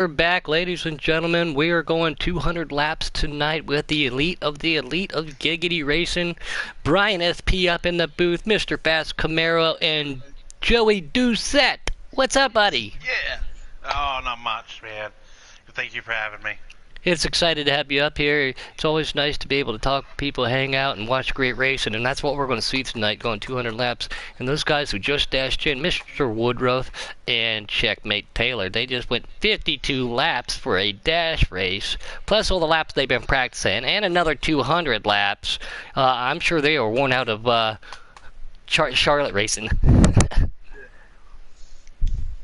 We're back, ladies and gentlemen. We are going 200 laps tonight with the elite of Giggity Racing. Brian SP up in the booth, Mr. Fast Camaro, and Joey Doucette. What's up, buddy? Yeah. Oh, not much, man. Thank you for having me. It's excited to have you up here. It's always nice to be able to talk to people, hang out, and watch great racing, and that's what we're going to see tonight, going 200 laps. And those guys who just dashed in, Mr. Woodruff and Checkmate Taylor, they just went 52 laps for a dash race, plus all the laps they've been practicing, and another 200 laps. I'm sure they are worn out of Charlotte racing.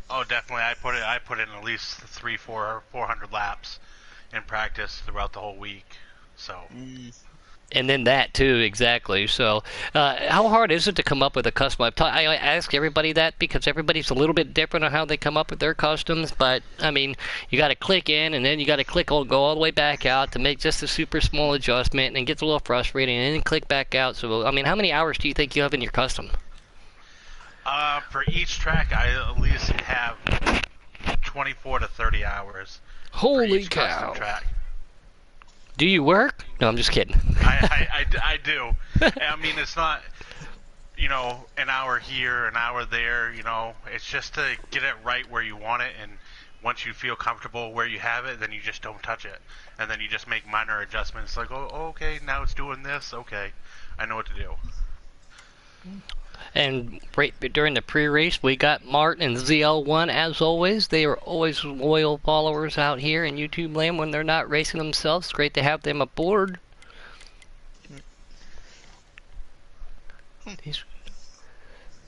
Oh, definitely. I put in at least 400 laps in practice throughout the whole week. So. And then that too, exactly. So, how hard is it to come up with a custom? I ask everybody that because everybody's a little bit different on how they come up with their customs. But I mean, you got to click in, and then you got to go all the way back out to make just a super small adjustment, and it gets a little frustrating, and then click back out. So, I mean, how many hours do you think you have in your custom? For each track, I at least have 24 to 30 hours. Holy cow! Track. Do you work? No, I'm just kidding. I do. I mean, it's not, an hour here, an hour there, It's just to get it right where you want it, and once you feel comfortable where you have it, then you just don't touch it. And then you just make minor adjustments, like, oh okay, now it's doing this, okay. I know what to do. And right during the pre-race, we got Martin and ZL1 as always. They are always loyal followers out here in YouTube land when they're not racing themselves. It's great to have them aboard.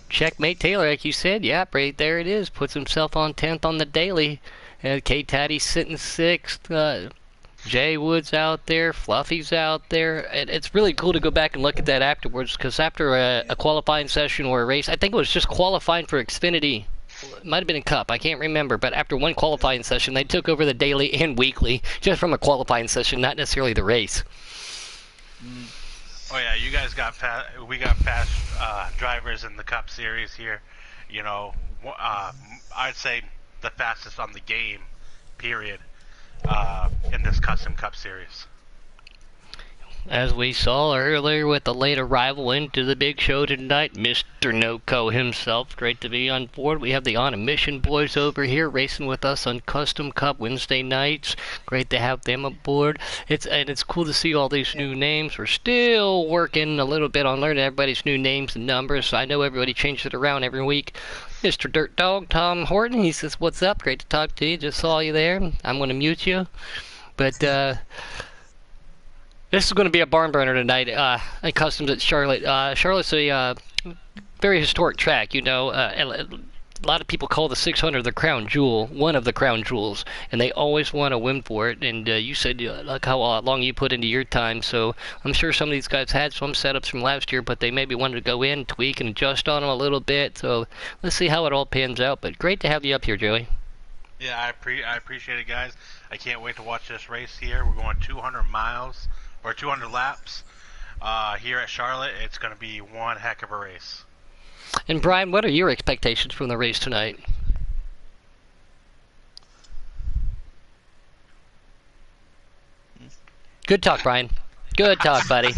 Checkmate Taylor, like you said, yep, right there it is. Puts himself on 10th on the daily. K-Taddy's sitting 6th. Jay Wood's out there, Fluffy's out there. It's really cool to go back and look at that afterwards, because after a qualifying session or a race, I think it was just qualifying for Xfinity. It might have been a Cup, I can't remember, but after one qualifying session, they took over the daily and weekly, just from a qualifying session, not necessarily the race. Oh yeah, you guys got we got fast drivers in the Cup Series here. I'd say the fastest on the game, period. In this Custom Cup Series. As we saw earlier with the late arrival into the big show tonight, Mr. NoCo himself. Great to be on board. We have the On a Mission boys over here racing with us on Custom Cup Wednesday nights. Great to have them aboard. It's cool to see all these new names. We're still working a little bit on learning everybody's new names and numbers. I know everybody changes it around every week. Mr. Dirt Dog, Tom Horton, he says, "What's up? Great to talk to you. Just saw you there. I'm going to mute you." But, this is going to be a barn burner tonight at Customs at Charlotte. Charlotte's a very historic track, a lot of people call the 600 the crown jewel, one of the crown jewels, and they always want to win for it. And you said like how long you put into your time, so I'm sure some of these guys had some setups from last year, but they maybe wanted to go in, tweak, and adjust on them a little bit. So let's see how it all pans out. But great to have you up here, Joey. Yeah, I appreciate it, guys. I can't wait to watch this race here. We're going 200 miles, or 200 laps here at Charlotte. It's going to be one heck of a race. And Brian, what are your expectations from the race tonight? Good talk, Brian. Good talk, buddy.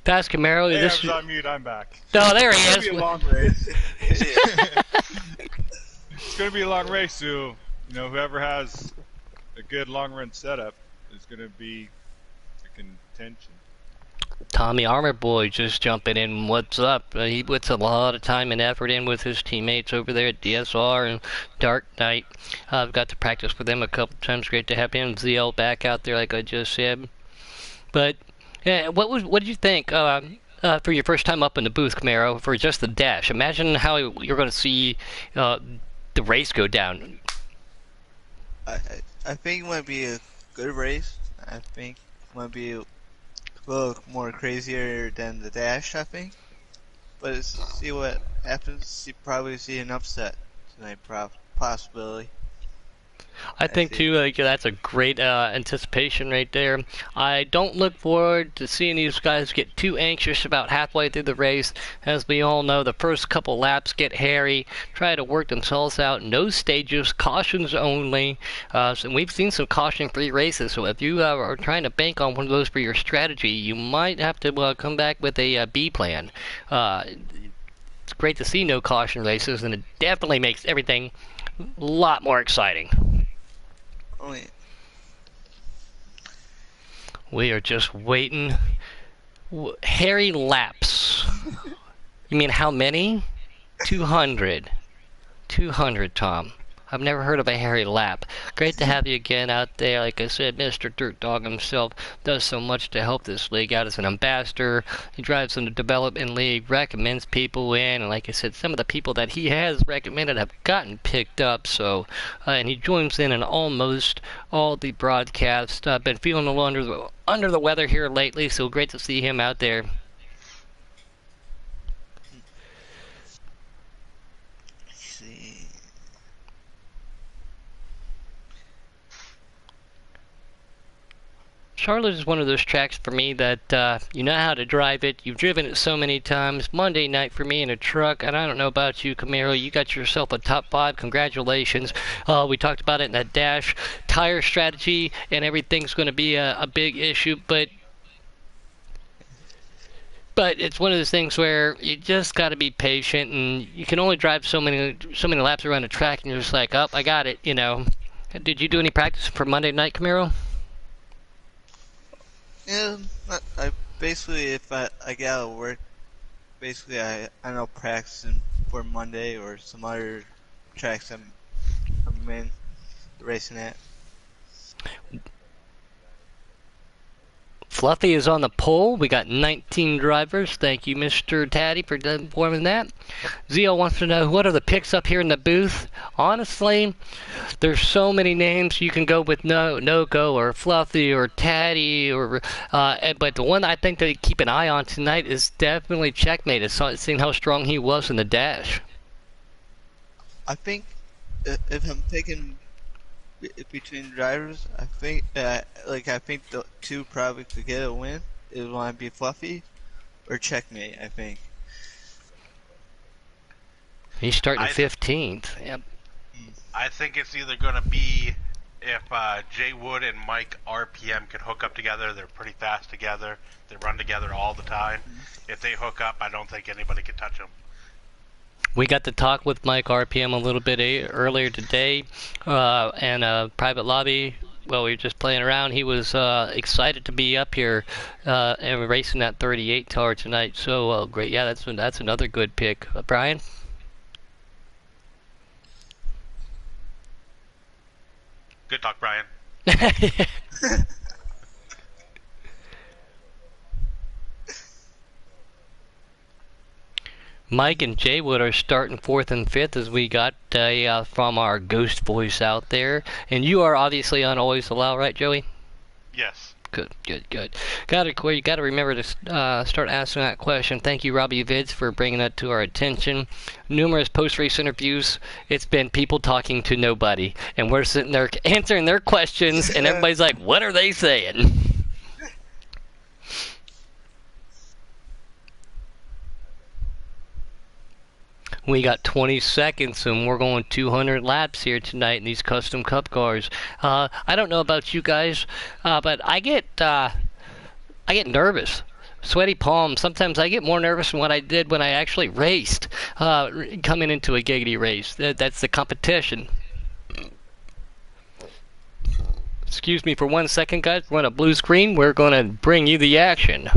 Fast Camaro. Hey, I was on mute. I'm back. Oh, there he It's is. gonna be a long race. It's gonna be a long race, so whoever has a good long run setup is gonna be a contention. Tommy Armor Boy just jumping in. What's up? He puts a lot of time and effort in with his teammates over there at DSR and Dark Knight. I've got to practice with them a couple times. Great to have him, ZL, back out there, like I just said. But what did you think for your first time up in the booth, Camaro, for just the dash? Imagine how you're going to see the race go down. I think it might be a good race. I think it might be a little more crazier than the dash, I think. But let's see what happens. Probably see an upset tonight, possibility. I think too, like that's a great anticipation right there. I don't look forward to seeing these guys get too anxious about halfway through the race. As we all know, the first couple laps get hairy, try to work themselves out. No stages, cautions only. So we've seen some caution-free races. So if you are trying to bank on one of those for your strategy, you might have to come back with a B plan. It's great to see no caution races, and it definitely makes everything a lot more exciting. Oh, yeah. We are just waiting. Hairy laps. You mean how many? 200. 200, Tom. I've never heard of a hairy lap. Great to have you again out there. Like I said, Mr. Dirt Dog himself does so much to help this league out as an ambassador. He drives in the development league, recommends people in, and like I said, some of the people that he has recommended have gotten picked up. So, and he joins in almost all the broadcasts. I've been feeling a little under the weather here lately, so great to see him out there. Charlotte is one of those tracks for me that you know how to drive it. You've driven it so many times. Monday night for me in a truck, and I don't know about you, Camaro. You got yourself a top 5. Congratulations. We talked about it in that dash. Tire strategy and everything's going to be a big issue, but it's one of those things where you just got to be patient, and you can only drive so many laps around the track, and you're just like, oh, I got it, you know. Did you do any practice for Monday night, Camaro? Yeah, I basically, if I get out of work, basically I know practicing for Monday or some other tracks I'm in racing at. Fluffy is on the pole. We got 19 drivers. Thank you, Mr. Taddy, for informing that. Zio wants to know, what are the picks up here in the booth? Honestly, there's so many names. You can go with Noco or Fluffy or Taddy, or but the one I think to keep an eye on tonight is definitely Checkmate. Seeing how strong he was in the dash. I think if I'm picking between drivers, I think the two probably could get a win. It would want to be Fluffy or Checkmate, I think. He's starting 15th. Yep. I think it's either going to be if Jay Wood and Mike RPM can hook up together. They're pretty fast together. They run together all the time. If they hook up, I don't think anybody can touch them. We got to talk with Mike RPM a little bit earlier today, and private lobby. Well, we were just playing around. He was excited to be up here and racing that 38 tower tonight. So great, yeah, that's another good pick. Brian. Good talk, Brian. Mike and Jay Wood are starting 4th and 5th as we got from our ghost voice out there. And you are obviously on Always Allow, right, Joey? Yes. Good. You got to remember to start asking that question. Thank you, Robbie Vids, for bringing that to our attention. Numerous post-race interviews. It's been people talking to nobody. And we're sitting there answering their questions, and everybody's like, what are they saying? We got 20 seconds, and we're going 200 laps here tonight in these custom cup cars. I don't know about you guys, but I get nervous. Sweaty palms. Sometimes I get more nervous than what I did when I actually raced, coming into a giggity race. That's the competition. Excuse me for 1 second, guys. We're on a blue screen. We're going to bring you the action.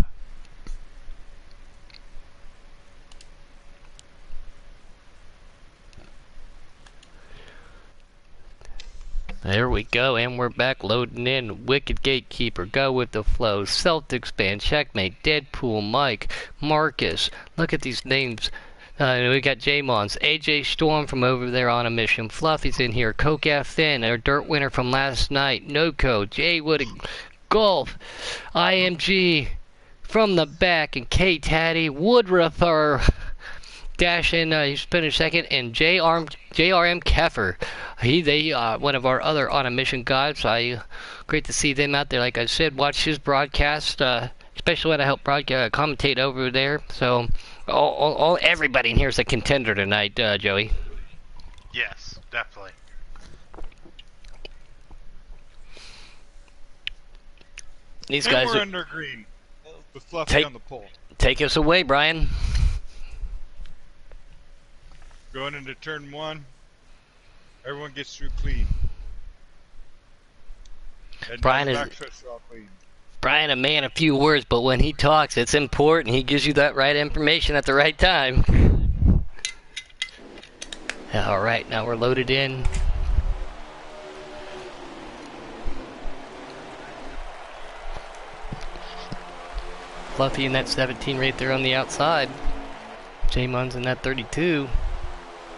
There we go, and we're back loading in. Wicked Gatekeeper, Go With The Flow, Celtics Band, Checkmate, Deadpool, Mike, Marcus. Look at these names. We got J-Mons, AJ Storm from over there on a mission. Fluffy's in here. Coke FN, our dirt winner from last night. Noco, Jay Wood, Golf, IMG from the back, and K Taddy, Woodruff, Dash and he's finished second, and JRM Keffer. They one of our other on a mission guys. Great to see them out there. Like I said, watch his broadcast, especially when I help commentate over there. So everybody in here is a contender tonight, Joey. Yes, definitely. These And guys we're are, under green with Fluffy on the pole. take us away, Brian. Going into turn 1, everyone gets through clean. And Brian now the is- backstretch are all clean. Brian, a man of few words, but when he talks, it's important. He gives you that right information at the right time. All right, now we're loaded in. Fluffy in that 17 right there on the outside. J-Mon's in that 32.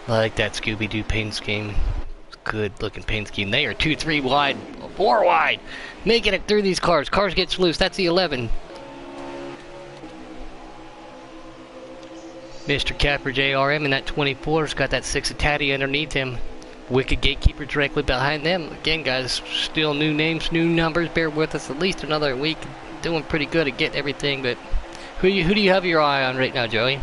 I like that Scooby-Doo paint scheme. Good looking paint scheme. They are 2-3 wide, 4 wide. Making it through these cars. Cars gets loose. That's the 11. Mr. Capper JRM in that 24's got that 6 of Tatty underneath him. Wicked Gatekeeper directly behind them. Again, guys, still new names, new numbers. Bear with us at least another week. Doing pretty good at getting everything, but who do you have your eye on right now, Joey?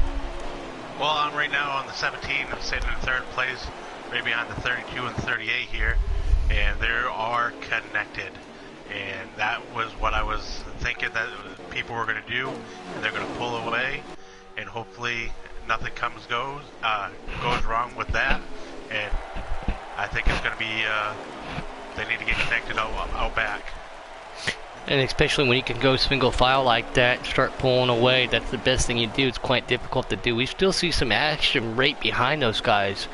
Well, I'm right now on the 17. I'm sitting in third place, right behind the 32 and 38 here, and they are connected. And that was what I was thinking that people were going to do, and they're going to pull away, and hopefully nothing goes wrong with that. And I think it's going to be they need to get connected out back. And especially when you can go single file like that and start pulling away, that's the best thing you do. It's quite difficult to do. We still see some action right behind those guys.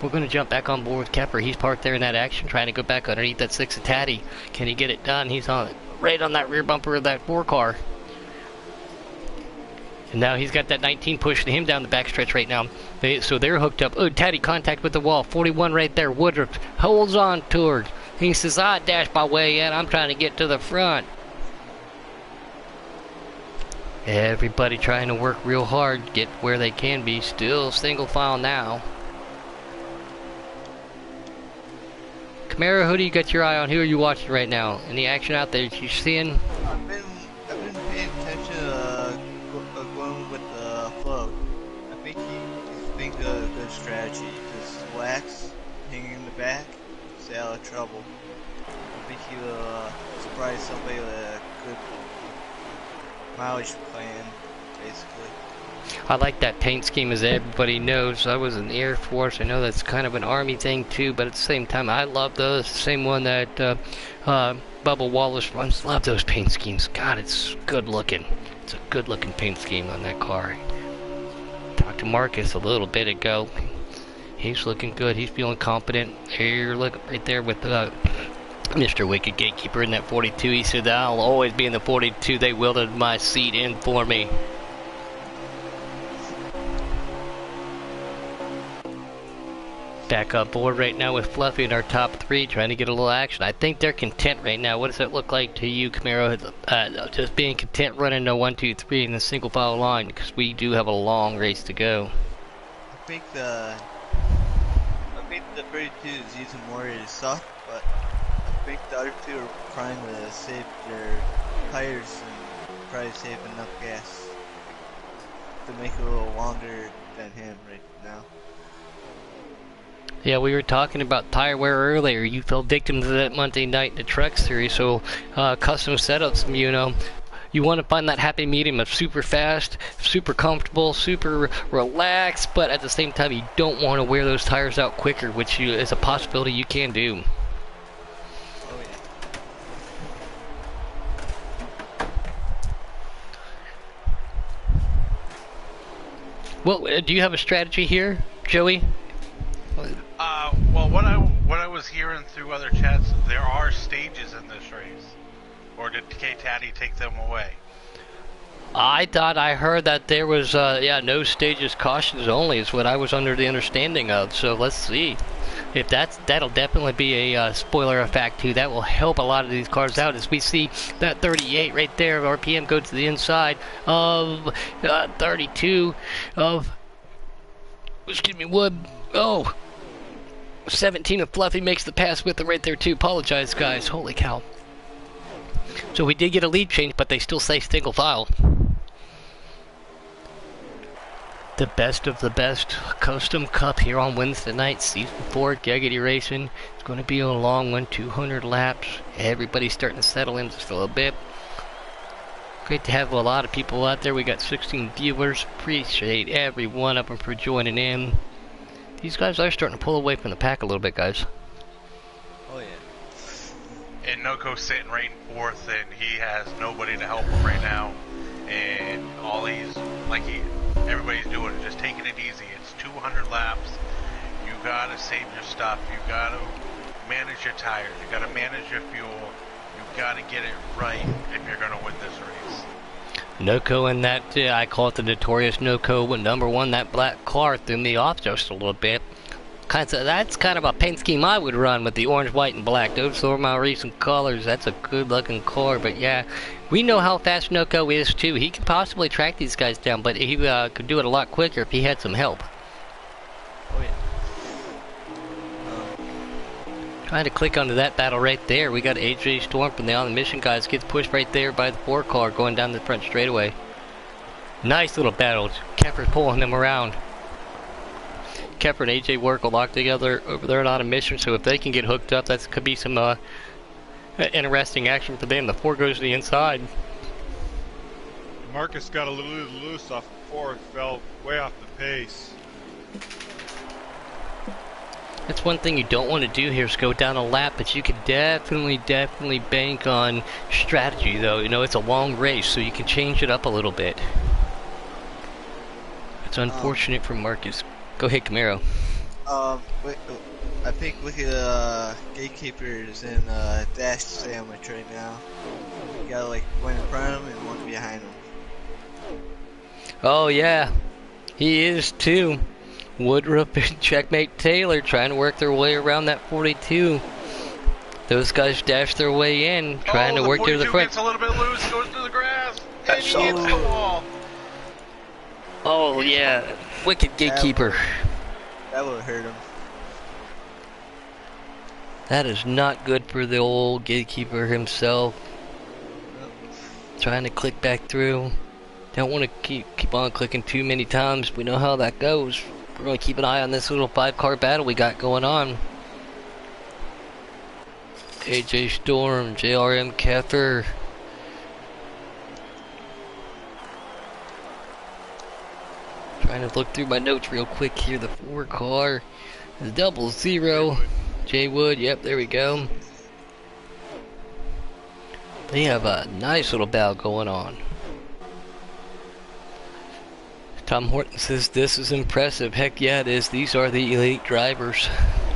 We're going to jump back on board with Kepper. He's parked there in that action, trying to go back underneath that 6 of Tatty. Can he get it done? He's right on that rear bumper of that 4 car. And now he's got that 19 pushing him down the backstretch right now. So they're hooked up. Oh, Tatty contact with the wall. 41 right there. Woodruff holds on to her. He says, I dashed my way in. I'm trying to get to the front. Everybody trying to work real hard, get where they can be. Still single file now. Camaro, who do you got your eye on? Who are you watching right now? Any action out there that you're seeing? I've been paying attention going with the flow. I think he's being a good strategy. Just wax hanging in the back, stay out of trouble. I think he'll surprise somebody with a good mileage plan, basically. I like that paint scheme, as everybody knows. I was in the Air Force. I know that's kind of an Army thing too, but at the same time, I love those. The same one that Bubba Wallace runs. Love those paint schemes. God, it's good looking. It's a good looking paint scheme on that car. Talked to Marcus a little bit ago. He's looking good. He's feeling confident. Here, look right there with Mr. Wicked Gatekeeper in that 42. He said, I'll always be in the 42. They welded my seat in for me. Back on board right now with Fluffy in our top 3, trying to get a little action. I think they're content right now. What does it look like to you, Camaro? Just being content running the 1, 2, 3 in the single file line, because we do have a long race to go. I think the 32 is using more of his suck, but I think the other two are trying to save their tires and probably save enough gas to make it a little longer than him right now. Yeah, we were talking about tire wear earlier. You fell victim to that Monday night in the Truck Series, so custom setups, you know, you want to find that happy medium of super fast, super comfortable, super relaxed, but at the same time you don't want to wear those tires out quicker, which is a possibility you can do. Oh yeah. Well, do you have a strategy here, Joey? Well, what I was hearing through other chats, there are stages in this race, or did K-Tatty take them away? I thought I heard that there was, no stages, cautions only is what I was under the understanding of. So let's see. If that'll definitely be a spoiler effect too. That will help a lot of these cars out as we see that 38 right there. RPM go to the inside of 32 of Excuse me, Wood. Oh. 17 of Fluffy makes the pass with them right there too. Apologize, guys. Holy cow. So we did get a lead change, but they still say single file. The best of the best Custom Cup here on Wednesday night, Season 4, Giggity Racing. It's going to be a long one, 200 laps. Everybody's starting to settle in just a little bit. Great to have a lot of people out there. We got 16 viewers. Appreciate every one of them for joining in. These guys are starting to pull away from the pack a little bit, guys. Oh yeah. And Noco's sitting right in fourth, and he has nobody to help him right now. And all he's everybody's doing is just taking it easy. It's 200 laps. You gotta save your stuff. You gotta manage your tires. You gotta manage your fuel. You gotta get it right if you're gonna win this race. Noco and that, I call it the notorious Noco, number one, that black car threw me off just a little bit. That's kind of a paint scheme I would run with the orange, white, and black. Those are my recent colors. That's a good looking car, but yeah, we know how fast Noco is too. He could possibly track these guys down, but he could do it a lot quicker if he had some help. Oh yeah. Trying to click onto that battle right there. We got AJ Storm from the On the Mission guys. Gets pushed right there by the 4 car going down the front straightaway. Nice little battle. Kepper's pulling them around. Kepper and AJ work a lot together over there on a mission, so if they can get hooked up, that could be some interesting action for them. The 4 goes to the inside. Marcus got a little loose off the 4, fell way off the pace. That's one thing you don't want to do here is go down a lap, but you can definitely bank on strategy though. You know, it's a long race, so you can change it up a little bit. It's unfortunate for Marcus. Go ahead, Camaro. I think look at Gatekeepers in dash sandwich right now. You got like one in front of him and one behind him. Oh yeah, he is too. Woodruff and Checkmate Taylor trying to work their way around that 42. Those guys dash their way in, trying to work to the front. Gets a little bit loose, goes to the grass, and he hits the wall. Oh yeah, wicked Gatekeeper. That would hurt him. That is not good for the old Gatekeeper himself. Trying to click back through. Don't want to keep on clicking too many times. We know how that goes. We're going to keep an eye on this little 5-car battle we got going on. AJ Storm, JRM Keffer. Trying to look through my notes real quick here. The 4 car. The 00. Jay Wood, yep, there we go. They have a nice little battle going on. Tom Horton says this is impressive. Heck yeah, it is. These are the elite drivers.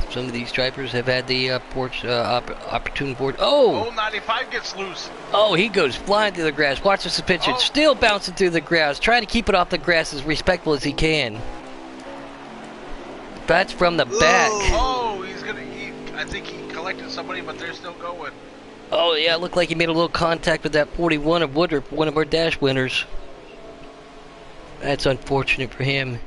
Some of these drivers have had the opportune board. Oh! Oh, 95 gets loose. Oh, he goes flying through the grass. Watch the suspension. Oh. Still bouncing through the grass. Trying to keep it off the grass as respectful as he can. That's from the back. Oh, I think he collected somebody, but they're still going. Oh, yeah, it looked like he made a little contact with that 41 of Woodruff, one of our dash winners. That's unfortunate for him.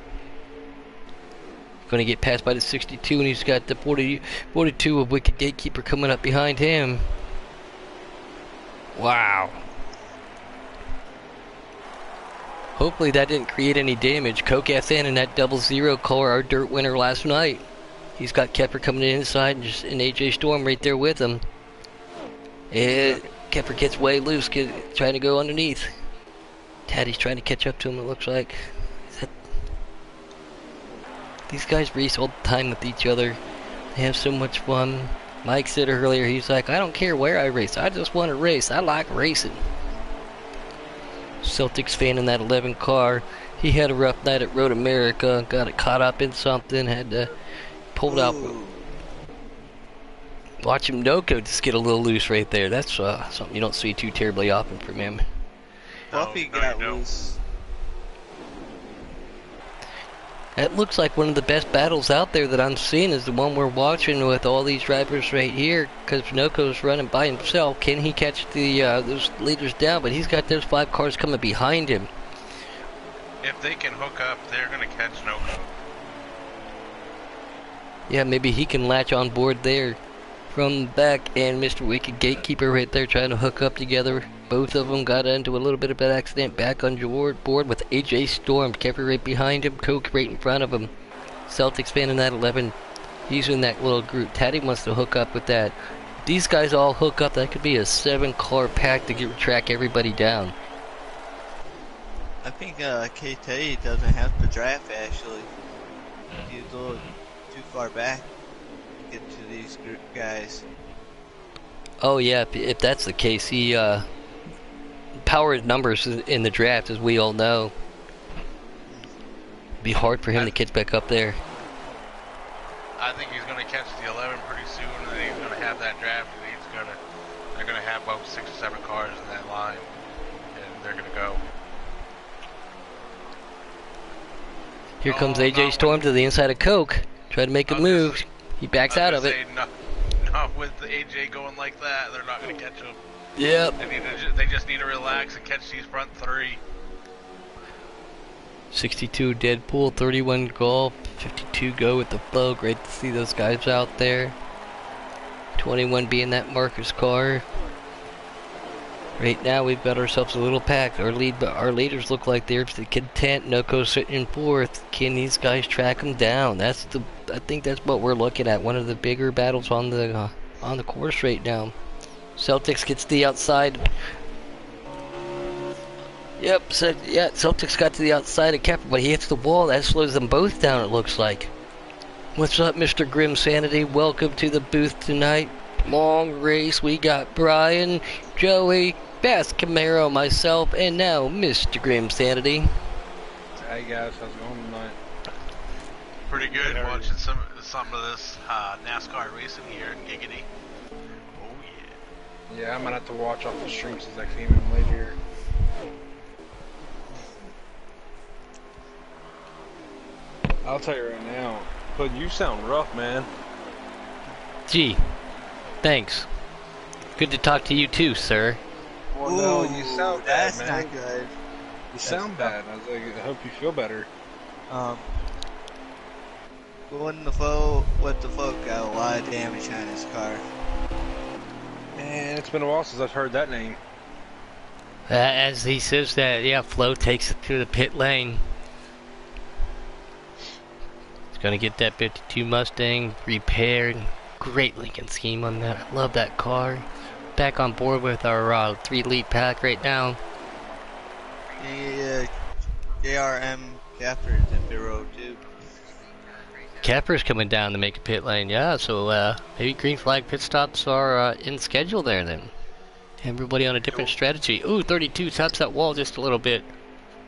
Going to get passed by the 62, and he's got the 42 of Wicked Gatekeeper coming up behind him. Wow. Hopefully that didn't create any damage. Coke FN in that 00 car, our dirt winner last night. He's got Kepper coming in inside and AJ Storm right there with him. And Kepper gets way loose, trying to go underneath. Taddy's trying to catch up to him, it looks like. These guys race all the time with each other. They have so much fun. Mike said earlier, he's like, I don't care where I race. I just want to race. I like racing. Celtics fan in that 11 car. He had a rough night at Road America. Got it caught up in something. Had to pull out. Watch him Noco just get a little loose right there. That's something you don't see too terribly often from him. Fluffy got loose. That looks like one of the best battles out there that I'm seeing is the one we're watching with all these drivers right here, because Noco's running by himself. Can he catch the those leaders down? But he's got those 5 cars coming behind him. If they can hook up, they're going to catch Noco. Yeah, maybe he can latch on board there from the back, and Mr. Wicked Gatekeeper right there trying to hook up together. Both of them got into a little bit of an accident back on board with AJ Storm. Keffer right behind him, Coke right in front of him. Celtics fan in that 11. He's in that little group. Taddy wants to hook up with that. These guys all hook up. That could be a 7-car pack to track everybody down. I think KT doesn't have to draft actually. He's a little too far back to get to these group guys. Oh yeah, if that's the case, he power numbers in the draft, as we all know. Be hard for him to catch back up there. I think he's going to catch the 11 pretty soon, and then he's going to have that draft, and they're going to have about 6 or 7 cars in that line, and they're going to go. Here comes AJ Storm to the inside of Coke. Try to make a move. He backs out of it. Not with the AJ going like that, they're not going to catch him. Yep. They just need to relax and catch these front 3. 62 Deadpool, 31 Golf, 52 Go with the Flow. Great to see those guys out there. 21 being that Marcus car. Right now we've got ourselves a little pack. Our leaders look like they're content. Noko sitting in 4th. Can these guys track them down? I think that's what we're looking at. One of the bigger battles on the course right now. Celtics gets to the outside. Yep, so, yeah, Celtics got to the outside of Kepler, but he hits the wall. That slows them both down, it looks like. What's up, Mr. Grim Sanity? Welcome to the booth tonight. Long race. We got Brian, Joey, Bass Camaro, myself, and now Mr. Grim Sanity. Hey guys, how's it going tonight? Pretty good. Watching some of this NASCAR racing here in Giggity. Oh yeah. Yeah, I might have to watch off the stream since I came in late here. I'll tell you right now, but you sound rough, man. Gee, thanks. Good to talk to you too, sir. Well, no, you sound bad, that's man. not good. You sound bad. I was like, I hope you feel better. With the folk got a lot of damage on his car. Man, it's been a while since I've heard that name. As he says that, yeah, Flo takes it to the pit lane. He's gonna get that 52 Mustang repaired. Great Lincoln scheme on that. I love that car. Back on board with our 3 lead pack right now. The JRM Capper is in pit road too. Capper's coming down to make a pit lane, yeah, so maybe green flag pit stops are in schedule there then. Everybody on a different strategy. Ooh, 32 taps that wall just a little bit.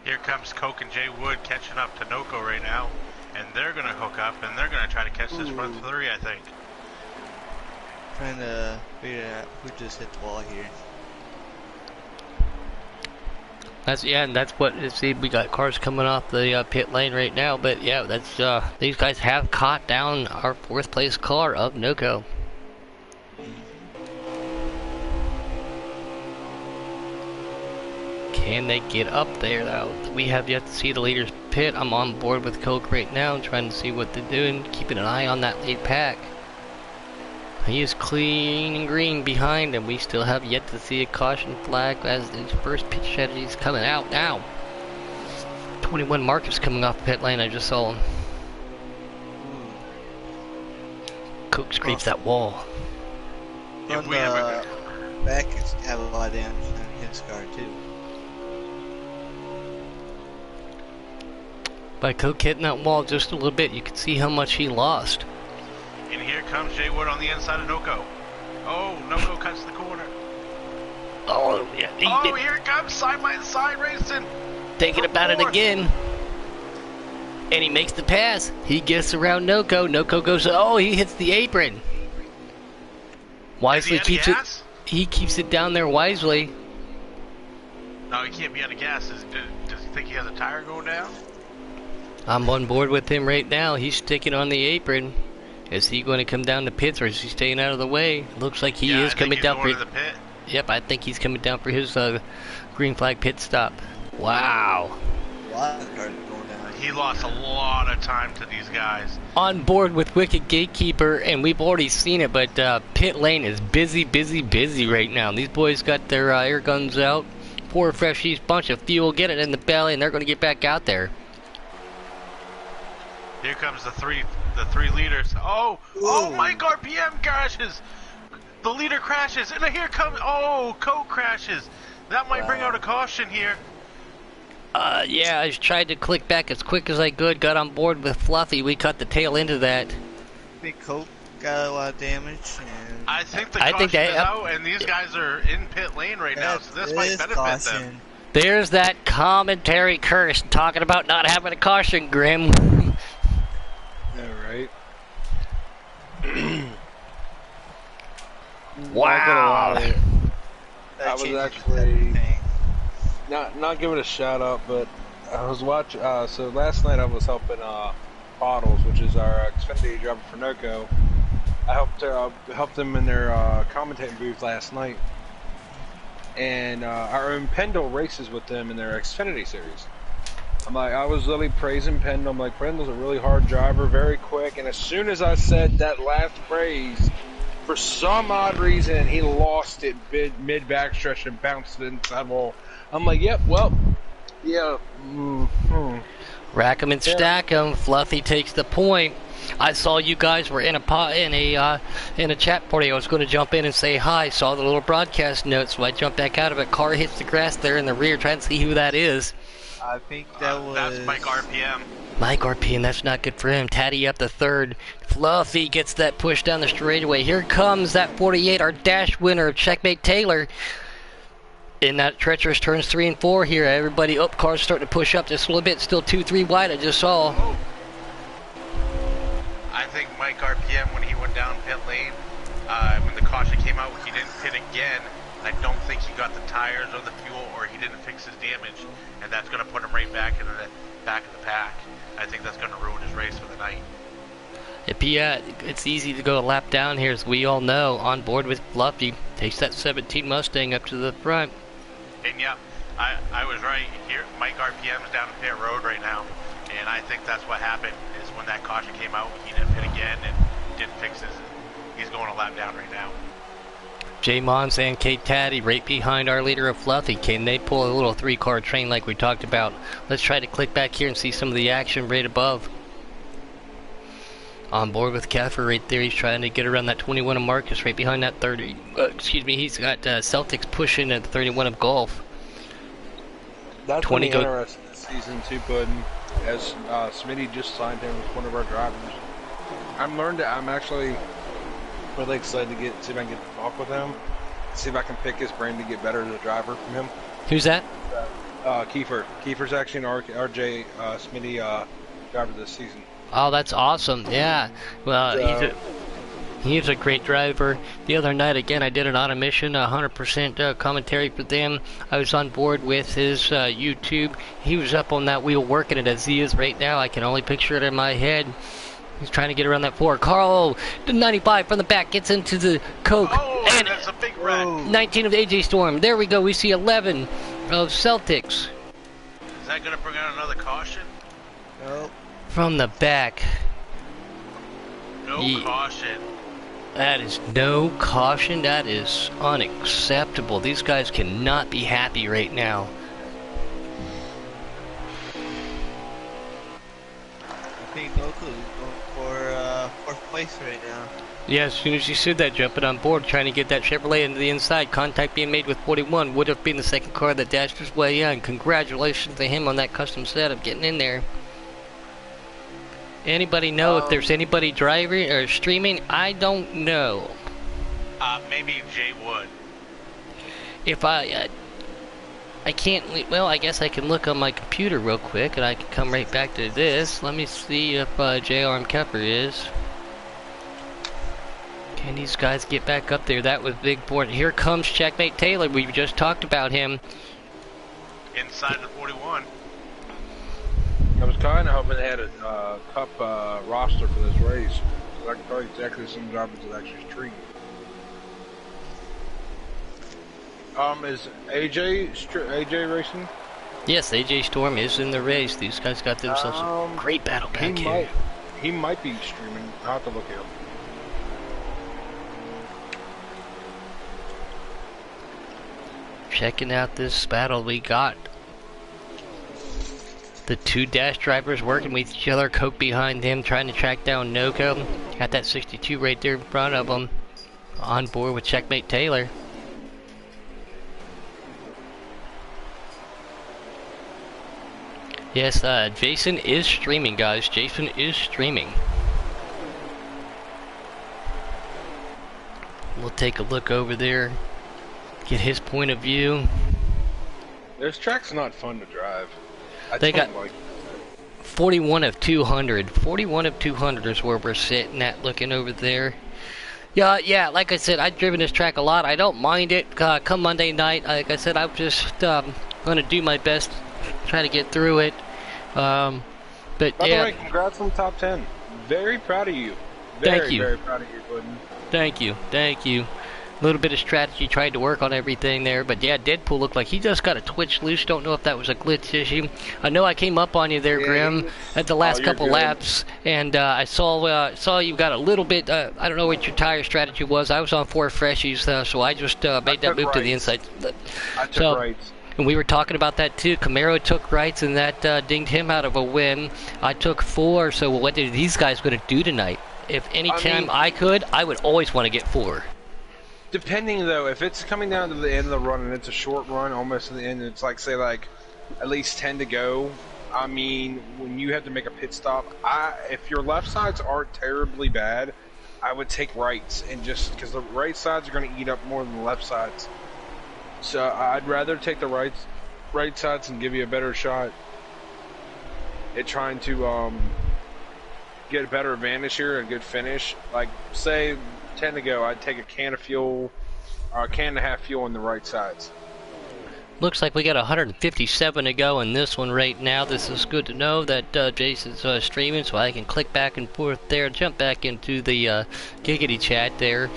Here comes Coke and Jay Wood catching up to Noko right now, and they're going to hook up, and they're going to try to catch this front 3, I think. Trying to figure out who just hit the wall here. That's what, see, we got cars coming off the pit lane right now, but yeah, that's, these guys have caught down our 4th place car of Noko. Can they get up there though? We have yet to see the leaders pit. I'm on board with Coke right now, trying to see what they're doing, keeping an eye on that lead pack. He is clean and green behind him. We still have yet to see a caution flag as the first pit strategy is coming out now. 21 Marcus coming off the pit lane. I just saw him. Coke scrapes that wall. If we have a back have a lot of damage on his car too. By Coke hitting that wall just a little bit, you can see how much he lost. And here comes Jay Wood on the inside of Noko. Oh, Noko cuts the corner. Oh, yeah. Here it comes, side by side racing. Thinking about it again. And he makes the pass. He gets around Noko. Noko goes, oh, he hits the apron. Wisely keeps it. He keeps it down there wisely. No, he can't be out of gas. Does he think he has a tire going down? I'm on board with him right now. He's sticking on the apron. Is he going to come down to pits, or is he staying out of the way? Looks like he is coming down for the pit. Yep, I think he's coming down for his green flag pit stop. Wow. A lot of cars going down he lost a lot of time to these guys. On board with Wicked Gatekeeper, and we've already seen it, but pit lane is busy right now. These boys got their air guns out, pour a freshies, bunch of fuel, get it in the belly, and they're going to get back out there. Here comes the three leaders. Oh, Mike RPM crashes. The leader crashes, and here comes, Coke crashes. That might bring out a caution here. Yeah, I tried to click back as quick as I could, got on board with Fluffy. We cut the tail into that. I think Coke got a lot of damage. And I think the caution is out, and these guys are in pit lane right now, so this might benefit them. There's that commentary curse talking about not having a caution, Grim. Yeah, right. Wow. I was actually not giving a shout out, but I was watching. So last night I was helping Bottles, which is our Xfinity driver for NOCO. I helped them in their commentating booth last night, and our own Pendle races with them in their Xfinity series. I was really praising Pendle. I'm like, Pendle's a really hard driver, very quick, and as soon as I said that last phrase, for some odd reason, he lost it mid backstretch and bounced it inside wall. I'm like, yep, well, yeah. Rack 'em and stack 'em. Fluffy takes the point. I saw you guys were in a chat party. I was going to jump in and say hi. Saw the little broadcast note, so I jumped back out of it. Car hits the grass there in the rear, trying to see who that is. I think that was... That's Mike RPM. Mike RPM, that's not good for him. Taddy up the third. Fluffy gets that push down the straightaway. Here comes that 48, our dash winner, Checkmate Taylor. In that treacherous turns 3 and 4 here. Everybody up, cars starting to push up just a little bit. Still 2-3 wide, I just saw. I think Mike RPM, when he went down pit lane, when the caution came out, he didn't pit again. I don't think he got the tires or the fuel, or he didn't fix his damage, and that's going to put him right back into the back of the pack. I think that's going to ruin his race for the night. It's easy to go a lap down here, as we all know. On board with Fluffy, takes that 17 Mustang up to the front. And yeah, I was right here. Mike RPM's down pit road right now, and I think that's what happened. Is when that caution came out, he didn't pit again and didn't fix his. He's going a lap down right now. J Mons and Kate Taddy right behind our leader of Fluffy. Can they pull a little 3-car train like we talked about? Let's try to click back here and see some of the action right above. On board with Keffer right there. He's trying to get around that 21 of Marcus right behind that 30. He's got Celtics pushing at the 31 of Golf. That's 20 interesting this season too, Puddin', as Smitty just signed him as one of our drivers. I'm actually really excited to see if I can get to talk with him, see if I can pick his brain to get better as a driver from him. Who's that? Kiefer. Kiefer's actually an RJ Smitty driver this season. Oh, that's awesome. Yeah. Well, he's a great driver. The other night, again, I did an auto mission, 100% commentary for them. I was on board with his YouTube. He was up on that wheel working it as he is right now. I can only picture it in my head. He's trying to get around that 4. Carl, the 95 from the back, gets into the Coke. Oh, and that's a big wreck. 19 of AJ Storm. There we go. We see 11 of Celtics. Is that going to bring out another caution? Nope. From the back. No caution. That is no caution. That is unacceptable. These guys cannot be happy right now. I think Goku is going for fourth place right now. Yeah, as soon as you said that, jumping on board, trying to get that Chevrolet into the inside. Contact being made with 41. Would have been the second car that dashed his way in. Congratulations to him on that custom setup, getting in there. Anybody know if there's anybody driving or streaming? I don't know. Maybe Jay Wood. If I can't, well, I guess I can look on my computer real quick and I can come right back to this. Let me see if J.R.M. Kepper is. Can these guys get back up there? That was big board. Here comes Checkmate Taylor. We just talked about him. Inside the 41. I was kind of hoping they had a cup roster for this race, so I can tell you exactly some drivers that actually stream. Is AJ racing? Yes, AJ Storm is in the race. These guys got themselves a great battle back here. He might be streaming. I'll have to look it up. Checking out this battle we got. The two dash drivers working with each other, Coke behind him, trying to track down Noko. Got that 62 right there in front of him. On board with Checkmate Taylor. Yes, Jason is streaming, guys. Jason is streaming. We'll take a look over there, get his point of view. This track's not fun to drive. They got 41 of 200. 41 of 200 is where we're sitting at, looking over there. Yeah, like I said, I've driven this track a lot. I don't mind it. Come Monday night, like I said, I'm just going to do my best, try to get through it. But By yeah. the way, congrats on top 10. Very proud of you. Very proud of you, Gordon. Thank you. A little bit of strategy, tried to work on everything there, but yeah, Deadpool looked like he just got a twitch loose. Don't know if that was a glitch issue. I know I came up on you there, Grim, at the last couple laps, and I saw you got a little bit. I don't know what your tire strategy was. I was on 4 freshies, so I just made that move to the inside. I took rights. And we were talking about that too. Camaro took rights, and that dinged him out of a win. I took 4. So what are these guys going to do tonight? If any time I could, I would always want to get 4. Depending though, if it's coming down to the end of the run and it's a short run, almost at the end, it's like say like at least 10 to go. I mean, when you have to make a pit stop, if your left sides aren't terribly bad, I would take rights, and just because the right sides are going to eat up more than the left sides. So I'd rather take the right sides and give you a better shot at trying to get a better advantage here, a good finish. Like say 10 to go, I'd take a can of fuel, or a can and a half fuel on the right sides. Looks like we got 157 to go in this one right now. This is good to know that Jason's streaming, so I can click back and forth there, jump back into the Giggity chat there.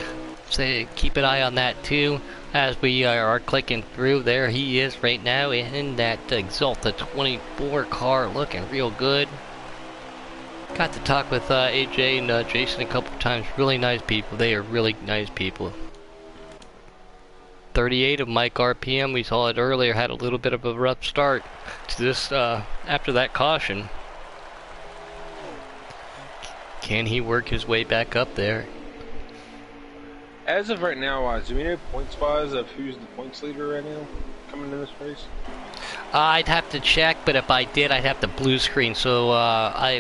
Say, keep an eye on that too, as we are clicking through. There he is right now in that Exalta 24 car, looking real good. Got to talk with AJ and Jason a couple times. Really nice people. They are really nice people. 38 of Mike RPM. We saw it earlier. Had a little bit of a rough start to this after that caution. Can he work his way back up there? As of right now, do we know points-wise of who's the points leader right now coming in this race? I'd have to check, but if I did, I'd have to blue screen. So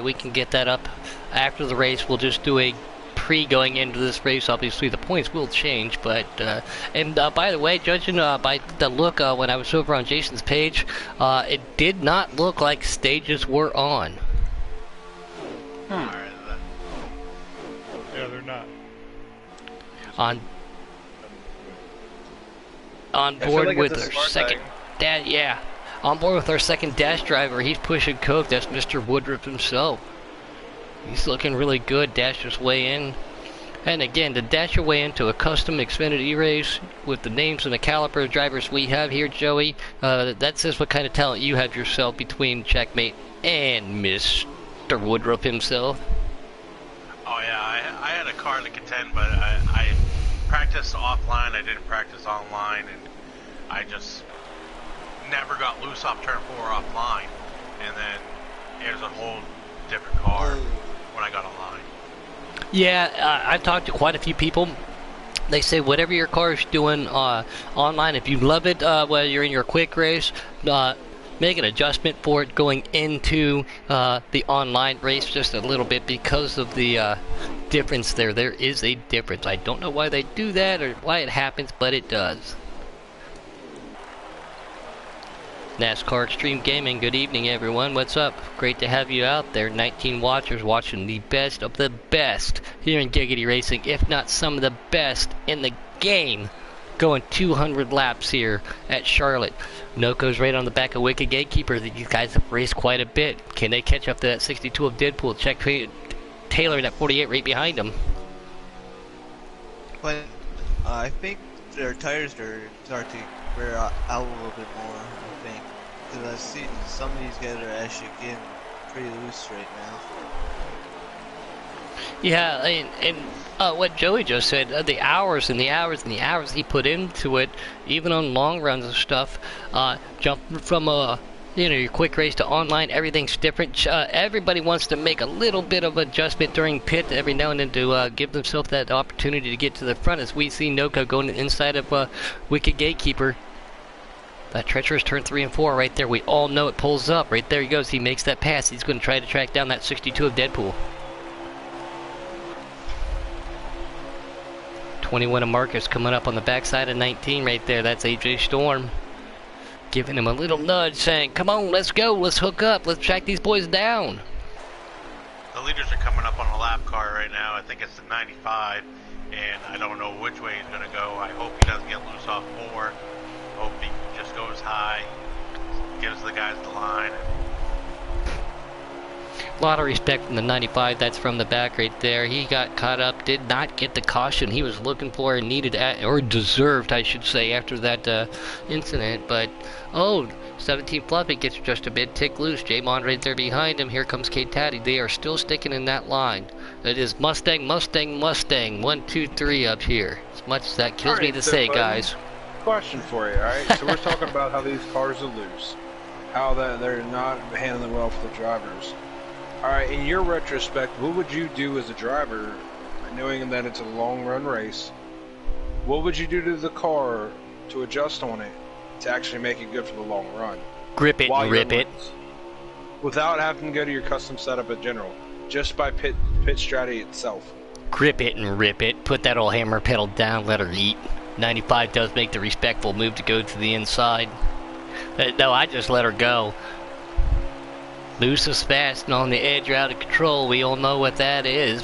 we can get that up after the race. We'll just do a pre-going into this race. Obviously, the points will change, but by the way, judging by the look when I was over on Jason's page, it did not look like stages were on. Yeah, they're not. On board with our second on board with our second dash driver. He's pushing Coke. That's Mr. Woodruff himself. He's looking really good. Dashed his way in. And again, to dash your way into a custom Xfinity race with the names and the caliber of drivers we have here, Joey, that says what kind of talent you have yourself between Checkmate and Mr. Woodruff himself. Oh yeah, I had a car to contend, but I practiced offline. I didn't practice online, and I just never got loose off turn 4 offline. And then it was a whole different car when I got online. Yeah, I've talked to quite a few people. They say whatever your car is doing online, if you love it while you're in your quick race, make an adjustment for it going into the online race just a little bit because of the difference there. There is a difference. I don't know why they do that or why it happens, but it does. NASCAR Extreme Gaming, good evening everyone, what's up? Great to have you out there. 19 watchers watching the best of the best here in Giggity Racing, if not some of the best in the game. Going 200 laps here at Charlotte. Noko's right on the back of Wicked Gatekeeper. These guys have raced quite a bit. Can they catch up to that 62 of Deadpool? Check Taylor at 48 right behind him. But I think their tires are starting to wear out a little bit more, I think. because I see some of these guys are actually getting pretty loose right now. Yeah, and what Joey just said, the hours and the hours and the hours he put into it, even on long runs and stuff, jumping from your quick race to online, everything's different. Everybody wants to make a little bit of adjustment during pit every now and then to give themselves that opportunity to get to the front, as we see Noko going inside of Wicked Gatekeeper. That treacherous turn 3 and 4 right there. We all know it pulls up. Right there he goes. He makes that pass. He's going to try to track down that 62 of Deadpool. 21 of Marcus coming up on the backside of 19 right there. That's AJ Storm. Giving him a little nudge saying, come on, let's go. Let's hook up. Let's track these boys down. The leaders are coming up on a lap car right now. I think it's the 95. And I don't know which way he's going to go. I hope he doesn't get loose off 4. Hope he just goes high, gives the guys the line. A lot of respect from the 95. That's from the back right there. He got caught up, did not get the caution he was looking for and needed, or deserved, I should say, after that incident. But, 17 Fluffy gets just a bit tick loose. J-Mon right there behind him. Here comes K-Taddy. They are still sticking in that line. It is Mustang, Mustang, Mustang. 1, 2, 3 up here. As much as that kills me to say, guys. Question for you, alright? So we're talking about how these cars are loose. How that they're not handling well for the drivers. Alright, in your retrospect, what would you do as a driver, knowing that it's a long run race? What would you do to the car to adjust on it to actually make it good for the long run? Grip it and rip it. Without having to go to your custom setup in general. Just by pit strategy itself. Grip it and rip it. Put that old hammer pedal down, let her eat. 95 does make the respectful move to go to the inside. No, I just let her go. Loose is fast and on the edge, you're out of control. We all know what that is.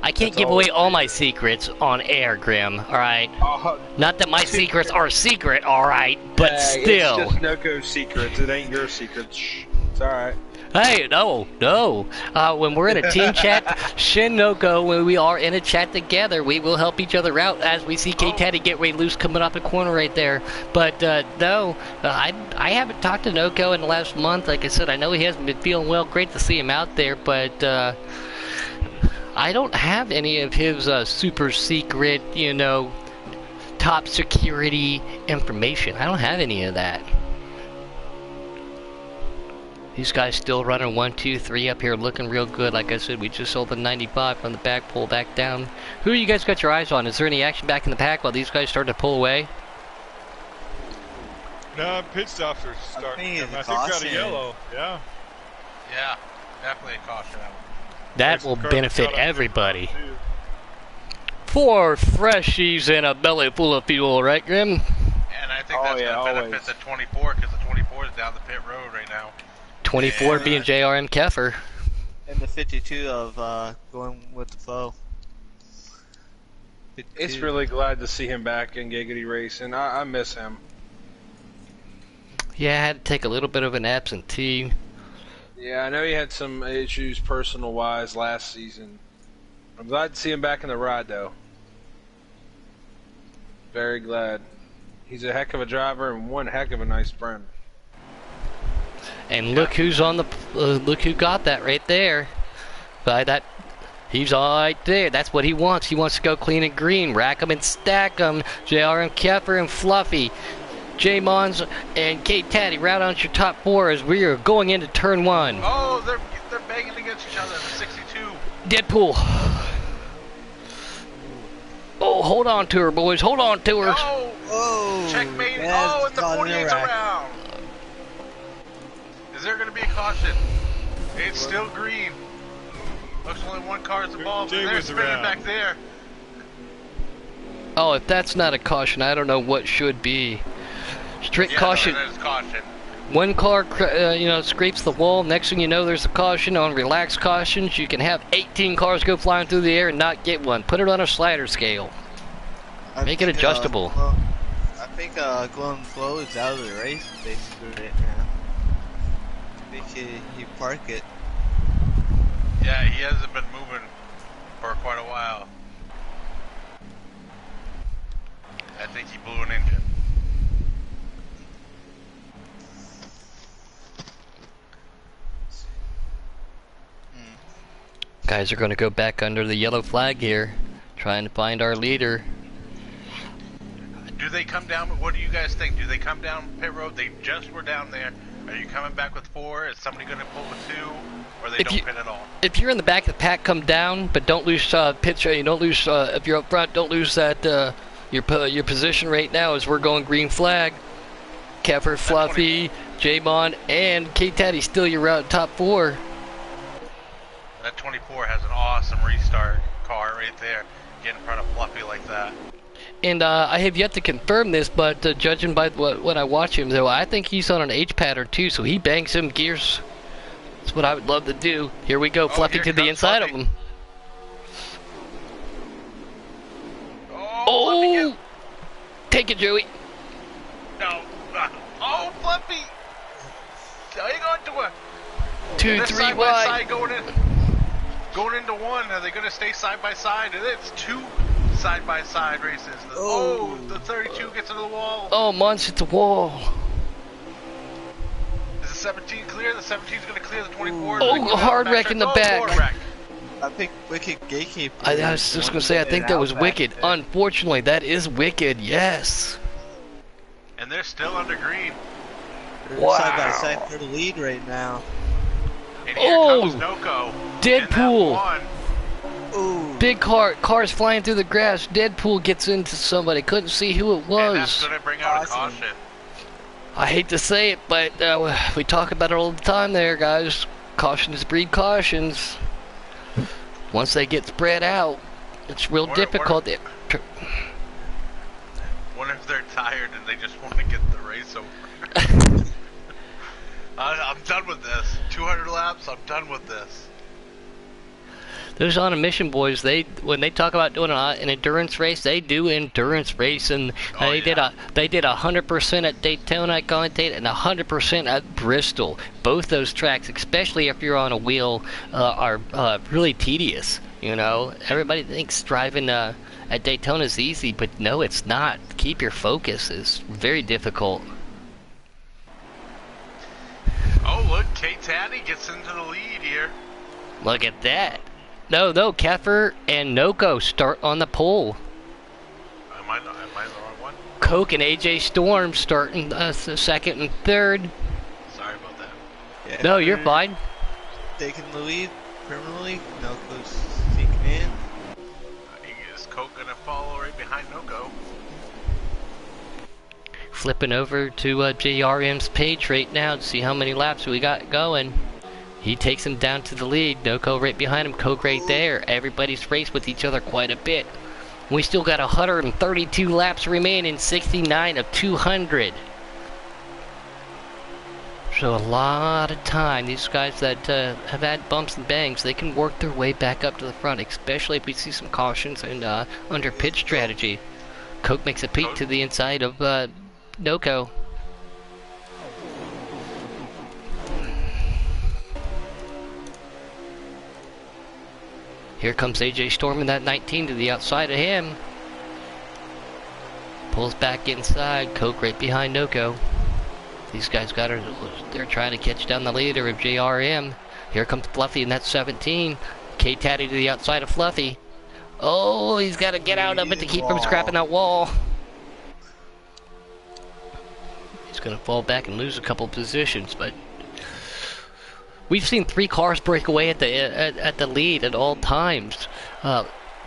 I can't give away all my secrets on air, Grim, alright? Not that my secrets are secret, alright, but still. It's just Noko's secrets, it ain't your secrets. Shh. It's alright. Hey, no. When we're in a team chat, Shin Noko, when we are in a chat together, we will help each other out as we see K-Taddy get way loose coming off the corner right there. But, no, I haven't talked to Noko in the last month. Like I said, I know he hasn't been feeling well. Great to see him out there, but, I don't have any of his, super secret, top security information. I don't have any of that. These guys still running 1, 2, 3 up here, looking real good. Like I said, we just sold the 95 from the back, pull back down. Who you guys got your eyes on? Is there any action back in the pack while these guys start to pull away? No, pit stops are starting. I think we got a yellow. Yeah. Yeah, definitely a caution. That will benefit everybody. 4 freshies and a belly full of fuel, right, Grim? And I think that's going to benefit the 24 because the 24 is down the pit road right now. 24 being JRM Keffer. And the 52 of going with the foe. 52. It's really glad to see him back in Giggity Racing. I miss him. Yeah, I had to take a little bit of an absentee. Yeah, I know he had some issues personal-wise last season. I'm glad to see him back in the ride, though. Very glad. He's a heck of a driver and one heck of a nice friend. And look who's on the, look who got that right there. By that, he's right there. That's what he wants. He wants to go clean and green. Rack 'em and stack 'em. JRM Keffer and Fluffy. J-Mons and K-Taddy right on your top 4 as we are going into turn 1. Oh, they're banging against each other. 62. Deadpool. Oh, hold on to her, boys. Hold on to her. Oh, checkmate. Oh, and the 48's around. Is there going to be a caution? It's still green. Looks only one car is involved. And they're spinning back there. Oh, if that's not a caution, I don't know what should be. Strict caution. There's caution. One car, scrapes the wall. Next thing you know, there's a caution. On relaxed cautions, you can have 18 cars go flying through the air and not get one. Put it on a slider scale. Make it adjustable. I think Glenn Flow is out of the race basically right now. I think he parked it. Yeah, he hasn't been moving for quite a while. I think he blew an engine. Guys are going to go back under the yellow flag here, trying to find our leader. Do they come down? What do you guys think? Do they come down pit road? They just were down there. Are you coming back with 4? Is somebody going to pull with 2? Or they don't pit at all? If you're in the back of the pack, come down, but don't lose pitch. You don't lose if you're up front. Don't lose that your position right now as we're going green flag. Keffer, Fluffy, J-Mon, and K-Taddy still your top 4. That 24 has an awesome restart car right there. Get in front of Fluffy like that. And I have yet to confirm this, but judging by what I watch him, though, I think he's on an H pattern too, so he bangs some gears. That's what I would love to do. Here we go, Fluffy to the inside Fluffy. of him. Oh! Take it, Joey. No. Oh, Fluffy! Hang on to her. 2, They're 3 side by wide. side going into 1. Are they going to stay side by side? And it's 2 side by side races. Oh, the 32 gets into the wall. Oh, Mons hit the wall. Is the 17 clear? The 17 is going to clear the 24. Oh, hard wreck in the back. Hard wreck. I think Wicked Gatekeeper. I was just going to say, I think that was Wicked. Unfortunately, that is Wicked, yes. And they're still under green. Wow. Side by side for the lead right now. And here comes Noko. Deadpool. Ooh. Big cars flying through the grass. Deadpool gets into somebody. Couldn't see who it was. And that's going to bring out a caution. I hate to say it, but we talk about it all the time there, guys. Cautions breed cautions. Once they get spread out, it's real difficult. Wonder if they're tired and they just want to get the race over. I'm done with this. 200 laps, I'm done with this. Those on a mission boys, when they talk about doing an endurance race, they do endurance race, and they did 100% at Daytona, I commentate, and 100% at Bristol. Both those tracks, especially if you're on a wheel, are really tedious. You know, everybody thinks driving at Daytona is easy, but no, it's not. Keep your focus is very difficult. Oh, look, K-Taddy gets into the lead here. Look at that. No, Keffer and Noko start on the pole. Am I the wrong one? Coke and AJ Storm starting second and third. Sorry about that. Yeah, No, you're fine. Taking the lead permanently. Noko's sneaking in. Is Coke going to follow right behind Noko? Flipping over to JRM's page right now to see how many laps we got going. He takes him down to the lead. Noko right behind him. Coke right there. Everybody's raced with each other quite a bit. We still got 132 laps remaining. 69 of 200. So a lot of time. These guys that have had bumps and bangs, they can work their way back up to the front, especially if we see some cautions and under pitch strategy. Coke makes a peek to the inside of Noko. Here comes AJ Storm in that 19 to the outside of him. Pulls back inside. Coke right behind Noko. These guys they're trying to catch down the leader of JRM. Here comes Fluffy in that 17. K-Taddy to the outside of Fluffy. Oh, he's got to get out of it to keep from scrapping that wall. He's going to fall back and lose a couple positions, but we've seen 3 cars break away at the lead at all times.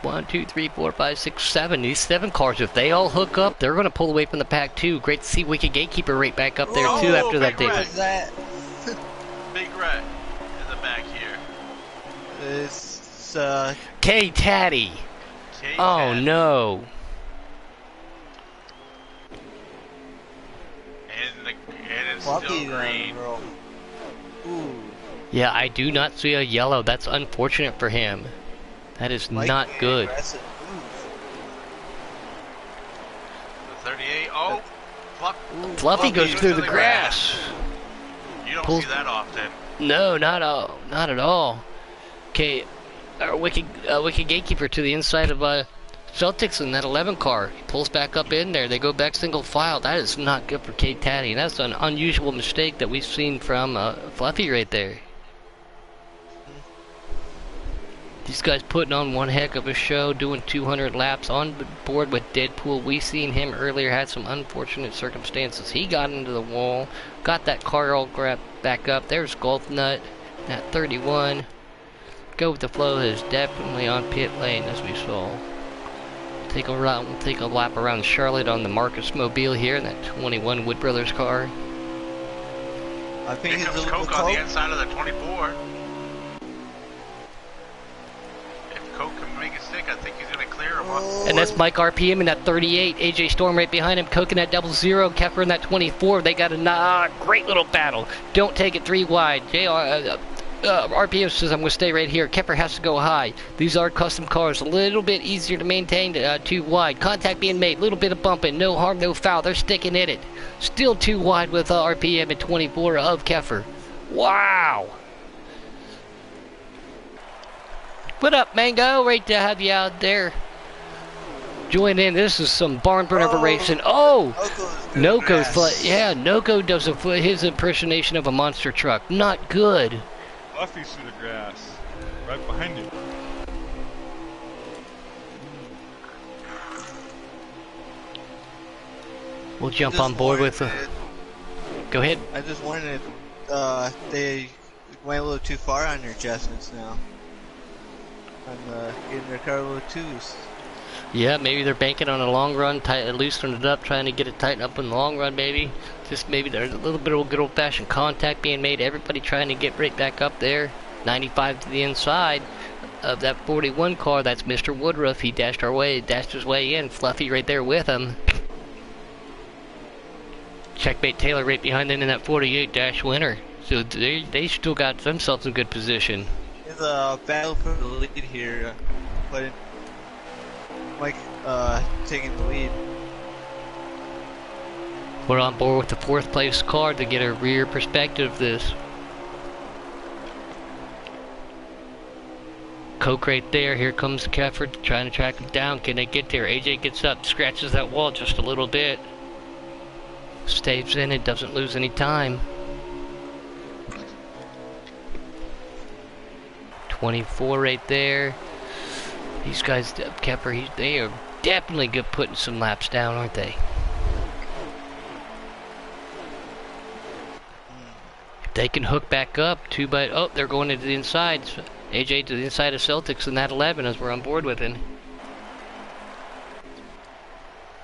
1, 2, 3, 4, 5, 6, 7. These 7 cars, if they all hook up, they're going to pull away from the pack too. Great to see Wicked Gatekeeper right back up there too after that Big debut. Big Red in the back here. It's K-Taddy. Oh no. And it's Fluffy still green. Ooh. Yeah, I do not see a yellow. That's unfortunate for him. That is not good. Aggressive The 38. Oh, Fluffy goes through the grass. You don't see that often. No, not at all. Okay, Wicked Gatekeeper to the inside of Celtics in that 11 car. He pulls back up in there. They go back single file. That is not good for Kate Taddy. That's an unusual mistake that we've seen from Fluffy right there. These guys putting on one heck of a show, doing 200 laps on board with Deadpool. We seen him earlier, had some unfortunate circumstances. He got into the wall, got that car all grabbed back up. There's Golf Nut at 31. Go with the Flow is definitely on pit lane, as we saw. We'll take a lap around Charlotte on the Marcus Mobile here in that 21 Wood Brothers car. I think Here it's comes a little Coke on the inside of the 24. If Coke can make it stick, I think he's going to clear him. And that's Mike RPM in that 38. AJ Storm right behind him. Coke in that 00. Keffer in that 24. They got a great little battle. Don't take it 3 wide. RPM says I'm going to stay right here. Kepper has to go high. These are custom cars. A little bit easier to maintain 2 wide. Contact being made. A little bit of bumping. No harm, no foul. They're sticking in it. Still 2 wide with RPM at 24 of Keffer. Wow. What up, Mango? Great to have you out there. Join in. This is some barn burner racing. Oh! Noco's yeah, Noco does his impersonation of a monster truck. Not good. Fluffy's through the grass, right behind you. We'll jump on board with the... Go ahead. I just wanted they went a little too far on their adjustments now. I'm getting their car a little too loose. Yeah, maybe they're banking on a long run, loosening it up, trying to get it tightened up in the long run, maybe. Just maybe there's a little bit of good old-fashioned contact being made. Everybody trying to get right back up there. 95 to the inside of that 41 car. That's Mr. Woodruff. He dashed his way in. Fluffy right there with him. Checkmate Taylor right behind them in that 48 dash winner. So they still got themselves in good position. There's a battle for the lead here, but Mike taking the lead. We're on board with the 4th place car to get a rear perspective of this. Coke right there. Here comes Kefford trying to track him down. Can they get there? AJ gets up, scratches that wall just a little bit. Stays in it, doesn't lose any time. 24 right there. These guys, Kepper, they are definitely good putting some laps down, aren't they? If they can hook back up, oh, they're going into the inside. AJ to the inside of Celtics in that 11 as we're on board with him.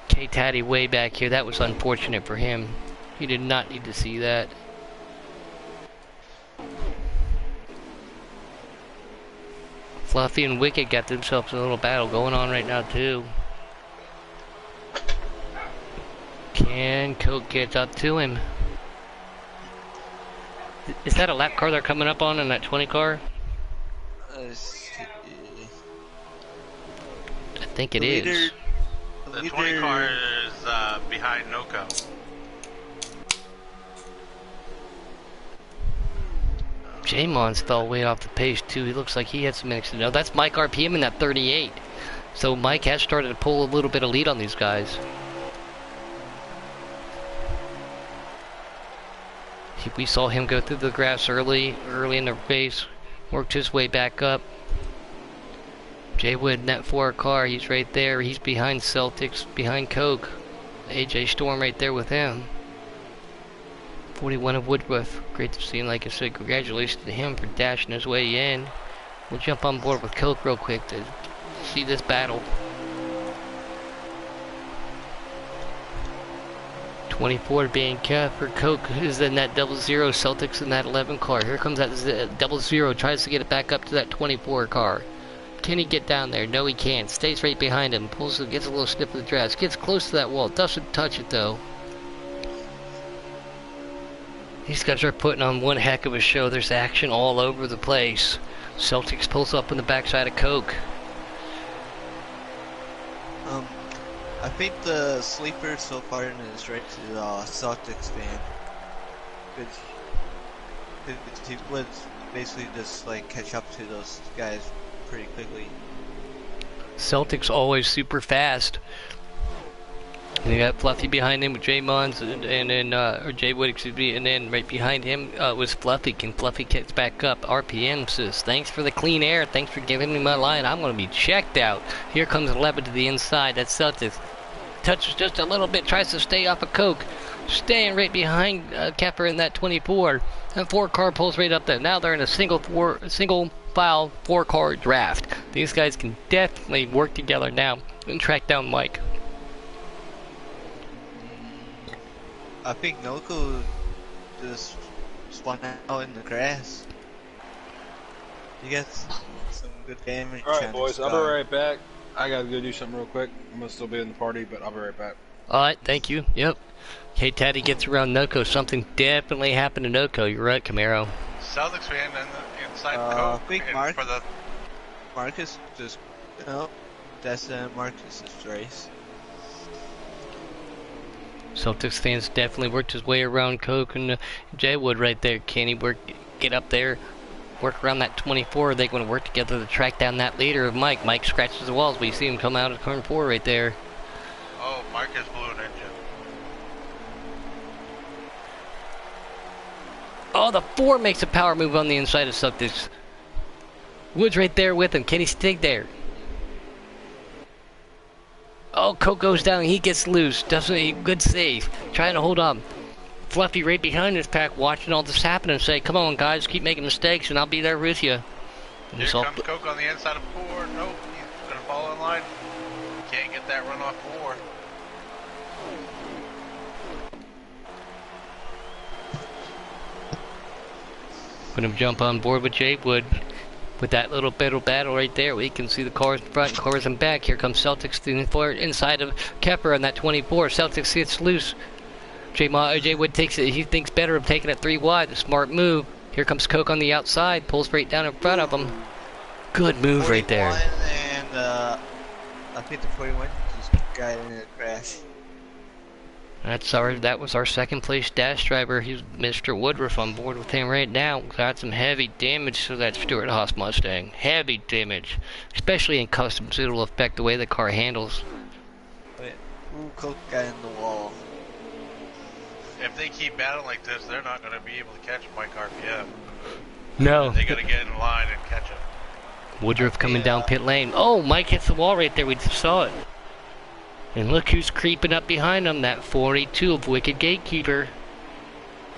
K-Taddy way back here. That was unfortunate for him. He did not need to see that. Fluffy and Wicked got themselves in a little battle going on right now too. Can Coke get up to him? Is that a lap car they're coming up on in that 20 car? I think it is. The 20 car is behind Noco. J-Mons fell way off the pace too. He looks like he had some minutes to know. That's Mike RPM in that 38. So Mike has started to pull a little bit of lead on these guys. We saw him go through the grass early in the race. Worked his way back up. Jay Wood in that 4 car, he's right there. He's behind Celtics, behind Coke. AJ Storm right there with him. 41 of Woodruff. Great to see him. Like I said, congratulations to him for dashing his way in. We'll jump on board with Coke real quick to see this battle. 24 being kept for Coke is in that 00. Celtics in that 11 car. Here comes that 00. Tries to get it back up to that 24 car. Can he get down there? No, he can't. Stays right behind him. Gets a little sniff of the dress. Gets close to that wall. Doesn't touch it though. These guys are putting on one heck of a show. There's action all over the place. Celtics pulls up on the backside of Coke. I think the sleeper so far is right to the Celtics fan. He would basically just like catch up to those guys pretty quickly. Celtics always super fast. And you got Fluffy behind him with Jay Mons and then or Jay Wood, excuse me, and then right behind him was Fluffy. Can Fluffy catch back up? RPM says, thanks for the clean air. Thanks for giving me my line. I'm going to be checked out. Here comes 11 to the inside. That's Celtics. Touches just a little bit. Tries to stay off of Coke. Staying right behind Kepper in that 24. And 4-car pulls right up there. Now they're in a single file 4-car draft. These guys can definitely work together now and track down Mike. I think Noko just spun out in the grass. You got some good damage. Alright, boys, I'll be right back. I gotta go do something real quick. I'm gonna still be in the party, but I'll be right back. Alright, thank you. Yep. K-Taddy gets around Noko. Something definitely happened to Noko. You're right, Camaro. Celtics fan inside I Coke. think And for the Marcus just... No, that's Marcus's race. Celtics fans definitely worked his way around Coke and Jay Wood right there. Can he get up there, work around that 24? Are they going to work together to track down that leader of Mike? Mike scratches the walls. We see him come out of turn 4 right there. oh, Marcus blew an engine. Oh, the 4 makes a power move on the inside of Celtics. Wood's right there with him. Can he stay there? Oh, Coke goes down. He gets loose. Definitely good save. Trying to hold on. Fluffy right behind this pack, watching all this happen and say, come on, guys, keep making mistakes, and I'll be there with you. Here comes Coke on the inside of 4. Nope, he's going to fall in line. Can't get that run off 4. Gonna jump on board with Jay Wood. With that little battle right there, we can see the cars in front, cars in back. Here comes Celtics inside of Kepper on that 24. Celtics gets loose. Jay Wood takes it. He thinks better of taking it 3 wide. A smart move. Here comes Coke on the outside. Pulls right down in front of him. Good move right there. And I think the 41 just got in a crash. That was our second place dash driver. He's Mr. Woodruff on board with him right now. Got some heavy damage to that Stuart Haas Mustang. Heavy damage. Especially in customs, it'll affect the way the car handles. Ooh, Coke got in the wall. If they keep battling like this, they're not going to be able to catch Mike RPM. No. They got to get in line and catch him. Woodruff coming down pit lane. Oh, Mike hits the wall right there. We just saw it. And look who's creeping up behind him, that 42 of Wicked Gatekeeper.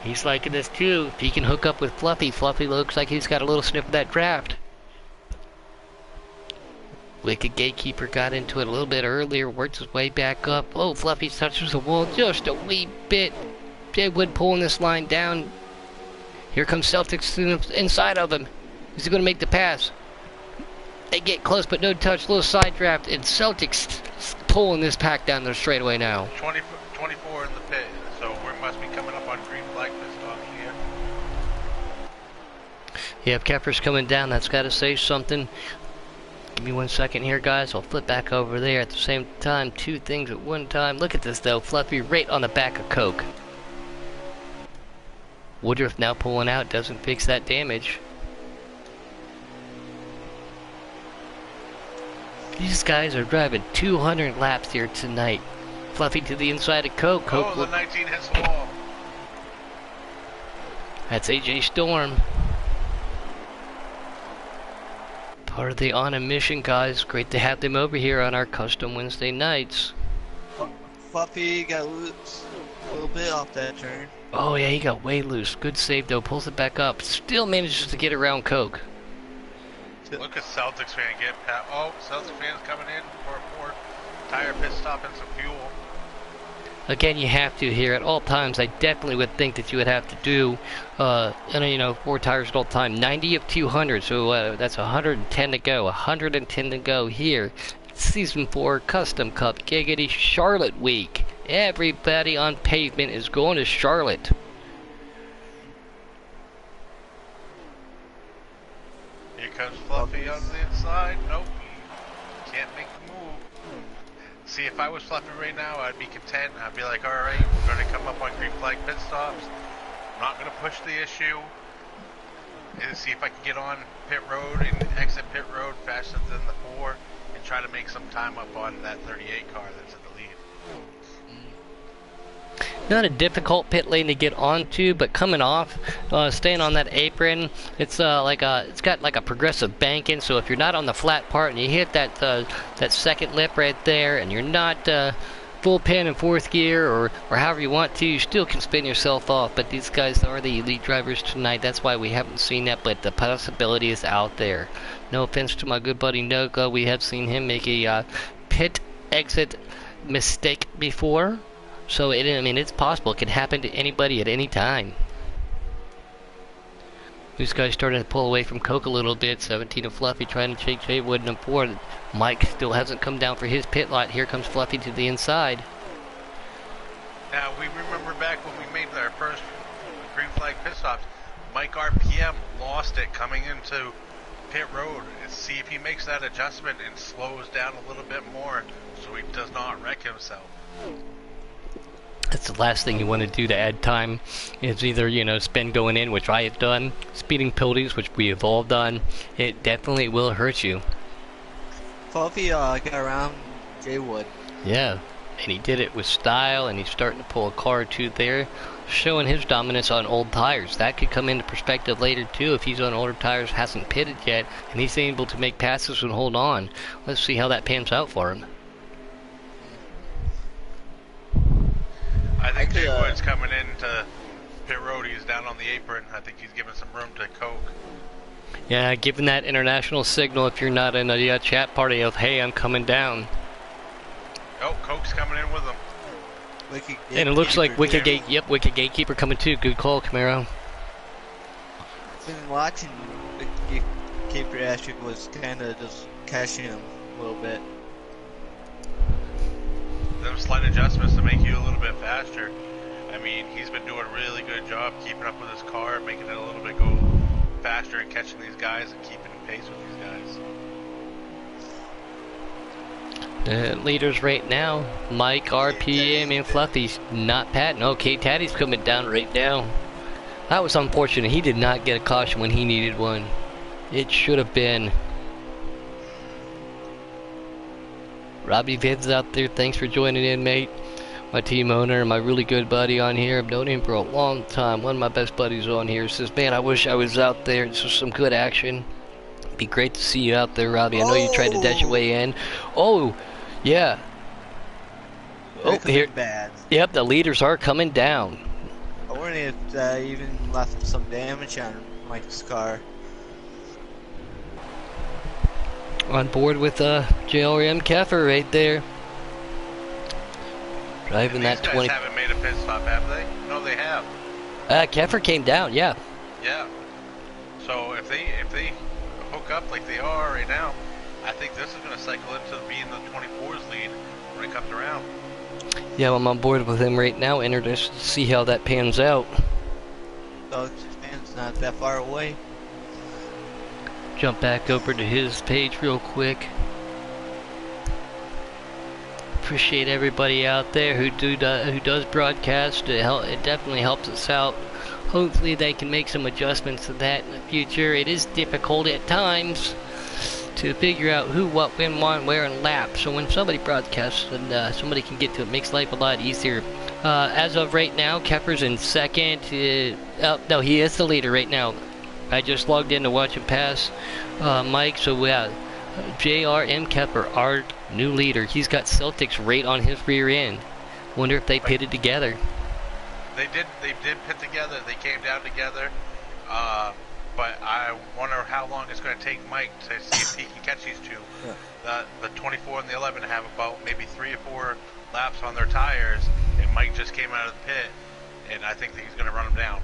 He's liking this too. If he can hook up with Fluffy, Fluffy looks like he's got a little sniff of that draft. Wicked Gatekeeper got into it a little bit earlier, worked his way back up. Oh, Fluffy touches the wall just a wee bit. Jay Wood pulling this line down. Here comes Celtics inside of him. Is he going to make the pass? They get close, but no touch. Little side draft, and Celtics pulling this pack down their straightaway now. 24 in the pit, so we must be coming up on green flag pit stops here. Yeah, if Kepper's coming down, that's got to say something. Give me 1 second here, guys. I'll flip back over there at the same time. 2 things at one time. Look at this, though. Fluffy right on the back of Coke. Woodruff now pulling out. Doesn't fix that damage. These guys are driving 200 laps here tonight. Fluffy to the inside of Coke. Oh, the 19 hits the wall. That's AJ Storm. Part of the On a Mission, guys. Great to have them over here on our custom Wednesday nights. Fluffy got loose a little bit off that turn. Oh yeah, he got way loose. Good save though. Pulls it back up. Still manages to get around Coke. Look at Celtics fan get pat. Oh, Celtics fans coming in for a 4 tire pit stop and some fuel. Again, you have to here at all times. I definitely would think that you would have to do, 4 tires at all time. 90 of 200, so that's 110 to go. 110 to go here. Season 4 Custom Cup Giggity Charlotte Week. Everybody on pavement is going to Charlotte. Here comes Fluffy on the inside. Nope, can't make the move. See, if I was Fluffy right now, I'd be content. I'd be like, alright, we're going to come up on green flag pit stops. I'm not going to push the issue. And see if I can get on pit road and exit pit road faster than the 4 and try to make some time up on that 38 car that's in the lead. Not a difficult pit lane to get onto, but coming off, staying on that apron, it's it's got like a progressive banking. So if you're not on the flat part and you hit that second lip right there, and you're not full pan in fourth gear or however you want to, you still can spin yourself off. But these guys are the elite drivers tonight. That's why we haven't seen that, but the possibility is out there. No offense to my good buddy Noka, we have seen him make a pit exit mistake before. So, I mean, it's possible. It could happen to anybody at any time. These guys starting to pull away from Coke a little bit. 17 of Fluffy trying to take Jay Wooden up forward. Mike still hasn't come down for his pit lot. Here comes Fluffy to the inside. Now, we remember back when we made our first green flag pit stops, Mike RPM lost it coming into pit road. See if he makes that adjustment and slows down a little bit more so he does not wreck himself. That's the last thing you want to do to add time. Is either, you know, spin going in, which I have done, speeding penalties, which we have all done. It definitely will hurt you. Fluffy got around Jay Wood. Yeah, and he did it with style, and he's starting to pull a car or two there, showing his dominance on old tires. That could come into perspective later too if he's on older tires, hasn't pitted yet, and he's able to make passes and hold on. Let's see how that pans out for him. I think Jay Wood's coming into pit road. He's down on the apron. I think he's giving some room to Coke. Yeah, giving that international signal if you're not in a chat party of, hey, I'm coming down. Oh, Coke's coming in with him. And it looks like Wicked Gate, yep, Wicked Gatekeeper coming too. Good call, Camaro. Been watching Wicked Gatekeeper actually was kind of just cashing him a little bit. Them slight adjustments to make you a little bit faster. I mean, he's been doing a really good job keeping up with his car, making it a little bit go faster and catching these guys and keeping pace with these guys. The leaders right now, Mike, RPM, and Fluffy's not patting. Okay, Taddy's coming down right now. That was unfortunate. He did not get a caution when he needed one. It should have been. Robbie Vids out there, thanks for joining in, mate. My team owner, my really good buddy on here. I've known him for a long time. One of my best buddies on here says, man, I wish I was out there. This was some good action. It'd be great to see you out there, Robbie. I know you tried to dash your way in. Oh, yeah. Oh, here. Bad. Yep, the leaders are coming down. I wonder if even left some damage on Mike's car. On board with JRM Keffer right there. Driving that 20. These guys haven't made a pit stop, have they? No, they have. Keffer came down, yeah. Yeah. So if they hook up like they are right now, I think this is going to cycle into being the 24's lead when it comes around. Yeah, I'm on board with him right now. Introduce to see how that pans out. So it's not that far away. Jump back over to his page real quick. Appreciate everybody out there who does broadcast. It definitely helps us out. Hopefully they can make some adjustments to that in the future. It is difficult at times to figure out who, what, when, where, and lap. So when somebody broadcasts and somebody can get to it, makes life a lot easier. As of right now, Keffer's in second. No, he is the leader right now. I just logged in to watch him pass Mike. So yeah, JRM Keffer, our new leader. He's got Celtics right on his rear end. Wonder if they pitted together. They did pit together. They came down together. But I wonder how long it's going to take Mike to see if he can catch these two. Yeah. The 24 and the 11 have about maybe 3 or 4 laps on their tires, and Mike just came out of the pit, and I think that he's going to run them down.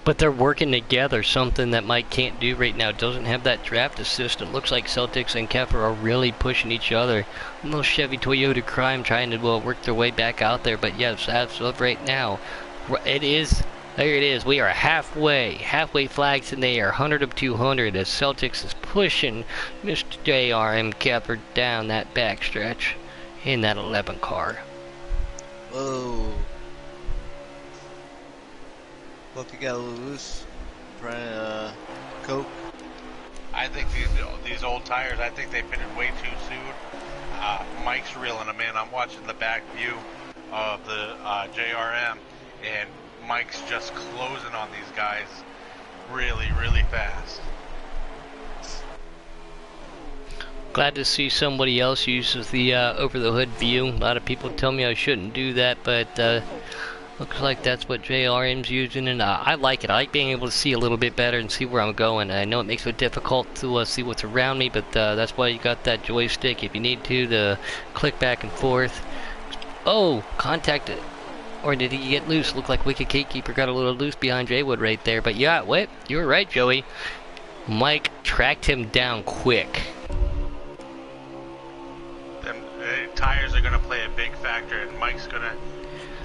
But they're working together, something that Mike can't do right now. Doesn't have that draft assist. It looks like Celtics and Keffer are really pushing each other. A little Chevy Toyota crime trying to work their way back out there. But yes, as of right now, it is. There it is. We are halfway flags in the air. 100 of 200 as Celtics is pushing Mr. JRM Keffer down that backstretch in that 11 car. Whoa. Look, you got a little loose. Trying to Coke. I think these old tires, I think they fitted way too soon. Mike's reeling them in. I'm watching the back view of the JRM, and Mike's just closing on these guys really, really fast. Glad to see somebody else uses the over-the-hood view. A lot of people tell me I shouldn't do that, but looks like that's what JRM's using, and I like it. I like being able to see a little bit better and see where I'm going. I know it makes it difficult to see what's around me, but that's why you got that joystick if you need to click back and forth. Oh, contact it. Or did he get loose? Looked like Wicked Gatekeeper got a little loose behind Jaywood right there. But yeah, wait, you were right, Joey. Mike tracked him down quick. Them tires are going to play a big factor, and Mike's going to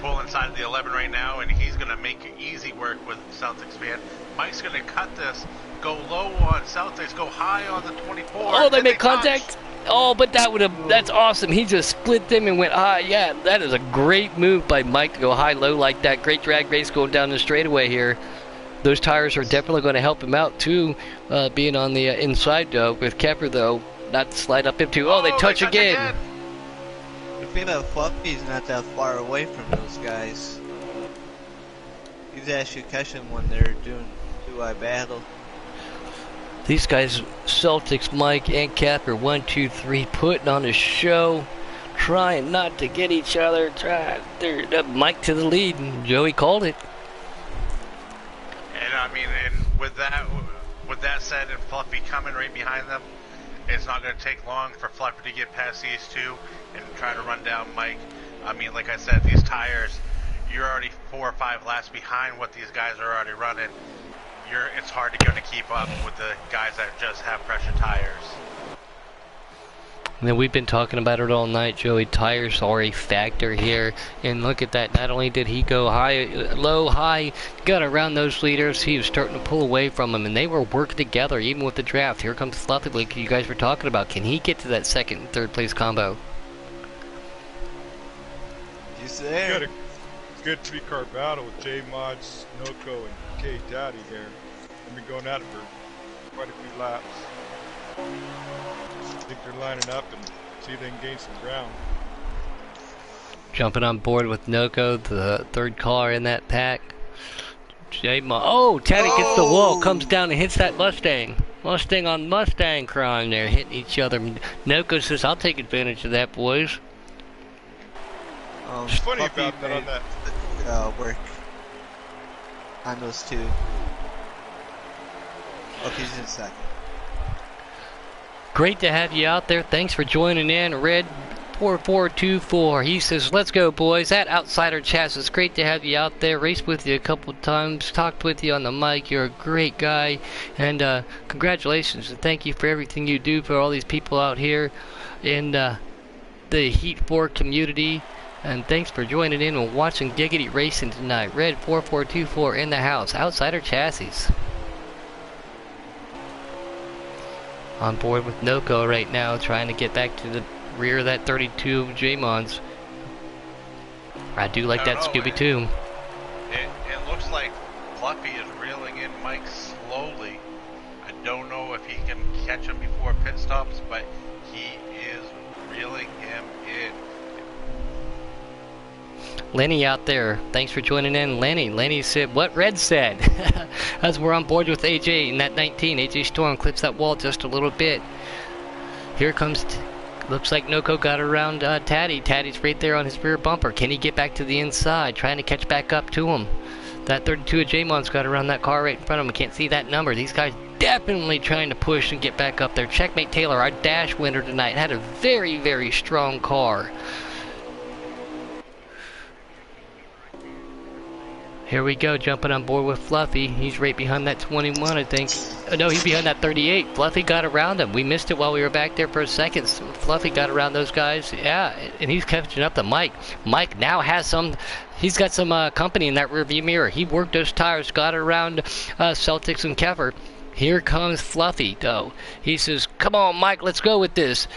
pull inside of the 11 right now, and he's going to make easy work with Celtics fan. Mike's going to cut this, go low on Celtics, go high on the 24. Oh, they made contact. Oh, but that's awesome. He just split them and went high. Yeah, that is a great move by Mike to go high-low like that. Great drag race going down the straightaway here. Those tires are definitely going to help him out, too, being on the inside, though. With Kepper, though, not to slide up him, too. Oh, they touch again. I feel that Fluffy's not that far away from those guys. He's actually catching when they're doing two-eye battle. These guys, Celtics, Mike, and Capper, 1, 2, 3, putting on a show, trying not to get each other. They're up Mike to the lead, and Joey called it. And I mean, and with that said, and Fluffy coming right behind them, it's not going to take long for Fluffy to get past these two and try to run down Mike. I mean, like I said, these tires, you're already 4 or 5 laps behind what these guys are already running. It's hard to keep up with the guys that just have pressure tires. And then we've been talking about it all night, Joey. Tires are a factor here. And look at that. Not only did he go low, high, got around those leaders, he was starting to pull away from them. And they were working together, even with the draft. Here comes Fluffy, like you guys were talking about. Can he get to that second and third place combo? He's there. It's good 3-car battle with J-Mods, Noko, and K-Daddy there. I've been going at it for quite a few laps. I think they're lining up and see if they can gain some ground. Jumping on board with Noko, the third car in that pack. J-Mod. Oh, Taddy gets the wall, comes down and hits that Mustang. Mustang on Mustang crime there, hitting each other. Noko says, I'll take advantage of that, boys. It's funny about that on that. Work on those two. Okay, he's in second. Great to have you out there. Thanks for joining in. Red 4424. He says, let's go, boys. That Outsider Chassis. It's great to have you out there. Raced with you a couple times. Talked with you on the mic. You're a great guy. And congratulations. And thank you for everything you do for all these people out here in the Heat 4 community. And thanks for joining in and watching Giggity Racing tonight. Red 4424 in the house. Outsider Chassis. On board with Noko right now, trying to get back to the rear of that 32 J-Mons. I do like that Scooby too. It looks like Fluffy is reeling in Mike slowly. I don't know if he can catch him before pit stops, but he is reeling him in. Lenny out there, thanks for joining in. Lenny said what Red said. As we're on board with AJ in that 19. AJ Storm clips that wall just a little bit. Here comes, looks like Noko got around Taddy. Taddy's right there on his rear bumper. Can he get back to the inside? Trying to catch back up to him. That 32 of J-Mon's got around that car right in front of him. Can't see that number. These guys definitely trying to push and get back up there. Checkmate Taylor, our dash winner tonight, had a very, very strong car. Here we go, jumping on board with Fluffy. He's right behind that 21, I think. Oh, no, he's behind that 38. Fluffy got around him. We missed it while we were back there for a second. So Fluffy got around those guys. Yeah, and he's catching up to Mike. Mike now has some... He's got some company in that rearview mirror. He worked those tires, got around Celtics and Keffer. Here comes Fluffy, though. He says, come on, Mike, let's go with this.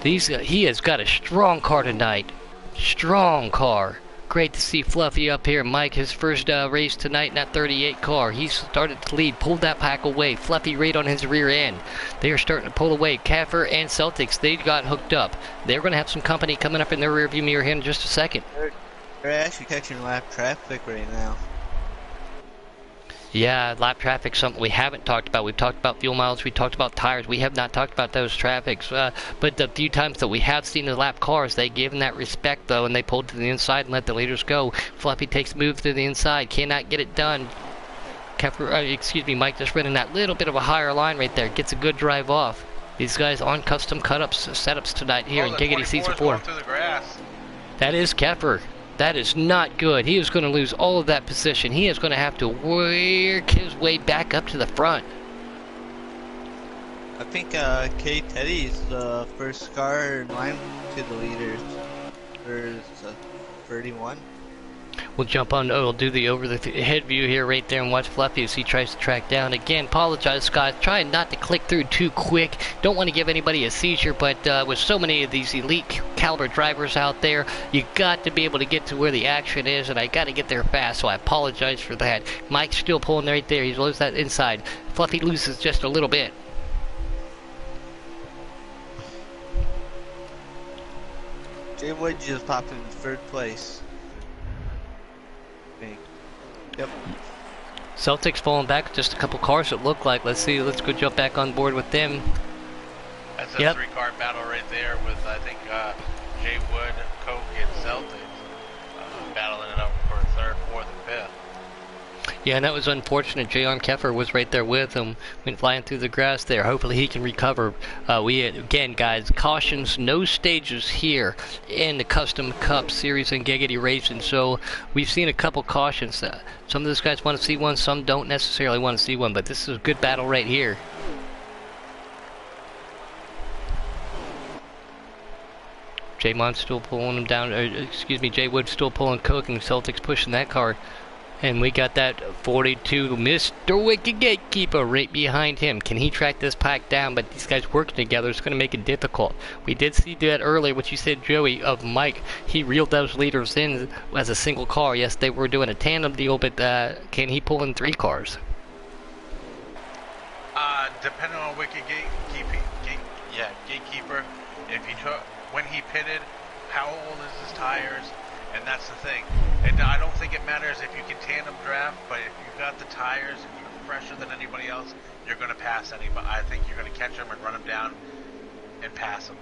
He has got a strong car tonight. Strong car. Great to see Fluffy up here. Mike, his first race tonight in that 38 car. He started to lead, pulled that pack away. Fluffy right on his rear end. They are starting to pull away. Kaffer and Celtics, they got hooked up. They're going to have some company coming up in their rearview mirror here in just a second. They're actually catching lap traffic right now. Yeah, lap traffic, something we haven't talked about. We've talked about fuel miles, we talked about tires. We have not talked about those traffics. But the few times that we have seen the lap cars, they give them that respect, though, and they pulled to the inside and let the leaders go. Fluffy takes a move to the inside, cannot get it done. Mike just running that little bit of a higher line right there. Gets a good drive off. These guys on custom setups tonight here in Giggity Season 4. That is Keffer. That is not good. He is going to lose all of that position. He is going to have to work his way back up to the front. I think K Teddy's the first car in line to the leaders. There's 31. We'll jump on, we'll do the over the head view here right there and watch Fluffy as he tries to track down. Again, apologize, Scott. Trying not to click through too quick. Don't want to give anybody a seizure, but with so many of these elite caliber drivers out there, you got to be able to get to where the action is, and I got to get there fast, so I apologize for that. Mike's still pulling right there. He's loses that inside. Fluffy loses just a little bit. Jay Wood just popped in third place. Yep. Celtics falling back just a couple cars it looked like. Let's see, let's go jump back on board with them. That's a three-car battle right there with, I think, Jay Wood, Coke, and Celtics battling it up for third, fourth, and fifth. Yeah, and that was unfortunate. J.R. Keffer was right there with him, went flying through the grass there. Hopefully he can recover. Again, guys, cautions, no stages here in the Custom Cup Series and Giggity Racing. So we've seen a couple cautions. Some of those guys want to see one, some don't necessarily want to see one, but this is a good battle right here. J-Mon's still pulling him down, Jay Wood's still pulling Coke, and Celtics pushing that car. And we got that 42 Mr. Wicked Gatekeeper right behind him. Can he track this pack down? But these guys working together is going to make it difficult. We did see that earlier, what you said, Joey, of Mike. He reeled those leaders in as a single car. Yes, they were doing a tandem deal, but can he pull in three cars? Depending on Wicked Gatekeeper, if he took, when he pitted, how old is his tires? And that's the thing. And I don't think it matters if you can tandem draft, but if you've got the tires and you're fresher than anybody else, you're going to pass anybody. I think you're going to catch them and run them down and pass them.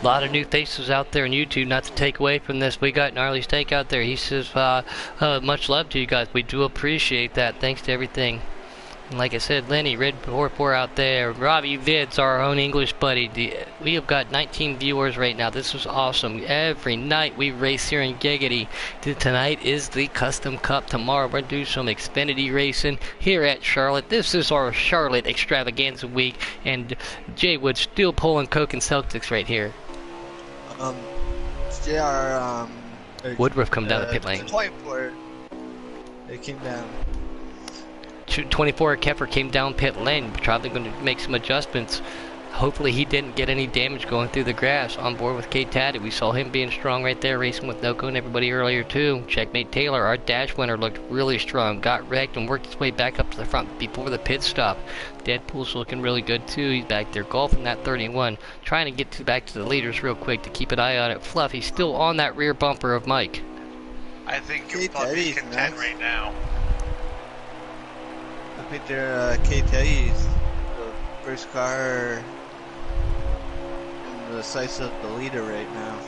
A lot of new faces out there on YouTube, not to take away from this. We got Gnarly Steak out there. He says, much love to you guys. We do appreciate that. Thanks to everything. And like I said, Lenny, Red Porpor out there, Robbie Vids, our own English buddy. We have got 19 viewers right now. This is awesome. Every night we race here in Giggity. Tonight is the Custom Cup. Tomorrow we're going to do some Xfinity racing here at Charlotte. This is our Charlotte Extravaganza week. And Jay Wood still pulling Coke and Celtics right here. Woodruff come down the pit lane. 24. They came down. 24 Keffer came down pit lane, probably going to make some adjustments. Hopefully he didn't get any damage going through the grass. On board with K Taddy, we saw him being strong right there, racing with Noko and everybody earlier too. Checkmate Taylor, our dash winner, looked really strong, got wrecked and worked his way back up to the front before the pit stop. Deadpool's looking really good too. He's back there golfing that 31, trying to get back to the leaders real quick to keep an eye on it. Fluffy still on that rear bumper of Mike. I think Fluffy's content right now. I think they're KT's the first car in the sights of the leader right now.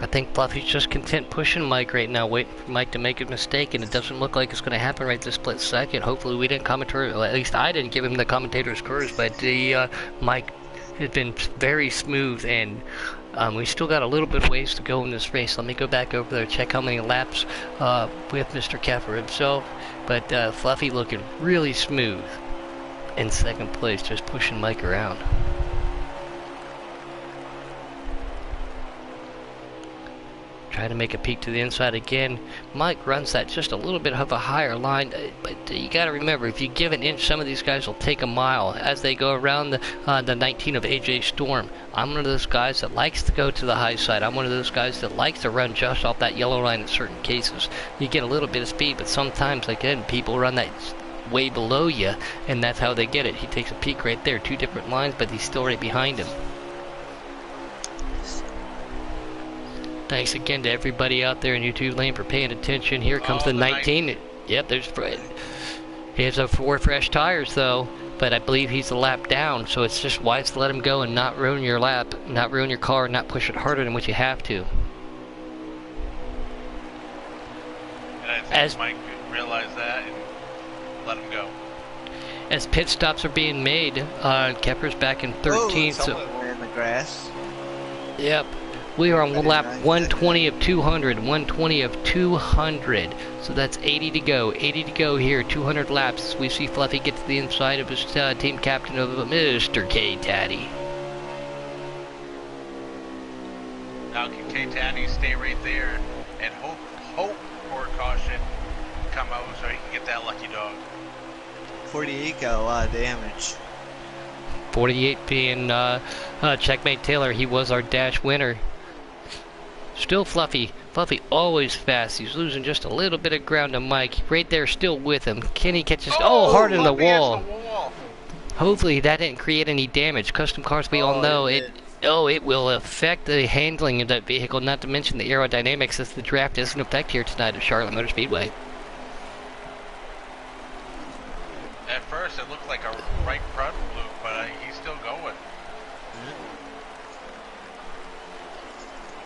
I think Fluffy's just content pushing Mike right now, waiting for Mike to make a mistake, and it doesn't look like it's going to happen right this split second. Hopefully we didn't at least I didn't give him the commentator's curse, but the Mike has been very smooth, and we still got a little bit of ways to go in this race. Let me go back over there, check how many laps with Mr. Keffer himself. But Fluffy looking really smooth in second place, just pushing Mike around. Try to make a peek to the inside again. Mike runs that just a little bit of a higher line, but you got to remember, if you give an inch, some of these guys will take a mile as they go around the 19 of AJ Storm. I'm one of those guys that likes to go to the high side. I'm one of those guys that likes to run just off that yellow line in certain cases. You get a little bit of speed, but sometimes, again, people run that way below you, and that's how they get it. He takes a peek right there, 2 different lines, but he's still right behind him. Thanks again to everybody out there in YouTube land for paying attention. Here comes the 19. Yep, there's Fred. He has 4 fresh tires though, but I believe he's a lap down, so it's just wise to let him go and not ruin your lap, not ruin your car, not push it harder than what you have to. And I think Mike realized that and let him go. As pit stops are being made, Kepper's back in 13th. Someone went in the grass. Yep. We are on lap 120 of 200, 120 of 200. So that's 80 to go. 80 to go here, 200 laps. We see Fluffy get to the inside of his team captain of Mr. K-Taddy. Now can K-Taddy stay right there and hope for a caution come out so he can get that lucky dog. 48 got a lot of damage. 48 being Checkmate Taylor. He was our dash winner. Still Fluffy. Fluffy always fast. He's losing just a little bit of ground to Mike. Right there, still with him. Kenny catches. Oh, hard in the wall. Hopefully that didn't create any damage. Custom cars, we all know it. Oh, it will affect the handling of that vehicle. Not to mention the aerodynamics, as the draft is in effect here tonight at Charlotte Motor Speedway. At first, it looked like a right front loop, but he's still going.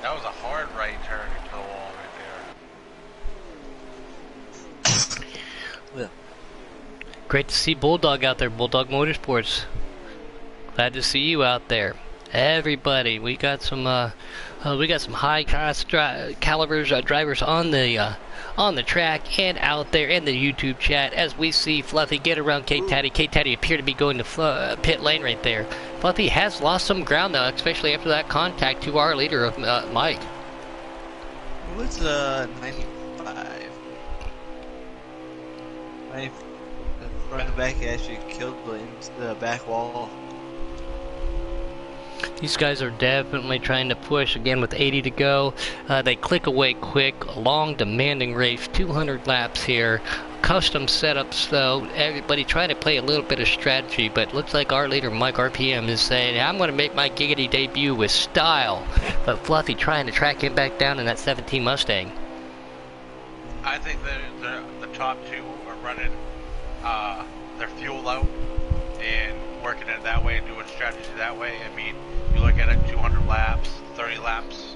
That was a hard right turn into the wall right there. Yeah. Great to see Bulldog out there, Bulldog Motorsports. Glad to see you out there. Everybody, we got some high cost calibers drivers on the track and out there in the YouTube chat as we see Fluffy get around K-Taddy. K-Taddy appear to be going to pit lane right there. Fluffy has lost some ground though, especially after that contact to our leader of Mike. What's 95? The front and back actually killed the back wall. These guys are definitely trying to push again with 80 to go. They click away quick. A long, demanding race. 200 laps here. Custom setups though. Everybody trying to play a little bit of strategy, but looks like our leader Mike RPM is saying, I'm going to make my giggity debut with style. But Fluffy trying to track him back down in that 17 Mustang. I think the top two are running their fuel out and working it that way and doing strategy that way. I mean, you look at it, 200 laps, 30 laps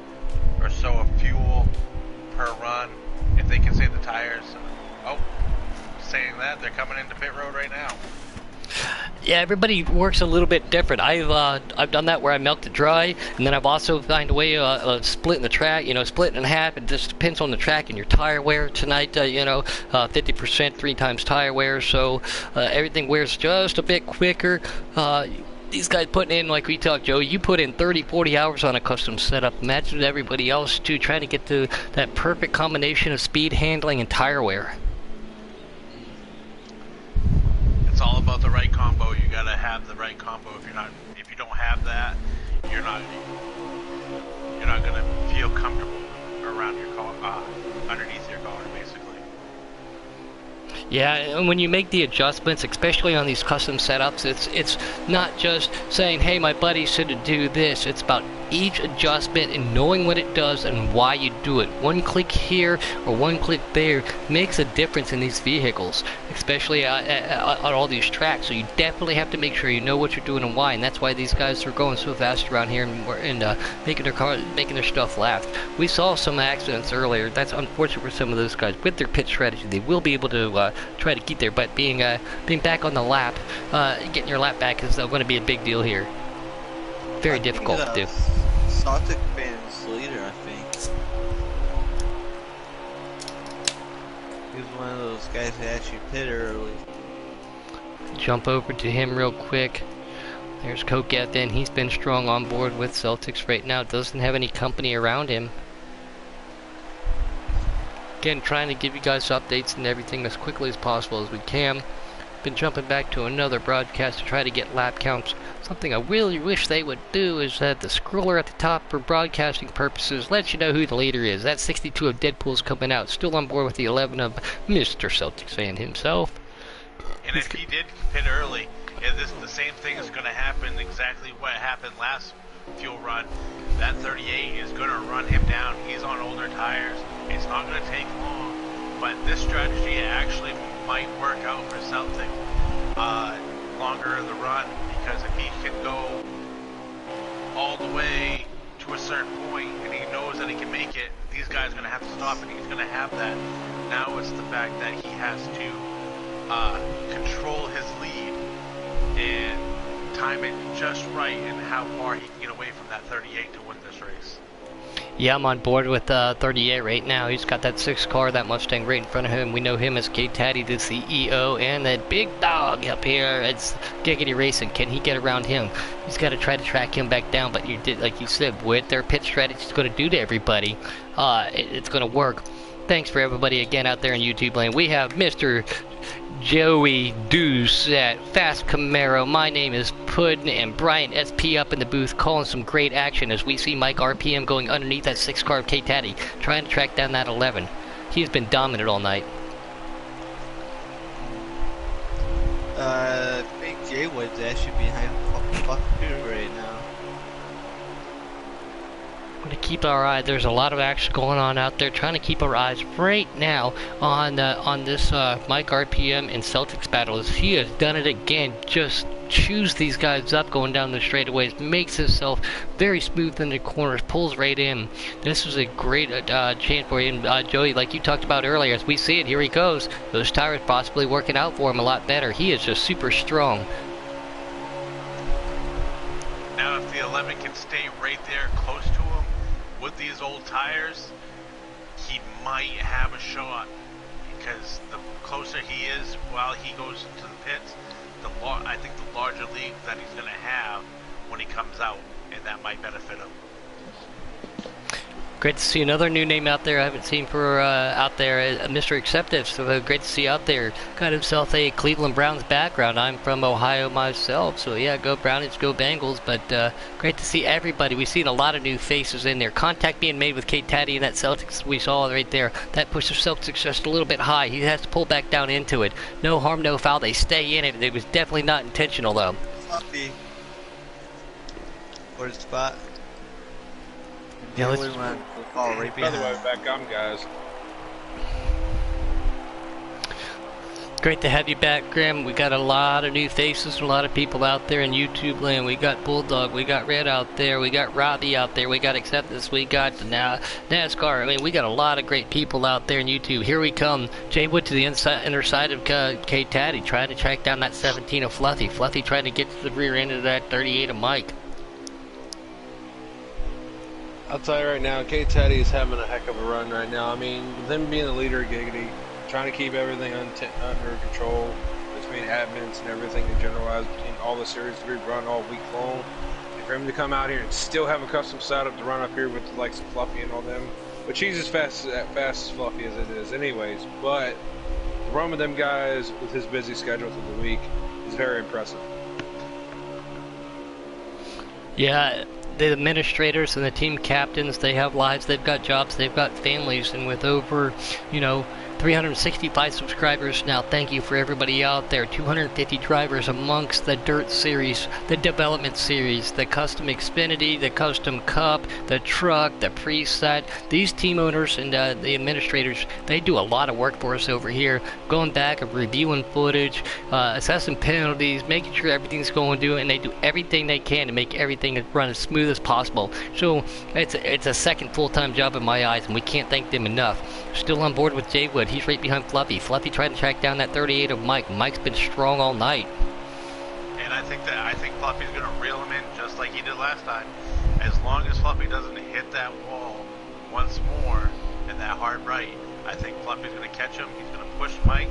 or so of fuel per run. If they can save the tires, saying that, they're coming into pit road right now. Yeah, everybody works a little bit different. I've done that where I milk it dry, and then I've also found a way of splitting the track, split it in half. It just depends on the track and your tire wear. Tonight, 50%, 3 times tire wear, so everything wears just a bit quicker. These guys putting in, like we talked, Joe, you put in 30, 40 hours on a custom setup. Imagine everybody else, too, trying to get to that perfect combination of speed, handling, and tire wear. It's all about the right combo. You gotta have the right combo. If you don't have that, you're not gonna feel comfortable around your car, underneath your car, basically. Yeah, and when you make the adjustments, especially on these custom setups, it's not just saying, hey, my buddy said to do this. It's about each adjustment and knowing what it does and why you do it. One click here or one click there makes a difference in these vehicles, especially on all these tracks. So you definitely have to make sure you know what you're doing and why, and that's why these guys are going so fast around here and making their stuff last. We saw some accidents earlier. That's unfortunate for some of those guys. With their pit strategy, they will be able to try to keep there, but being back on the lap, getting your lap back is going to be a big deal here. Very difficult to do. Celtic fans leader, I think. He was one of those guys that actually pit early. Jump over to him real quick. There's Coquette then. He's been strong on board with Celtics right now. Doesn't have any company around him. Again, trying to give you guys updates and everything as quickly as possible as we can. Been jumping back to another broadcast to try to get lap counts. Something I really wish they would do is that the scroller at the top for broadcasting purposes lets you know who the leader is. That 62 of Deadpool's coming out. Still on board with the 11 of Mr. Celtics fan himself. And if he did pit early, the same thing is going to happen, exactly what happened last fuel run. That 38 is going to run him down. He's on older tires. It's not going to take long. But this strategy actually might work out for Celtic longer in the run, because if he can go all the way to a certain point and he knows that he can make it, these guys are going to have to stop, and he's going to have that. Now it's the fact that he has to control his lead and time it just right and how far he can get away from that 38 to win this race. Yeah, I'm on board with 38 right now. He's got that 6 car, that Mustang right in front of him. We know him as K-Taddy, the CEO, and that big dog up here. It's Giggity Racing. Can he get around him? He's got to try to track him back down, but you did, like you said, what their pit strategy is going to do to everybody, it's going to work. Thanks for everybody again out there in YouTube land. We have Mr. Joey Deuce at Fast Camaro. My name is Puddin', and Brian SP up in the booth calling some great action as we see Mike RPM going underneath that 6 car of K-Taddy, trying to track down that 11. He's been dominant all night. I think Jay Wood's actually behind Fucker right now. Going to keep our eye. There's a lot of action going on out there. Trying to keep our eyes right now on this Mike RPM and Celtics battle. As he has done it again. Just chews these guys up going down the straightaways. Makes himself very smooth in the corners. Pulls right in. This was a great chance for him, Joey. Like you talked about earlier, as we see it, here he goes. Those tires possibly working out for him a lot better. He is just super strong. Now, if the 11 can stay right there close to him with these old tires, he might have a shot, because the closer he is while he goes into the pits, I think the larger lead that he's going to have when he comes out, and that might benefit him. Great to see another new name out there I haven't seen for out there, Mr. Acceptive. So great to see out there. Got himself a Cleveland Browns background. I'm from Ohio myself, so yeah, go Brownies, go Bengals. But great to see everybody. We've seen a lot of new faces in there. Contact being made with K-Taddy and that Celtics we saw right there. That pushes Celtics just a little bit high. He has to pull back down into it. No harm, no foul. They stay in it. It was definitely not intentional though. Fluffy for the spot. Yeah, let's right By the way, back on, guys. Great to have you back, Graham. We got a lot of new faces, a lot of people out there in YouTube land. We got Bulldog, we got Red out there, we got Robbie out there, we got Acceptance, we got NASCAR. I mean, we got a lot of great people out there in YouTube. Here we come. Jay Wood to the inner side of K-Taddy, trying to track down that 17 of Fluffy. Fluffy trying to get to the rear end of that 38 of Mike. I'll tell you right now, K-Taddy is having a heck of a run right now. I mean, them being the leader of Giggity, trying to keep everything under control between admins and everything in generalized between all the series we run all week long. And for him to come out here and still have a custom setup to run up here with the likes of Fluffy and all them, which he's as fast as Fluffy as it is anyways, but to run with them guys with his busy schedule through the week is very impressive. Yeah. The administrators and the team captains, they have lives, they've got jobs, they've got families, and with over, 365 subscribers now, thank you for everybody out there. 250 drivers amongst the Dirt Series, the Development Series, the Custom Xfinity, the Custom Cup, the Truck, the Preset. These team owners and the administrators, they do a lot of work for us over here, going back and reviewing footage, assessing penalties, making sure everything's going to do it, and they do everything they can to make everything run as smooth as possible. So it's a second full-time job in my eyes, and we can't thank them enough. Still on board with Jay Wood. He's right behind Fluffy. Fluffy trying to track down that 38 of Mike. Mike's been strong all night. And I think Fluffy's going to reel him in just like he did last time. As long as Fluffy doesn't hit that wall once more and that hard right, I think Fluffy's going to catch him. He's going to push Mike.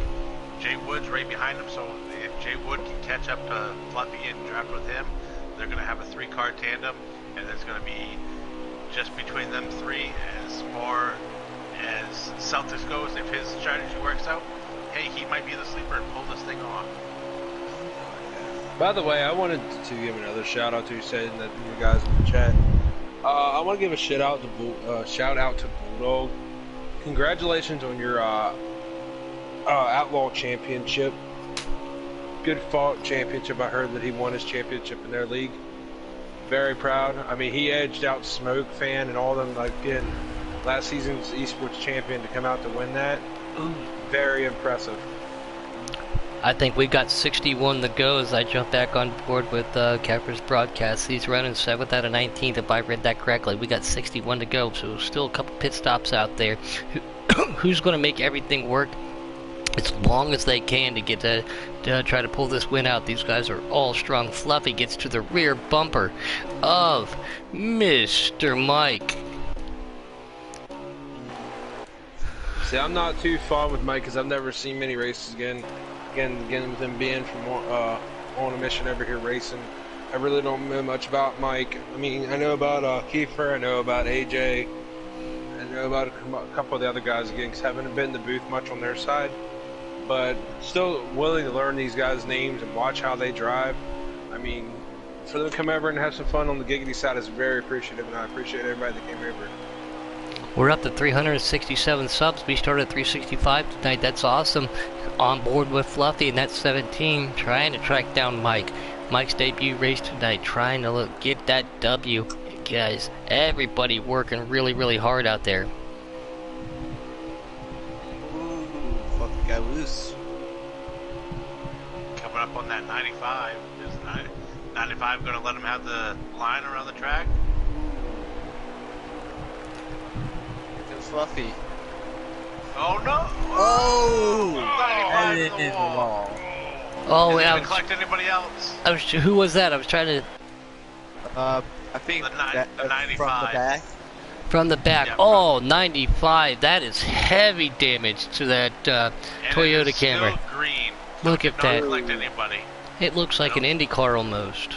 Jay Wood's right behind him, so if Jay Wood can catch up to Fluffy and draft with him, they're going to have a 3-car tandem, and it's going to be just between them three as far as Celtics goes, if his strategy works out, hey, he might be the sleeper and pull this thing off. By the way, I wanted to give another shout out to you saying that you guys in the chat. I want to give a shout out to Bulldog. Congratulations on your Outlaw Championship. Good fought championship. I heard that he won his championship in their league. Very proud. I mean, he edged out Smoke Fan and all them, like, again, last season's esports champion to come out to win that. Very impressive. I think we got 61 to go as I jump back on board with Capper's broadcast. He's running 7th out of 19th, if I read that correctly. We got 61 to go, so still a couple pit stops out there. Who's going to make everything work as long as they can to get to try to pull this win out? These guys are all strong. Fluffy gets to the rear bumper of Mr. Mike. See, I'm not too fond with Mike because I've never seen many races again. Again, with him being from on a mission over here racing, I really don't know much about Mike. I mean, I know about Kiefer, I know about AJ, I know about a couple of the other guys again because I haven't been in the booth much on their side, but still willing to learn these guys' names and watch how they drive. I mean, for them to come over and have some fun on the Giggity side is very appreciative, and I appreciate everybody that came over. We're up to 367 subs. We started at 365 tonight. That's awesome. On board with Fluffy, and that's 17. Trying to track down Mike. Mike's debut race tonight. Trying to get that W. Guys, everybody working really, really hard out there. Ooh, fucking got loose. Coming up on that 95. Is 95 going to let him have the line around the track? Fluffy. Oh no! Oh! 95 That to the is wall. wrong. Oh, Is it yeah. gonna collect anybody else? Who was that? I was trying to... I think The that, the 95. from the back. From the back. Yeah, Oh, 95. That is heavy damage to that And Toyota it is still Camry. green. Look Did at not that. collect anybody. It looks like an Indy car almost.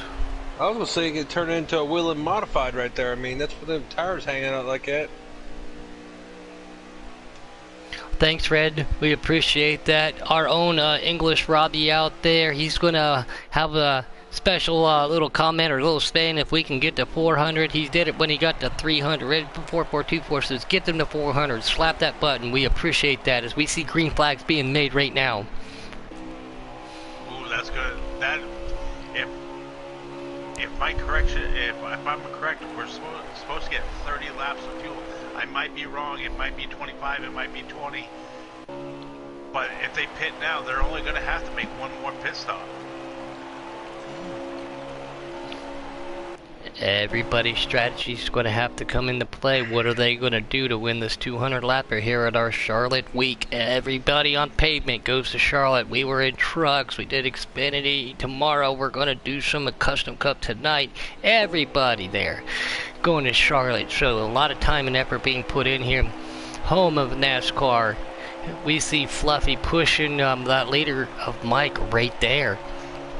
I was gonna say it could turn into a Whelen Modified right there. I mean, that's for them tires hanging out like that. Thanks, Red. We appreciate that. Our own English Robbie out there, he's going to have a special little comment or little saying if we can get to 400. He did it when he got to 300. Red 4424 says, get them to 400. Slap that button. We appreciate that as we see green flags being made right now. Ooh, that's good. That if my correction, if I'm correct, we're supposed to get 30 laps of fuel. I might be wrong. It might be 25. It might be 20. But if they pit now, they're only going to have to make one more pit stop. Everybody's strategy is going to have to come into play. What are they going to do to win this 200 lapper here at our Charlotte week? Everybody on pavement goes to Charlotte. We were in trucks. We did Xfinity. Tomorrow we're going to do some Custom Cup tonight. Everybody there going to Charlotte. So a lot of time and effort being put in here. Home of NASCAR. We see Fluffy pushing that leader of Mike right there.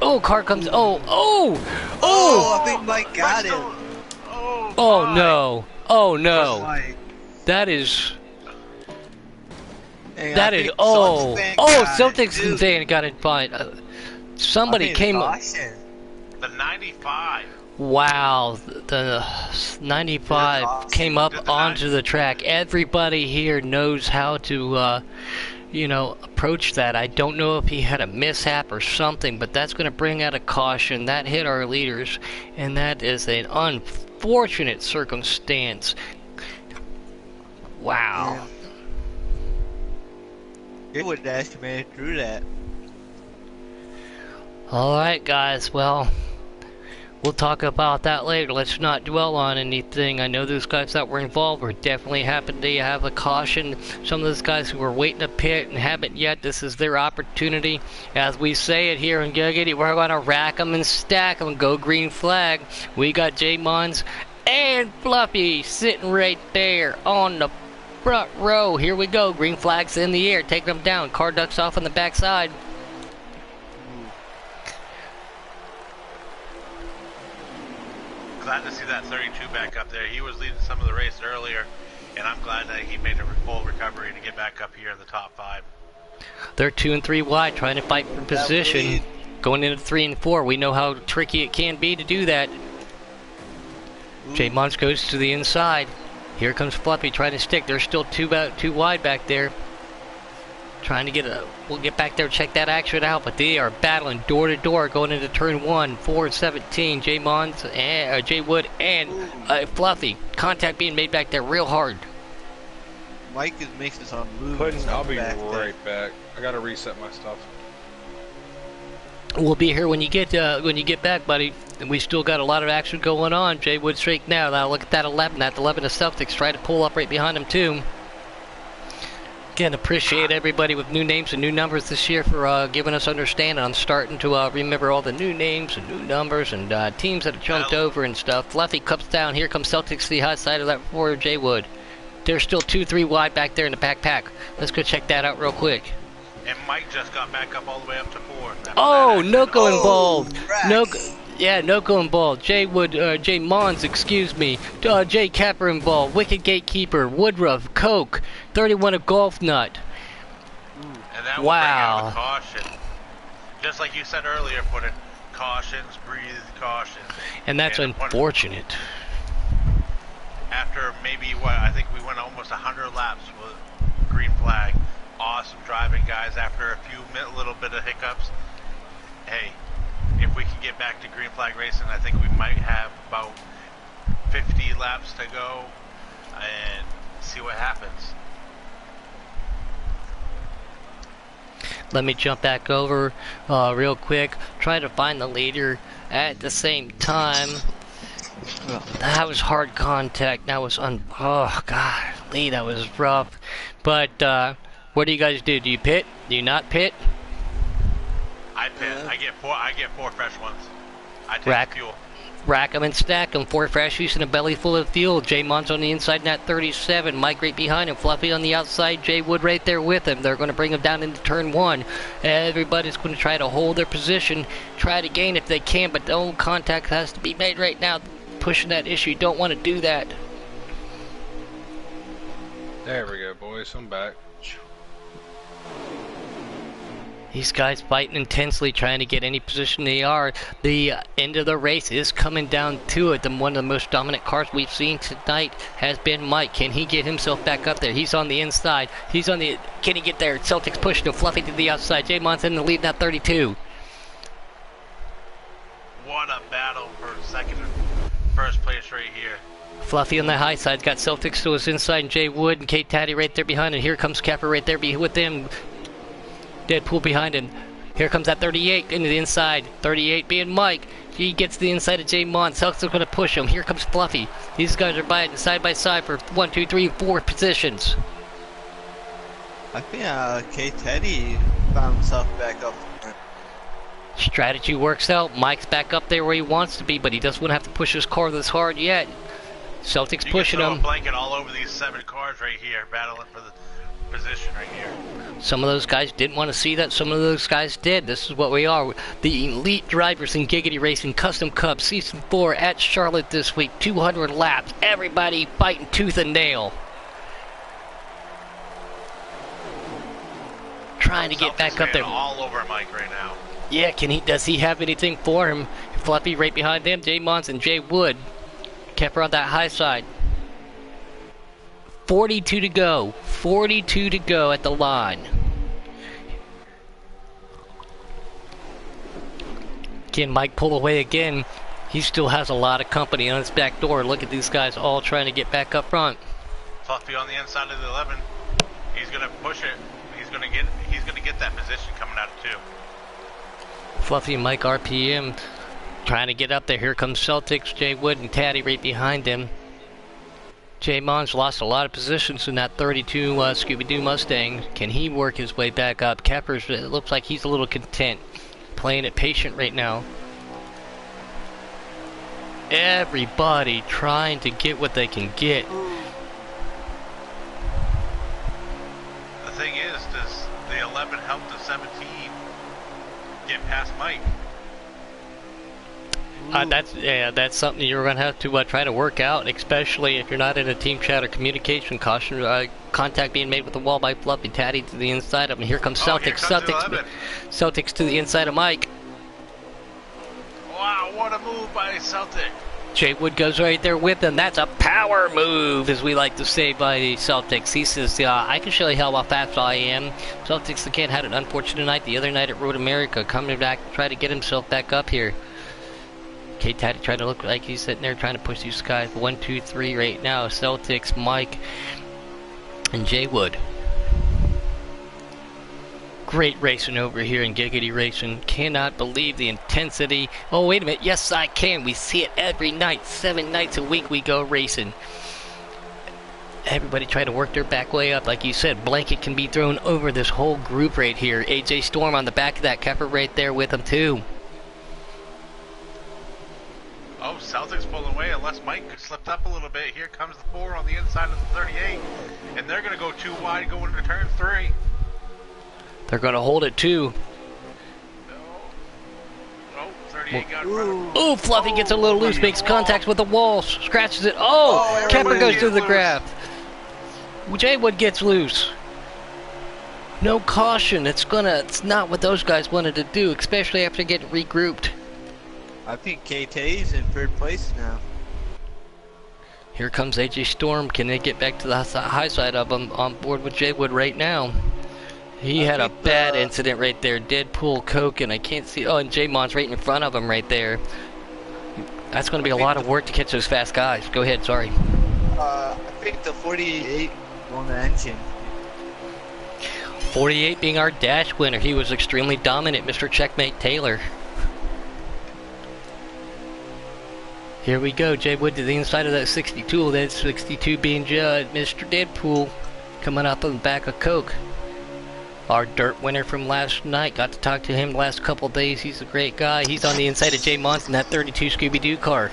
Oh, car comes. Oh, I think Mike got him. Oh no. Oh no. That is. Hey, That I is. think Oh. Celtics Oh, got Celtics it, too. fan got it fine. Somebody I think came. caution. The 95. Wow. The 95 came up onto the track. Everybody here knows how to. Approach that. I don't know if he had a mishap or something, but that's going to bring out a caution. That hit our leaders, and that is an unfortunate circumstance. Wow. Yeah. It would have actually made it through that. Alright, guys, well, we'll talk about that later. Let's not dwell on anything. I know those guys that were involved were definitely happy to have a caution. Some of those guys who were waiting to pit and haven't yet, this is their opportunity. As we say it here in Giggity, we're going to rack them and stack them. Go green flag. We got J-Mons and Fluffy sitting right there on the front row. Here we go. Green flags in the air. Take them down. Car ducks off on the backside. Glad to see that 32 back up there. He was leading some of the race earlier. and I'm glad that he made a full recovery to get back up here in the top 5. They're 2 and 3 wide, trying to fight for position. Going into 3 and 4, we know how tricky it can be to do that. J. Mons goes to the inside. Here comes Fluffy trying to stick. They're still too wide back there. Trying to get we'll get back there, check that action out, but they are battling door to door going into turn 1, 4-17. J. Mons, Jay Wood, and Fluffy. Contact being made back there real hard. Mike is making some moves. I'll be right back. I gotta reset my stuff. We'll be here when you get back, buddy. And we still got a lot of action going on. Jay Wood straight now. Now look at that 11. That 11 of Celtics try to pull up right behind him too. Again, appreciate everybody with new names and new numbers this year for giving us understanding. I'm starting to remember all the new names and new numbers and teams that have jumped over and stuff. Fluffy cups down. Here comes Celtics to the high side of that for Jay Wood. They're still 2-3 wide back there in the backpack. Let's go check that out real quick. And Mike just got back up all the way up to 4. Oh, Noko involved. Noko involved. Jay Wood, Jay Mons, excuse me. Jay Capper involved. Wicked Gatekeeper, Woodruff, Coke, 31 of Golf Nut. And that will bring out a caution. Just like you said earlier, put in cautions, breathe, cautions. And that's unfortunate. After maybe, I think we went almost 100 laps with green flag. Awesome driving, guys. After a few little bit of hiccups, hey, if we can get back to green flag racing, I think we might have about 50 laps to go and see what happens. Let me jump back over real quick. Try to find the leader at the same time. That was hard contact. That was oh god, Lee, that was rough. But what do you guys do? Do you pit? Do you not pit? I pit. I get 4 fresh ones. I take fuel. Rack them and stack them. 4 freshies and a belly full of fuel. Jay Mons on the inside, Nat 37. Mike right behind him. Fluffy on the outside. Jay Wood right there with him. They're going to bring him down into turn 1. Everybody's going to try to hold their position. Try to gain if they can, but no contact has to be made right now. Pushing that issue. You don't want to do that. There we go, boys. I'm back. These guys fighting intensely, trying to get any position they are. The end of the race is coming down to it. And one of the most dominant cars we've seen tonight has been Mike. Can he get himself back up there? He's on the inside. Can he get there? Celtics pushing him. Fluffy to the outside. Jay Mons in the lead, now 32. What a battle for second and first place right here. Fluffy on the high side. Got Celtics to his inside. And Jay Wood and Kate Taddy right there behind. And here comes Capper right there with them. Deadpool behind him. Here comes that 38 into the inside. 38 being Mike. He gets the inside of Jay Mons. Celtics are going to push him. Here comes Fluffy. These guys are biting side by side for 1, 2, 3, 4 positions. I think K. Teddy found himself back up. Strategy works out. Mike's back up there where he wants to be, but he doesn't want to have to push his car this hard yet. Celtics pushing him. You can throw a blanket all over these 7 cars right here, battling for the position right here. Some of those guys didn't want to see that. Some of those guys did. This is what we are. The elite drivers in Giggity Racing Custom Cup Season 4 at Charlotte this week. 200 laps. Everybody fighting tooth and nail. Trying to get back up there. All over Mike right now. Yeah, does he have anything for him? Fluffy right behind them. Jay Mons and Jay Wood. Kept her on that high side. 42 to go. 42 to go at the line. Can Mike pull away again? He still has a lot of company on his back door. Look at these guys all trying to get back up front. Fluffy on the inside of the 11. He's gonna push it. He's gonna get that position coming out of 2. Fluffy and Mike RPM trying to get up there. Here comes Celtics, Jay Wood and Taddy right behind him. Jay Mons lost a lot of positions in that 32 Scooby-Doo Mustang. Can he work his way back up? Capper's, it looks like he's a little content. Playing it patient right now. Everybody trying to get what they can get. The thing is, does the 11 help the 17 get past Mike? That's something you're going to have to try to work out, especially if you're not in a team chat or communication. Caution, contact being made with the wall by Fluffy. Taddy to the inside of him. Here comes Celtics. Celtics to the inside of Mike. Wow, what a move by Celtic. Jay Wood goes right there with him. That's a power move, as we like to say, by the Celtics. He says, I can show you how fast I am. Celtics again had an unfortunate night the other night at Road America, coming back to try to get himself back up here. K-Taddy trying to look like he's sitting there trying to push these guys. 1, 2, 3 right now. Celtics, Mike, and Jay Wood. Great racing over here in Giggity Racing. Cannot believe the intensity. Oh, wait a minute. Yes, I can. We see it every night. 7 nights a week we go racing. Everybody trying to work their back way up. Like you said, blanket can be thrown over this whole group right here. AJ Storm on the back of that Kepper right there with him, too. Oh, Celtics pulling away unless Mike slipped up a little bit. Here comes the 4 on the inside of the 38. And they're going to go too wide going into turn 3. They're going to hold it, too. Oh, 38 got run. Ooh, Fluffy gets a little loose, makes contact with the wall, scratches it. Oh, Kepper goes through the grab. Jay Wood gets loose. No caution. It's not what those guys wanted to do, especially after getting regrouped. I think KT's in 3rd place now. Here comes AJ Storm. Can they get back to the high side of them on board with Jay Wood right now? He had a bad incident right there. Deadpool, Coke, and I can't see. Oh, and J-Mon's right in front of him right there. That's going to be a lot of work to catch those fast guys. Go ahead, sorry. I think the 48 won the engine. 48 being our dash winner. He was extremely dominant, Mr. Checkmate Taylor. Here we go, Jay Wood to the inside of that 62. That 62 being Mr. Deadpool coming up on the back of Coke. Our dirt winner from last night. Got to talk to him the last couple days. He's a great guy. He's on the inside of Jay Monson, that 32 Scooby-Doo car.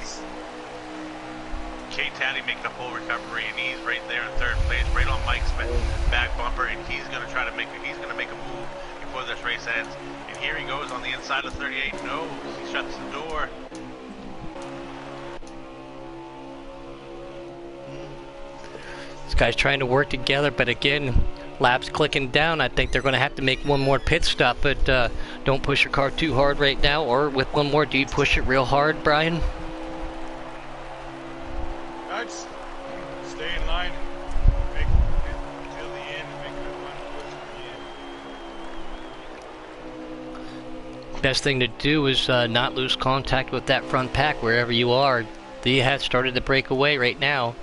K-Taddy making a full recovery, and he's right there in 3rd place, right on Mike's back bumper, and he's going to try to make a move before this race ends. And here he goes on the inside of 38. No, he shuts the door. This guy's trying to work together, but again, laps clicking down. I think they're going to have to make one more pit stop, but don't push your car too hard right now, or with one more, do you push it real hard, Brian? I'd stay in line, make it till the end, and make a run push to the end. Best thing to do is not lose contact with that front pack wherever you are. They have started to break away right now.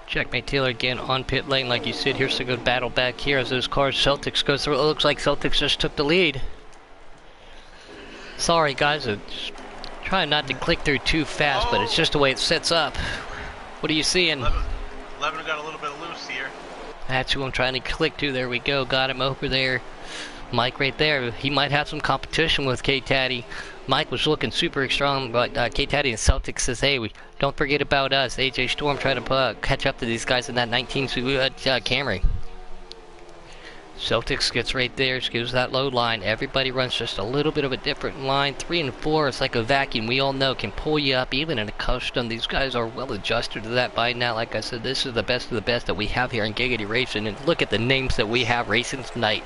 Checkmate Taylor again on pit lane, like you said. Here's a good battle back here as those cars. Celtics goes through. It looks like Celtics just took the lead. Sorry, guys. Trying not to click through too fast, but it's just the way it sets up. What are you seeing? 11 got a little bit loose here. That's who I'm trying to click to. There we go. Got him over there. Mike right there. He might have some competition with K-Taddy. Mike was looking super strong, but K-Taddy and Celtics says, hey, don't forget about us. AJ Storm trying to catch up to these guys in that 19 Camry. Celtics gets right there, gives that low line. Everybody runs just a little bit of a different line. 3 and 4 is like a vacuum. We all know can pull you up, even in a custom. These guys are well adjusted to that by now. Like I said, this is the best of the best that we have here in Giggity Racing. And look at the names that we have racing tonight.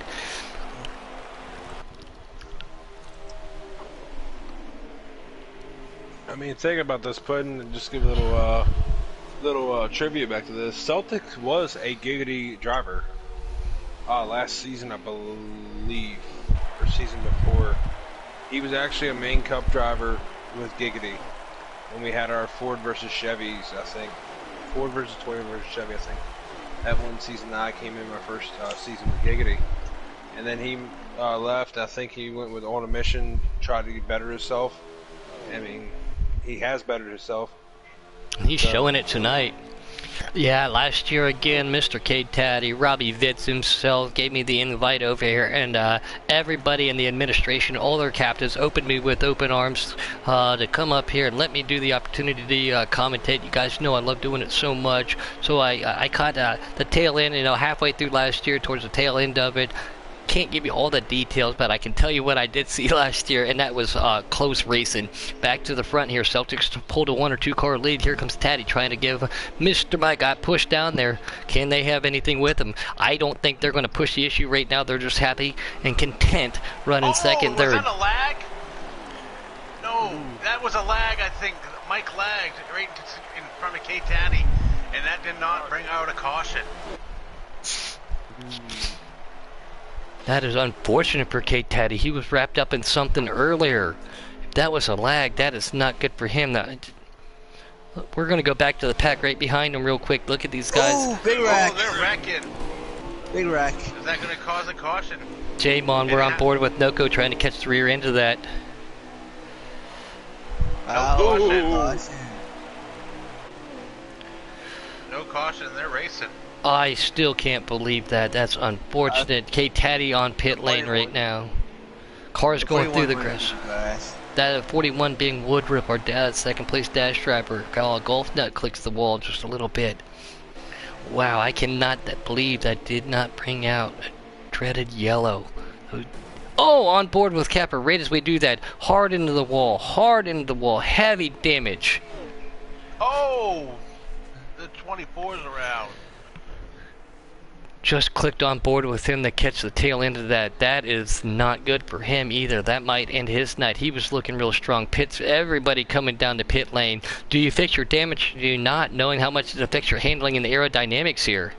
I mean, think about this, pudding, and just give a little trivia back to this. Celtics was a Giggity driver last season, I believe, or season before. He was actually a main cup driver with Giggity when we had our Ford versus Chevys, I think. Ford versus Toyota versus Chevy, I think. That one season that I came in my first season with Giggity. And then he left. I think he went with On a Mission, tried to better himself. I mean, he has bettered himself. He's showing it tonight. Yeah, last year again, Mr. K-Taddy, Robbie Vitz himself gave me the invite over here, and everybody in the administration, all their captains, opened me with open arms to come up here and let me do the opportunity to commentate. You guys know I love doing it so much, so I caught the tail end, halfway through last year, towards the tail end of it. can't give you all the details, but I can tell you what I did see last year, and that was close racing. Back to the front here, Celtics pulled a 1 or 2 car lead. Here comes Taddy trying to give Mr. Mike. Got pushed down there. Can they have anything with him? I don't think they're going to push the issue right now. They're just happy and content running second, third. Was that a lag? No, that was a lag, I think. Mike lagged right in front of Kate Taddy, and that did not bring out a caution. That is unfortunate for Kate Taddy. He was wrapped up in something earlier. If that was a lag, that is not good for him. We're going to go back to the pack right behind him real quick. Look at these guys. Oh, big wreck. Oh, they're wrecking. Big wreck. Is that going to cause a caution? J-Mon, we're on board with Noko trying to catch the rear end of that. Caution. No caution, they're racing. I still can't believe that. That's unfortunate. Kate Taddy on pit lane right now. Cars going through the grass. That 41 being Woodruff, our dad's second place dash driver. Golf nut clicks the wall just a little bit. Wow, I cannot believe that did not bring out a dreaded yellow. Oh, on board with Capper right as we do that. Hard into the wall, heavy damage. Oh, the 24's around. Just clicked on board with him to catch the tail end of that. That is not good for him either. That might end his night. He was looking real strong. Pits, everybody coming down to pit lane. Do you fix your damage? Do you not? Knowing how much it affects your handling and the aerodynamics here.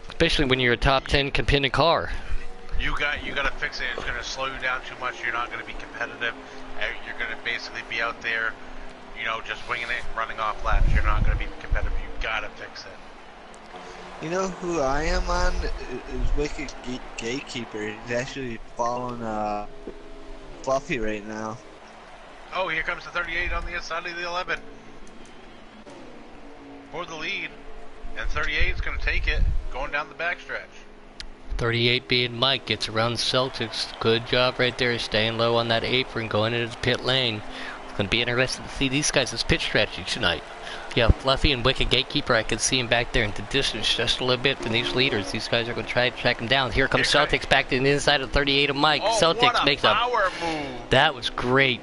Especially when you're a top 10 competitive car. You got to fix it. It's going to slow you down too much. You're not going to be competitive. You're going to basically be out there, you know, just winging it and running off laps. You're not going to be competitive. You got to fix it. You know who I am on is Wicked Gatekeeper. He's actually following Fluffy right now. Oh, here comes the 38 on the inside of the 11 for the lead, and 38 is going to take it going down the backstretch. 38 being Mike gets around Celtics. Good job right there, staying low on that apron, going into the pit lane. It's going to be interesting to see these guys' pit strategy tonight. Yeah, Fluffy and Wicked Gatekeeper, I can see him back there in the distance just a little bit from these leaders. These guys are going to try to track him down. Here comes Celtics back to the inside of 38 of Mike. Oh, Celtics makes a power move. That was great.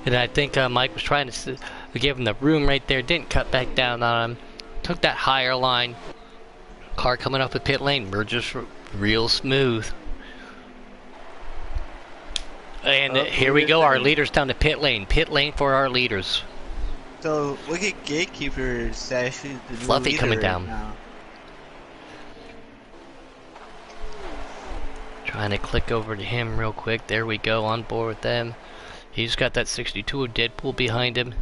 And I think Mike was trying to give him the room right there. Didn't cut back down on him. Took that higher line. Car coming up the pit lane. We're just real smooth. And here we go. Our leaders down to pit lane. Pit lane for our leaders. So, Wicked Gatekeeper is actually the Fluffy new coming leader down. right now. Trying to click over to him real quick. There we go, on board with them. He's got that 62 of Deadpool behind him.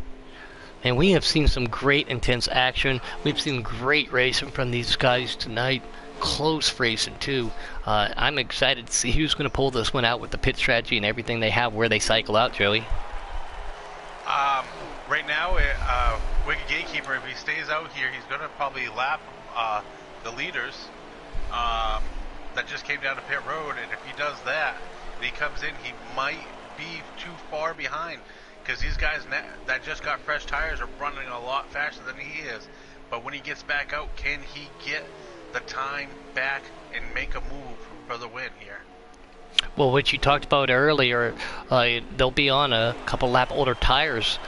And we have seen some great intense action. We've seen great racing from these guys tonight. Close racing too. I'm excited to see who's going to pull this one out with the pit strategy and everything they have, where they cycle out, Joey. Right now, Wicked Gatekeeper, if he stays out here, he's going to probably lap the leaders that just came down to pit road. And if he does that, and he comes in, he might be too far behind, because these guys that just got fresh tires are running a lot faster than he is. But when he gets back out, can he get the time back and make a move for the win here? Well, what you talked about earlier, they'll be on a couple lap older tires.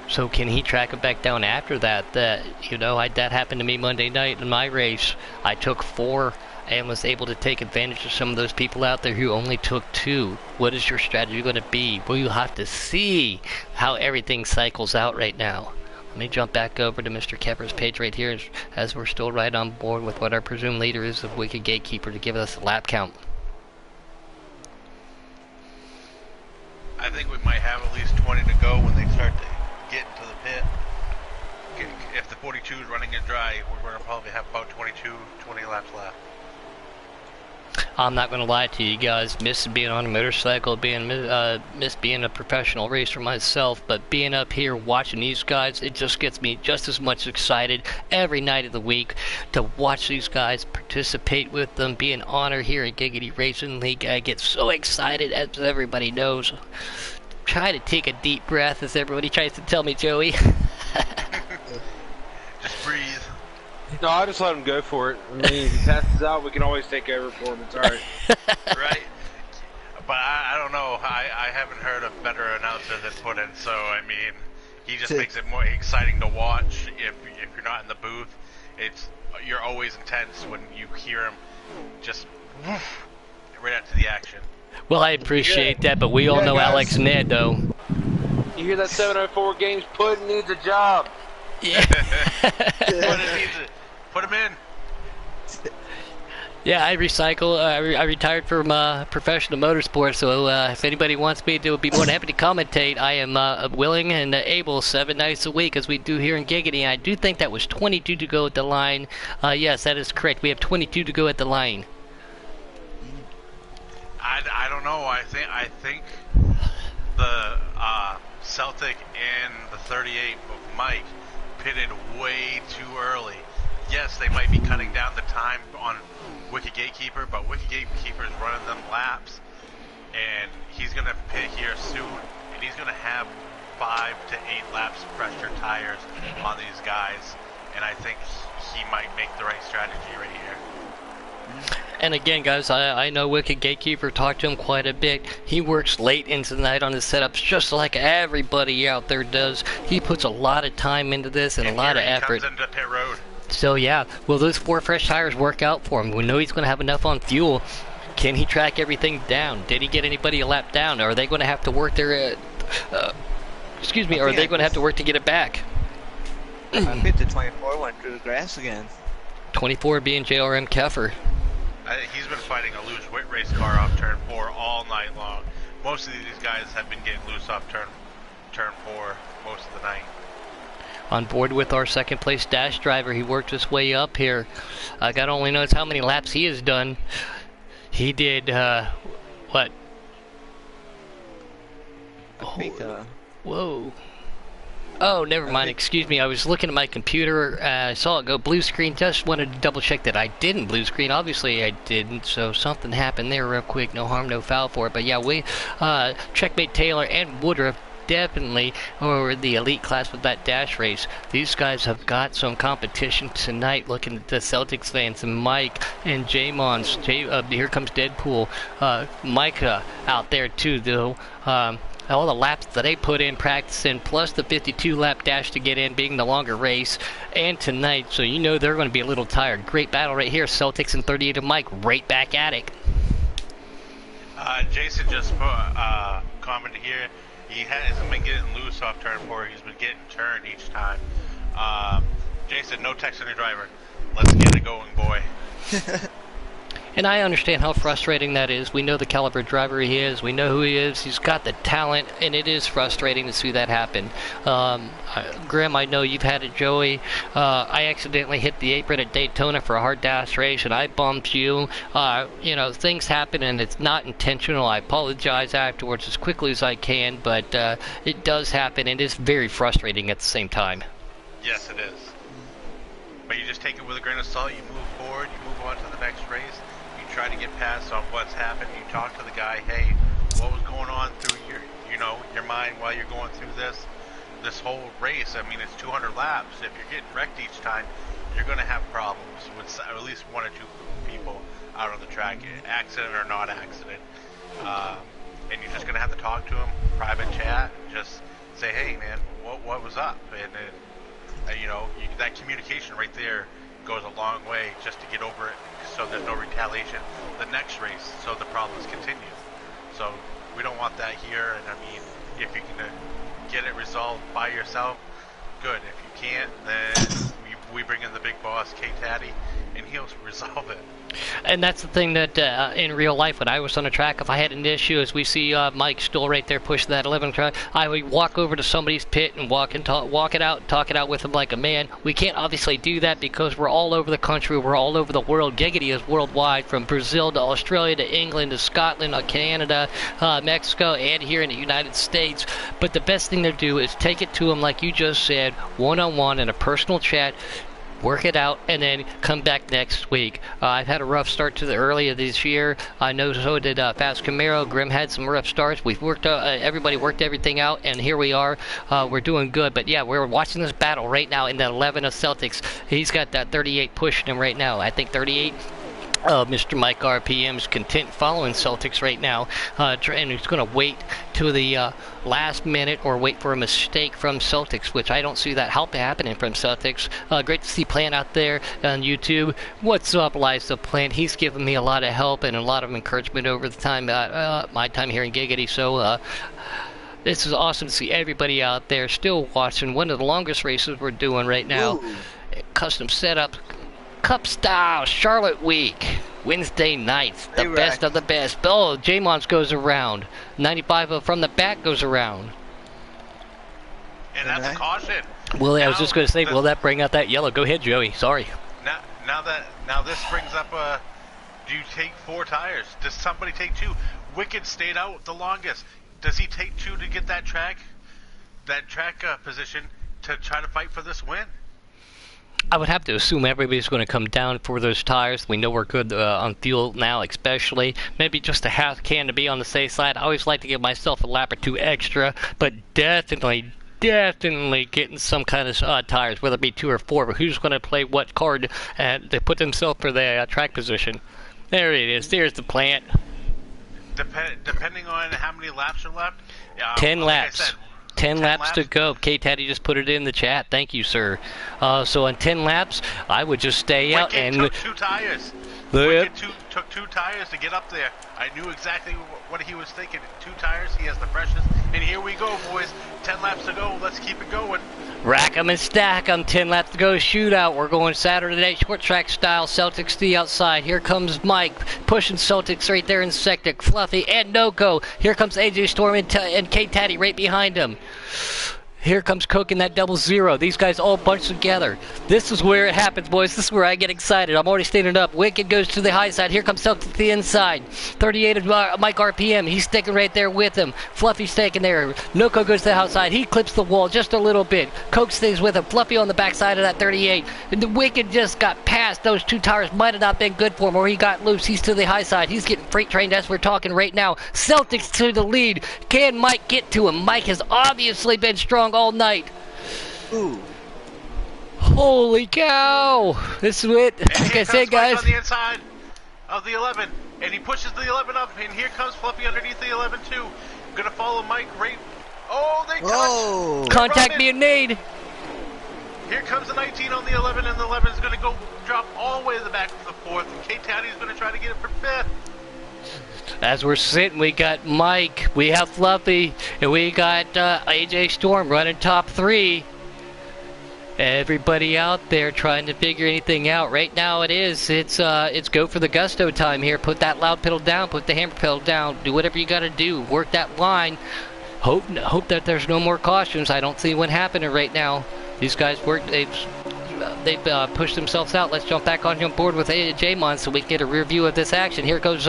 So can he track it back down after that? That happened to me Monday night in my race. I took 4 and was able to take advantage of some of those people out there who only took 2. What is your strategy going to be? We'll have to see how everything cycles out right now. Let me jump back over to Mr. Kepper's page right here as we're still right on board with what our presumed leader is of Wicked Gatekeeper to give us a lap count. I think we might have at least 20 to go when they start to get into the pit. If the 42 is running it dry, we're going to probably have about 20 laps left. I'm not going to lie to you guys, miss being on a motorcycle, miss being a professional racer myself, but being up here watching these guys, it just gets me just as much excited every night of the week to watch these guys, participate with them, be an honor here at Giggity Racing League. I get so excited, as everybody knows. Try to take a deep breath as everybody tries to tell me, Joey. Just breathe. No, I just let him go for it. I mean, if he passes out, we can always take over for him. It's all right. Right? But I don't know. I haven't heard a better announcer than Puddin', so I mean, he just makes it more exciting to watch if you're not in the booth. You're always intense when you hear him just right after the action. Well, I appreciate that, but we all know guys. Alex Ned, though. You hear that 704 games? Puddin' needs a job. Yeah. Put him in. Yeah, I recycle. I retired from professional motorsports, so if anybody wants me to be more than happy to commentate, I am willing and able 7 nights a week, as we do here in Giggity. I do think that was 22 to go at the line. Yes, that is correct. We have 22 to go at the line. I don't know. I think the Celtic and the 38 of Mike pitted way too early. Yes, they might be cutting down the time on Wicked Gatekeeper, but Wicked Gatekeeper is running them laps, and he's going to pit here soon, and he's going to have 5 to 8 laps fresher tires on these guys, and I think he might make the right strategy right here. And again, guys, I know Wicked Gatekeeper, talked to him quite a bit. He works late into the night on his setups, just like everybody out there does. He puts a lot of time into this and a lot of effort. Comes into pit road. So yeah, will those 4 fresh tires work out for him? We know he's going to have enough on fuel. Can he track everything down? Did he get anybody a lap down? Or are they going to have to work their... excuse me, or are they going to have to work to get it back? I think the 24 went through the grass again. 24 being JRM Keffer. He's been fighting a loose race car off turn 4 all night long. Most of these guys have been getting loose off turn 4 most of the night. On board with our second place dash driver, he worked his way up here. God only knows how many laps he has done. He did, what? I think, Whoa. Oh, never mind. Excuse me. I was looking at my computer. I saw it go blue screen. Just wanted to double check that I didn't blue screen. Obviously, I didn't. So something happened there real quick. No harm, no foul for it. But yeah, we, Checkmate Taylor and Woodruff definitely over the elite class with that dash race. These guys have got some competition tonight. Looking at the Celtics fans and Mike and J-Mons. Here comes Deadpool. Micah out there too, though. All the laps that they put in practicing, plus the 52-lap dash to get in, being the longer race, and tonight, so you know they're going to be a little tired. Great battle right here. Celtics and 38 of Mike right back at it. Jason just commented here. He hasn't been getting loose off turn 4. He's been getting turned each time. Jason, no text on your driver. Let's get it going, boy. And I understand how frustrating that is. We know the caliber driver he is. We know who he is. He's got the talent, and it is frustrating to see that happen. Grim, I know you've had it, Joey. I accidentally hit the apron at Daytona for a hard dash race, and I bumped you. You know, things happen, and it's not intentional. I apologize afterwards as quickly as I can, but it does happen, and it's very frustrating at the same time. Yes, it is. But you just take it with a grain of salt. You move forward. You move on to the next race. Try to get past on what's happened. You talk to the guy, hey, what was going on through your mind while you're going through this whole race? I mean, it's 200 laps. If you're getting wrecked each time, you're going to have problems with at least 1 or 2 people out on the track, accident or not accident. And you're just going to have to talk to them, private chat, just say, hey, man, what was up? And you know, that communication right there goes a long way just to get over it, so there's no retaliation the next race, so the problems continue. So we don't want that here, and I mean, if you can get it resolved by yourself, good. If you can't, then we bring in the big boss, K-Taddy, and he'll resolve it. And that's the thing that in real life, when I was on the track, if I had an issue, as we see Mike Stoll right there pushing that 11 truck, I would walk over to somebody's pit and walk it out, talk it out with them like a man. We can't obviously do that because we're all over the country, we're all over the world. Giggity is worldwide, from Brazil to Australia to England to Scotland to Canada, Mexico, and here in the United States. But the best thing to do is take it to them, like you just said, one-on-one in a personal chat. work it out, and then come back next week. I've had a rough start to the early of this year. I know so did Fast Camaro. Grim had some rough starts. We've worked, everybody worked everything out, and here we are. We're doing good. But yeah, we're watching this battle right now in the 11 of Celtics. He's got that 38 pushing him right now. I think 38. Mr. Mike RPM's content following Celtics right now, and he's going to wait to the last minute or wait for a mistake from Celtics, which I don't see that happening from Celtics. Great to see Plant out there on YouTube. What's up, Liza Plant? He's given me a lot of help and a lot of encouragement over the time, my time here in Giggity. So this is awesome to see everybody out there still watching one of the longest races we're doing right now. Ooh. Custom setup. Cup style Charlotte week, Wednesday nights, the best of the best. Oh, J-Mons goes around. 95 from the back goes around. And that's a caution. Well, I was just going to say, will that bring out that yellow? Go ahead, Joey. Sorry. Now this brings up do you take 4 tires? Does somebody take 2? Wicked stayed out the longest. Does he take 2 to get that track position to try to fight for this win? I would have to assume everybody's going to come down for those tires. We know we're good on fuel now, especially. Maybe just a half can to be on the safe side. I always like to give myself a lap or 2 extra, but definitely getting some kind of tires, whether it be 2 or 4. But who's going to play what card to put themselves for the track position? There it is. There's the Plant. Depending on how many laps are left. 10 laps. 10 laps to go. K-Taddy just put it in the chat. Thank you, sir. So on 10 laps, I would just stay out and... took 2 tires. Wicked took 2 tires to get up there. I knew exactly what he was thinking. 2 tires, he has the freshest. And here we go, boys. 10 laps to go. Let's keep it going. Rack 'em and stack 'em. 10 laps to go. Shootout. We're going Saturday night short track style. Celtics to the outside. Here comes Mike pushing Celtics right there in second. Fluffy and Noko. Here comes AJ Storm and K-Taddy right behind him. Here comes Coke in that 00. These guys all bunched together. This is where it happens, boys. This is where I get excited. I'm already standing up. Wicked goes to the high side. Here comes Celtics to the inside. 38 of Mike RPM. He's sticking right there with him. Fluffy's sticking there. Noko goes to the outside. He clips the wall just a little bit. Coke stays with him. Fluffy on the backside of that 38. And the Wicked just got past. Those 2 tires might have not been good for him, or he got loose. He's to the high side. He's getting freight trained as we're talking right now. Celtics to the lead. Can Mike get to him? Mike has obviously been strong all night. Ooh. Holy cow! This is it. Like I said, guys. On the inside of the 11, and he pushes the 11 up, and here comes Fluffy underneath the 11 too. Gonna follow Mike right. Oh, they touch. Whoa. Contact being made. Here comes the 19 on the 11, and the 11 is gonna go drop all the way to the back for the 4th, and K-Taddy's gonna try to get it for 5th. As we're sitting, we got Mike, we have Fluffy, and we got AJ Storm running top 3. Everybody out there trying to figure anything out. Right now it's go for the gusto time here. Put that loud pedal down, put the hammer pedal down, do whatever you gotta do. Work that line. Hope that there's no more cautions. I don't see one happening right now. These guys they've pushed themselves out. Let's jump back on board with J-Mon so we can get a rear view of this action. Here goes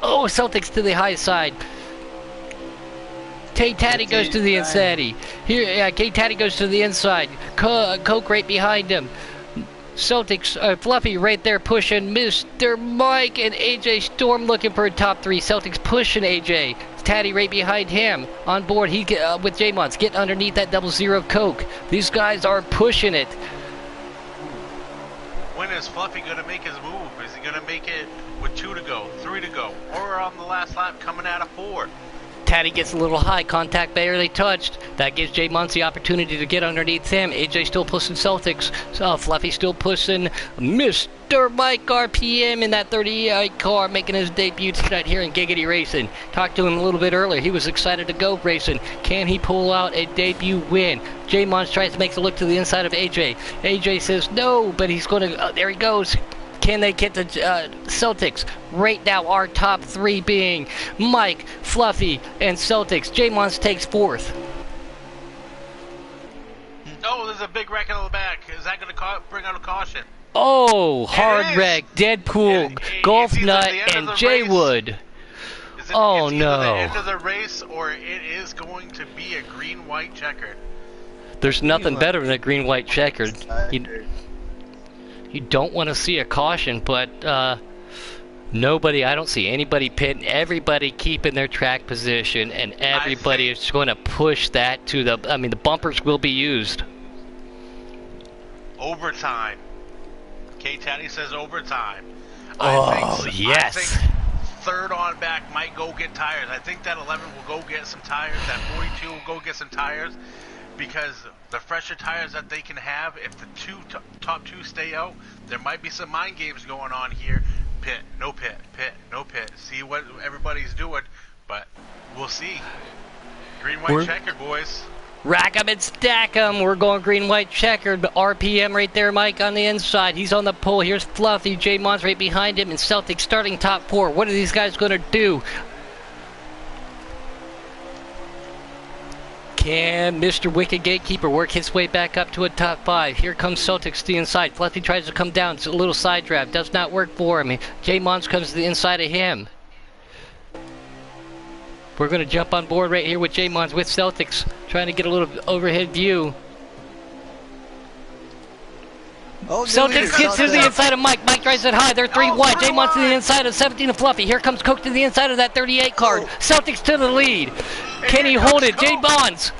Celtics to the high side. K-Taddy goes to the inside. K-Taddy goes to the inside. Coke right behind him. Celtics, Fluffy right there pushing Mr. Mike, and AJ Storm looking for a top 3. Celtics pushing AJ. Taddy right behind him. On board, he with J-Mons getting underneath that 00 Coke. These guys are pushing it. When is Fluffy going to make his move? Is he going to make it with 2 to go, 3 to go, or on the last lap coming out of 4? Taddy gets a little high, contact barely touched. That gives J-Mons the opportunity to get underneath him. AJ still pushing Celtics. Fluffy still pushing Mr. Mike RPM in that 38 car, making his debut tonight here in Giggity Racing. Talked to him a little bit earlier. He was excited to go racing. Can he pull out a debut win? J-Mons tries to make a look to the inside of AJ. AJ says no, but he's going to... there he goes. Can they get the Celtics? Right now, our top 3 being Mike, Fluffy, and Celtics. J-Mons takes 4th. Oh, there's a big wreck on the back. Is that going to bring out a caution? Oh, hard wreck, Deadpool, Golf Nut, and J-Wood. Oh, no. It's either the end of the race, or it is going to be a green-white checker. There's nothing better than a green-white checkered. Tired. You don't want to see a caution, but nobody, I don't see anybody pitting, everybody keeping their track position, and everybody is going to push that to the, I mean, the bumpers will be used. Overtime. K-Taddy says overtime. Yes. I think third on back might go get tires. I think that 11 will go get some tires. That 42 will go get some tires, because the fresher tires that they can have, if the top two stay out, there might be some mind games going on here. Pit, no pit, pit, no pit. See what everybody's doing, but we'll see. Green, white, checkered, boys. Rack 'em and stack 'em. We're going green, white, checkered. RPM right there, Mike, on the inside. He's on the pole. Here's Fluffy. J-Mon's right behind him. And Celtic starting top 4. What are these guys going to do? Can Mr. Wicked Gatekeeper work his way back up to a top 5? Here comes Celtics to the inside. Fluffy tries to come down. It's a little side draft. Does not work for him. J-Mons comes to the inside of him. We're going to jump on board right here with J-Mons with Celtics. Trying to get a little overhead view. Oh, Celtics gets to the inside of Mike. Mike drives it high. They're 3 wide. J-Mon's to the inside of 17 of Fluffy. Here comes Coke to the inside of that 38 card. Celtics to the lead. Can he hold it? J-Bonds.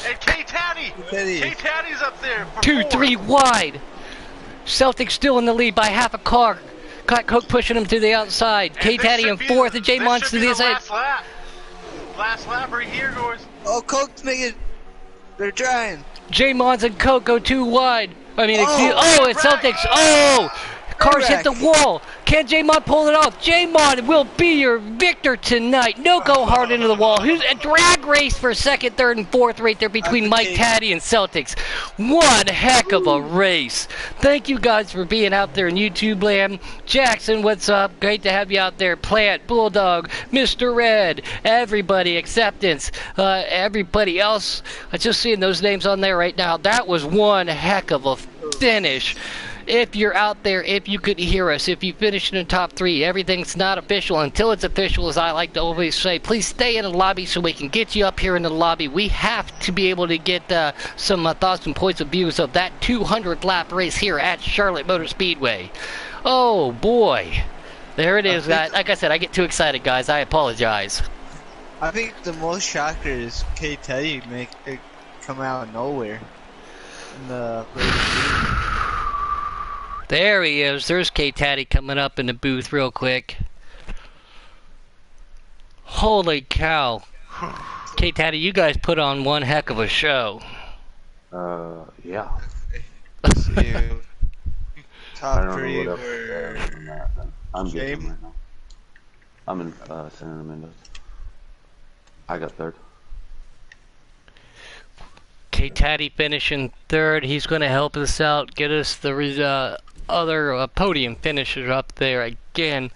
And K-Taddy. K-Taddy's up there. 2-3 wide. Celtics still in the lead by half a car. Got Coke pushing him to the outside. K-Taddy in 4th and J-Mon's to the inside. Last lap right here, boys. Oh, Coke's making. They're trying. J-Mons and Coke go 2 wide. I mean, it's Celtics. Oh! Cars hit the wall. Can J-Mon pull it off? J-Mon will be your victor tonight. No go hard into the wall. Who's a drag race for 2nd, 3rd, and 4th right there between Mike Taddy and Celtics. One heck of a race. Thank you guys for being out there in YouTube land. Jackson, what's up? Great to have you out there. Plant, Bulldog, Mr. Red, everybody, Acceptance, everybody else. I'm just seeing those names on there right now. That was one heck of a finish. If you're out there, if you could hear us, if you finished in the top 3, everything's not official until it's official, as I like to always say. Please stay in the lobby so we can get you up here in the lobby. We have to be able to get some thoughts and points of views of that 200 lap race here at Charlotte Motor Speedway. Oh boy, there it is. Like I said, I get too excited, guys. I apologize. I think the most shocker is K-Teddy make it come out of nowhere in the race. There he is. There's K-Taddy coming up in the booth real quick. Holy cow. K-Taddy, you guys put on one heck of a show. Yeah. Let's see. Top 3 were... I'm getting right now. I'm in San Mendoza. I got 3rd. K-Taddy finishing 3rd. He's going to help us out, get us the other podium finishers up there again.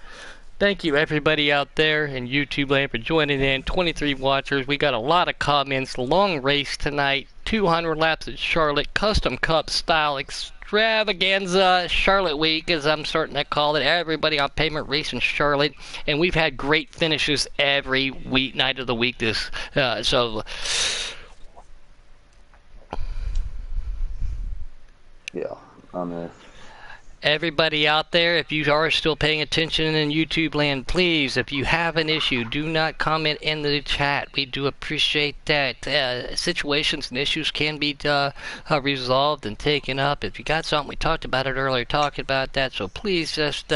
Thank you everybody out there in YouTube land for joining in. 23 watchers. We got a lot of comments. Long race tonight. 200 laps at Charlotte. Custom Cup style extravaganza. Charlotte week, as I'm starting to call it. Everybody on pavement racing Charlotte. And we've had great finishes every week, night of the week. Yeah, I'm there. Everybody out there, if you are still paying attention in YouTube land, please, if you have an issue, do not comment in the chat. We do appreciate that. Situations and issues can be resolved and taken up. If you got something, we talked about it earlier, talking about that. So please just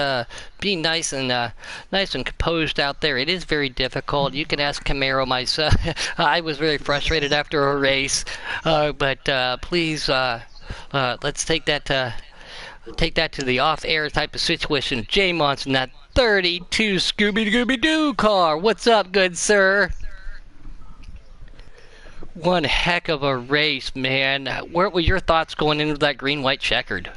be nice and composed out there. It is very difficult. You can ask Camaro myself. I was very frustrated after a race, but please, let's take that to the off-air type of situation. J-Mon's in that 32 Scooby-Dooby-Doo car. What's up, good sir? One heck of a race, man. What were your thoughts going into that green-white checkered?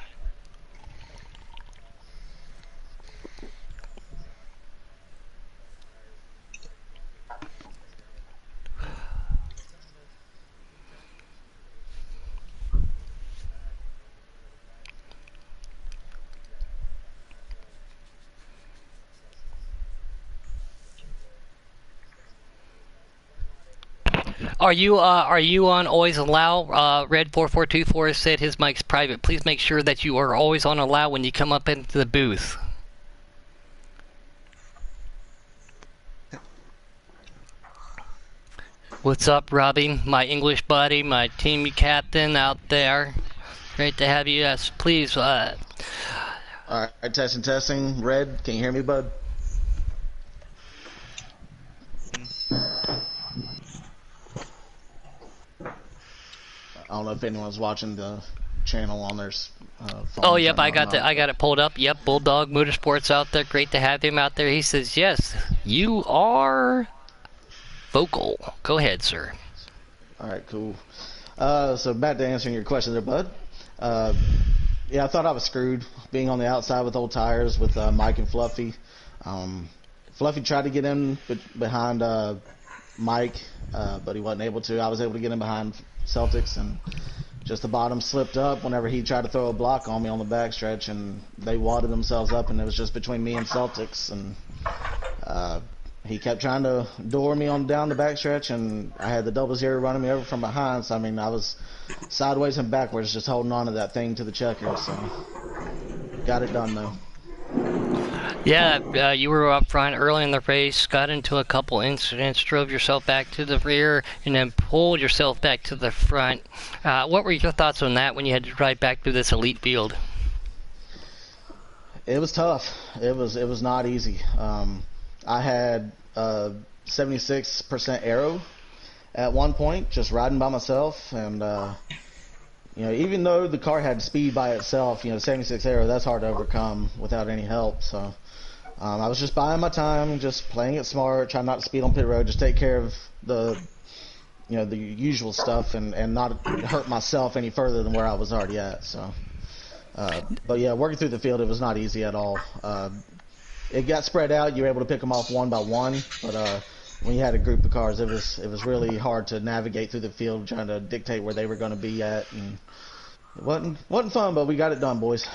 Are you on always allow? Red 4424 said his mic's private. Please make sure that you are always on allow when you come up into the booth. What's up, Robbie? My English buddy, my team captain out there. Great to have you. Yes, please. Alright, testing. Red, can you hear me, bud? I don't know if anyone's watching the channel on their phone. Oh, yep, I got it pulled up. Yep, Bulldog Motorsports out there. Great to have him out there. He says, yes, you are vocal. Go ahead, sir. Alright, cool. So back to answering your question there, bud. Yeah, I thought I was screwed being on the outside with old tires with Mike and Fluffy. Fluffy tried to get in behind Mike, but he wasn't able to. I was able to get in behind Celtics, and just the bottom slipped up whenever he tried to throw a block on me on the backstretch, and they wadded themselves up, and it was just between me and Celtics, and he kept trying to door me on down the backstretch, and I had the double zero running me over from behind, so I mean I was sideways and backwards just holding on to that thing to the checker, so got it done though. Yeah, you were up front early in the race, got into a couple incidents, drove yourself back to the rear, and then pulled yourself back to the front. What were your thoughts on that when you had to drive back through this elite field? It was tough. It was not easy. I had 76% aero at one point, just riding by myself, and you know, even though the car had speed by itself, you know, 76 aero, that's hard to overcome without any help. So I was just buying my time, just playing it smart, trying not to speed on pit road, just take care of the, you know, the usual stuff, and not hurt myself any further than where I was already at. So, but yeah, working through the field, it was not easy at all. It got spread out. You were able to pick them off one by one, but when you had a group of cars, it was really hard to navigate through the field, trying to dictate where they were going to be at, and it wasn't fun, but we got it done, boys.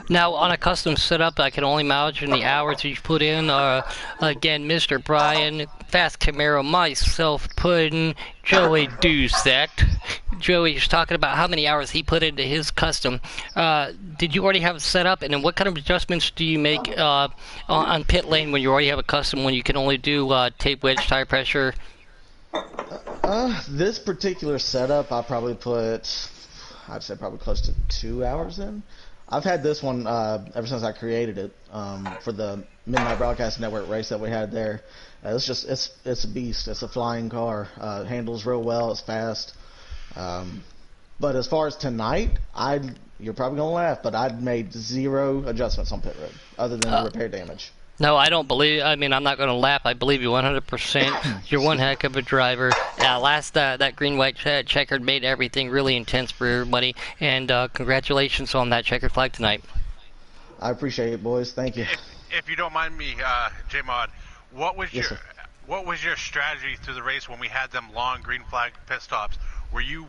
Now, on a custom setup, I can only imagine the hours you've put in. Again, Mr. Brian, Fast Camaro, myself, Puddin', Joey Doucette. Joey's talking about how many hours he put into his custom. Did you already have it set up? And then what kind of adjustments do you make on pit lane when you already have a custom, when you can only do tape wedge, tire pressure? This particular setup, I probably put, I'd say probably close to 2 hours in. I've had this one ever since I created it for the Midnight Broadcast Network race that we had there. It's a beast. It's a flying car. Handles real well. It's fast. But as far as tonight, you're probably gonna laugh, but I'd made 0 adjustments on pit road other than repair damage. No, I don't believe. I mean, I'm not going to laugh. I believe you 100%. You're one heck of a driver. That green-white checkered made everything really intense for everybody. And congratulations on that checkered flag tonight. I appreciate it, boys. Thank you. If you don't mind me, J-Mod, what was your strategy through the race when we had them long green flag pit stops? Were you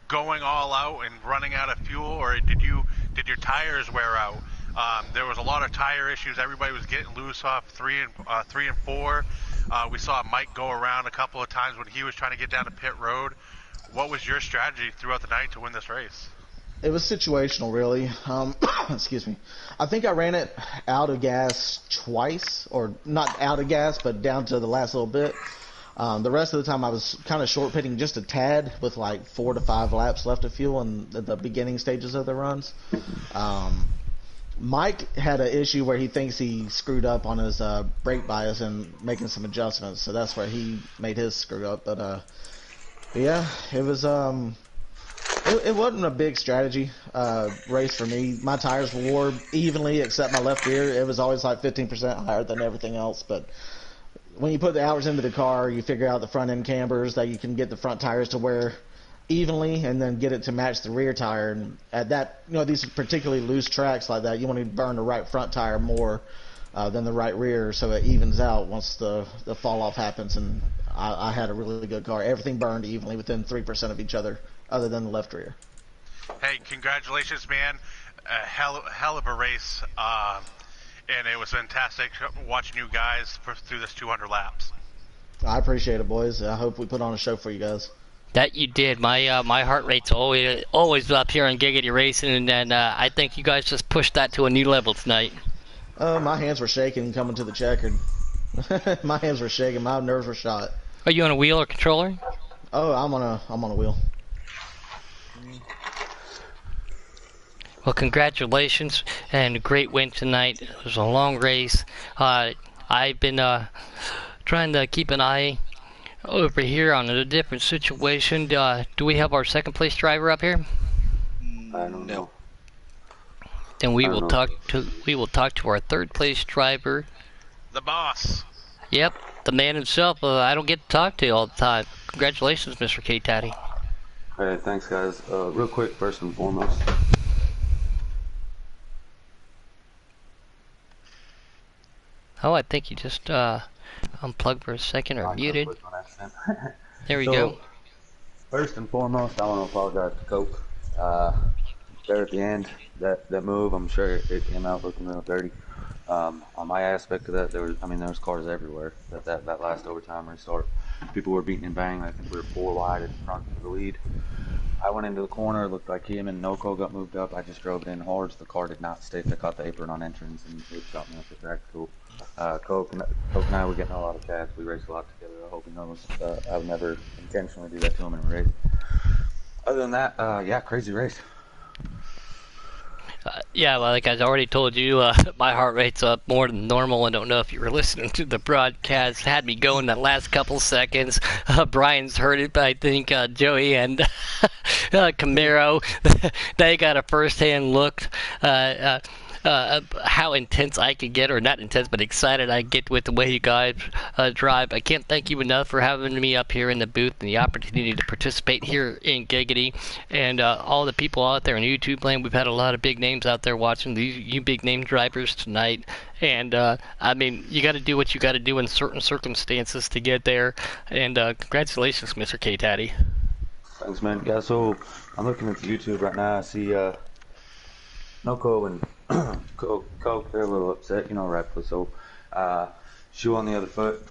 going all out and running out of fuel, or did your tires wear out? There was a lot of tire issues. Everybody was getting loose off 3 and 4. We saw Mike go around a couple of times when he was trying to get down to pit road. What was your strategy throughout the night to win this race? It was situational, really. Excuse me. I think I ran it out of gas twice, or not out of gas, but down to the last little bit. The rest of the time I was kind of short pitting just a tad with like 4 to 5 laps left of fuel in the beginning stages of the runs. Mike had an issue where he thinks he screwed up on his brake bias and making some adjustments, so that's where he made his screw up. But yeah, it was it wasn't a big strategy race for me. My tires wore evenly except my left rear. It was always like 15% higher than everything else. But when you put the hours into the car, you figure out the front end cambers that you can get the front tires to wear evenly and then get it to match the rear tire. And at that, you know, these particularly loose tracks like that, you want to burn the right front tire more than the right rear, so it evens out once the fall off happens. And I had a really good car. Everything burned evenly within 3% of each other than the left rear. Hey, congratulations, man. Hell of a race. And it was fantastic watching you guys through this 200 laps. I appreciate it, boys. I hope we put on a show for you guys. That you did. My heart rate's always up here on Giggity Racing, and I think you guys just pushed that to a new level tonight. My hands were shaking coming to the checkered. My hands were shaking. My nerves were shot. Are you on a wheel or controller? Oh, I'm on a wheel. Well, congratulations and a great win tonight. It was a long race. I've been trying to keep an eye over here on a different situation. Do we have our second place driver up here? I don't know. Then we will talk to our third place driver. The boss. Yep, the man himself. I don't get to talk to all the time. Congratulations, Mr. K-Taddy. Alright, thanks guys. Real quick, first and foremost. Oh, I think you just unplugged for a second or muted. There we go. First and foremost, I want to apologize to Coke. There at the end, that move, I'm sure it came out looking real dirty. On my aspect of that, there was cars everywhere. That last overtime restart, people were beating and banging. I think we were 4 wide in front of the lead. I went into the corner, it looked like him and Noco got moved up. I just drove it in hard. The car did not stay. They caught the apron on entrance and it shot me off the track. Cool. Coke and I were getting a lot of chats. We raced a lot together. I hope he knows. I would never intentionally do that to him in a race. Other than that, yeah, crazy race. Yeah, well, like I already told you, my heart rate's up more than normal. I don't know if you were listening to the broadcast. Had me going that last couple seconds. Brian's heard it, but I think Joey and Camaro, they got a first-hand look how intense I could get, or not intense, but excited I get with the way you guys drive. I can't thank you enough for having me up here in the booth and the opportunity to participate here in Giggity, and all the people out there in YouTube land. We've had a lot of big names out there watching you big name drivers tonight, and I mean, you got to do what you got to do in certain circumstances to get there, and congratulations, Mr. K-Taddy. Thanks, man. Yeah, so I'm looking at the YouTube right now. I see Noco and Coke, they're a little upset, rightfully so. Shoe on the other foot,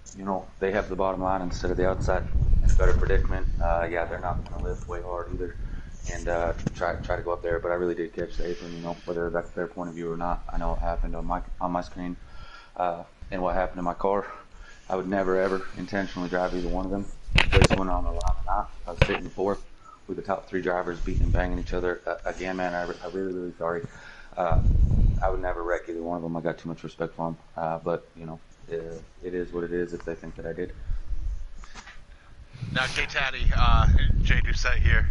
they have the bottom line instead of the outside in a better predicament. Yeah, they're not going to lift way hard either and try to go up there, but I really did catch the apron, whether that's their point of view or not. I know it happened on my screen and what happened in my car. I would never ever intentionally drive either one of them. This one on the line or not. I was sitting fourth with the top 3 drivers beating and banging each other. Again, man, I'm really, really sorry. I would never wreck either one of them. I got too much respect for them. But, it is what it is if they think that I did. Now, K-Taddy, Jay Doucette here.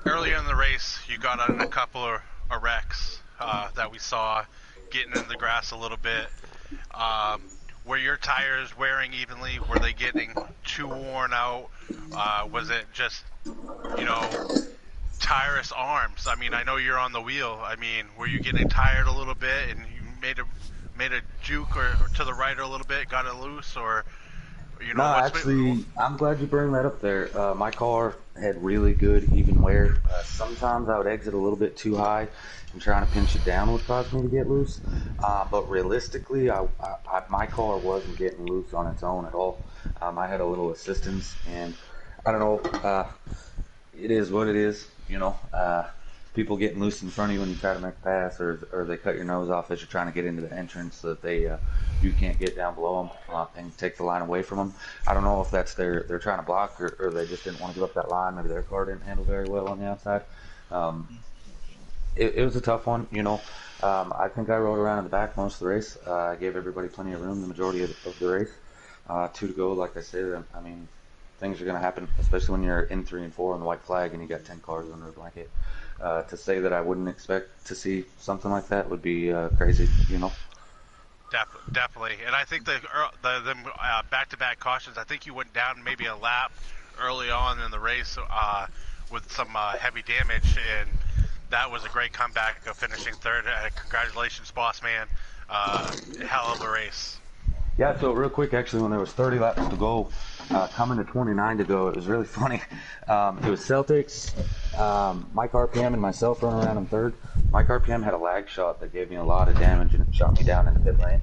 Earlier in the race, you got on a couple of wrecks that we saw getting in the grass a little bit. Were your tires wearing evenly? Were they getting too worn out? Was it just, tireless arms? I mean, I know you're on the wheel. I mean, were you getting tired a little bit and you made a juke or to the right a little bit, got it loose, or No, actually, I'm glad you bring that up there. My car had really good even wear. Sometimes I would exit a little bit too high and trying to pinch it down would cause me to get loose. But realistically, my car wasn't getting loose on its own at all. I had a little assistance, and I don't know. It is what it is, people getting loose in front of you when you try to make a pass, or they cut your nose off as you're trying to get into the entrance so that you can't get down below them and take the line away from them. I don't know if that's they're trying to block or they just didn't want to give up that line. Maybe their car didn't handle very well on the outside. It was a tough one, I think I rode around in the back most of the race. I gave everybody plenty of room the majority of the race. 2 to go, like I said. I mean, things are going to happen, especially when you're in 3 and 4 on the white flag and you got 10 cars under a blanket. To say that I wouldn't expect to see something like that would be crazy, Definitely. And I think the back-to-back cautions, I think you went down maybe a lap early on in the race with some heavy damage, and that was a great comeback of finishing third. Congratulations, boss man. Hell of a race. Yeah, so real quick, actually, when there was 30 laps to go, coming to 29 to go, it was really funny. It was Celtics, Mike RPM and myself running around in third. Mike RPM had a lag shot that gave me a lot of damage and it shot me down in the pit lane.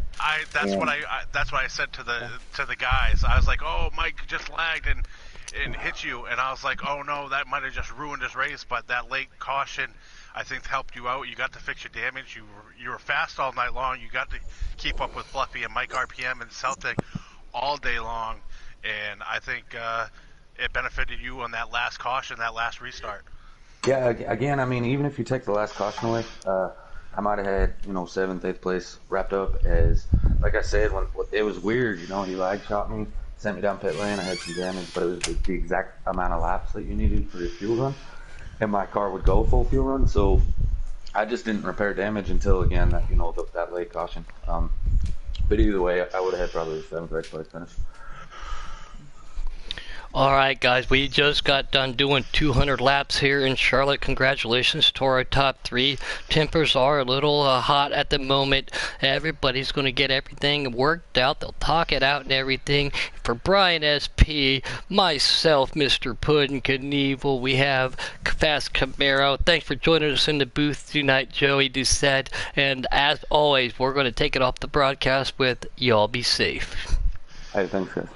That's what I said to the guys. I was like, oh, Mike just lagged and hit you, and I was like, oh no, that might have just ruined his race. But that late caution, I think, helped you out. You got to fix your damage. You were fast all night long. You got to keep up with Fluffy and Mike RPM and Celtic all day long, and I think it benefited you on that last caution, that last restart. Yeah, again, I mean, even if you take the last caution away, I might have had, 7th, 8th place wrapped up as, like I said, when it was weird, he lag shot me, sent me down pit lane, I had some damage, but it was the exact amount of laps that you needed for your fuel run, and my car would go full fuel run, so I just didn't repair damage until, again, that late caution. But either way, I would have had probably the 7th, 8th place finish. Alright guys, we just got done doing 200 laps here in Charlotte. Congratulations to our top 3. Tempers are a little hot at the moment. Everybody's going to get everything worked out. They'll talk it out and everything. For Brian SP, myself, Mr. Puddin' Knievel, we have Fast Camaro. Thanks for joining us in the booth tonight, Joey Doucette. And as always, we're going to take it off the broadcast with y'all be safe. Hey, thanks guys.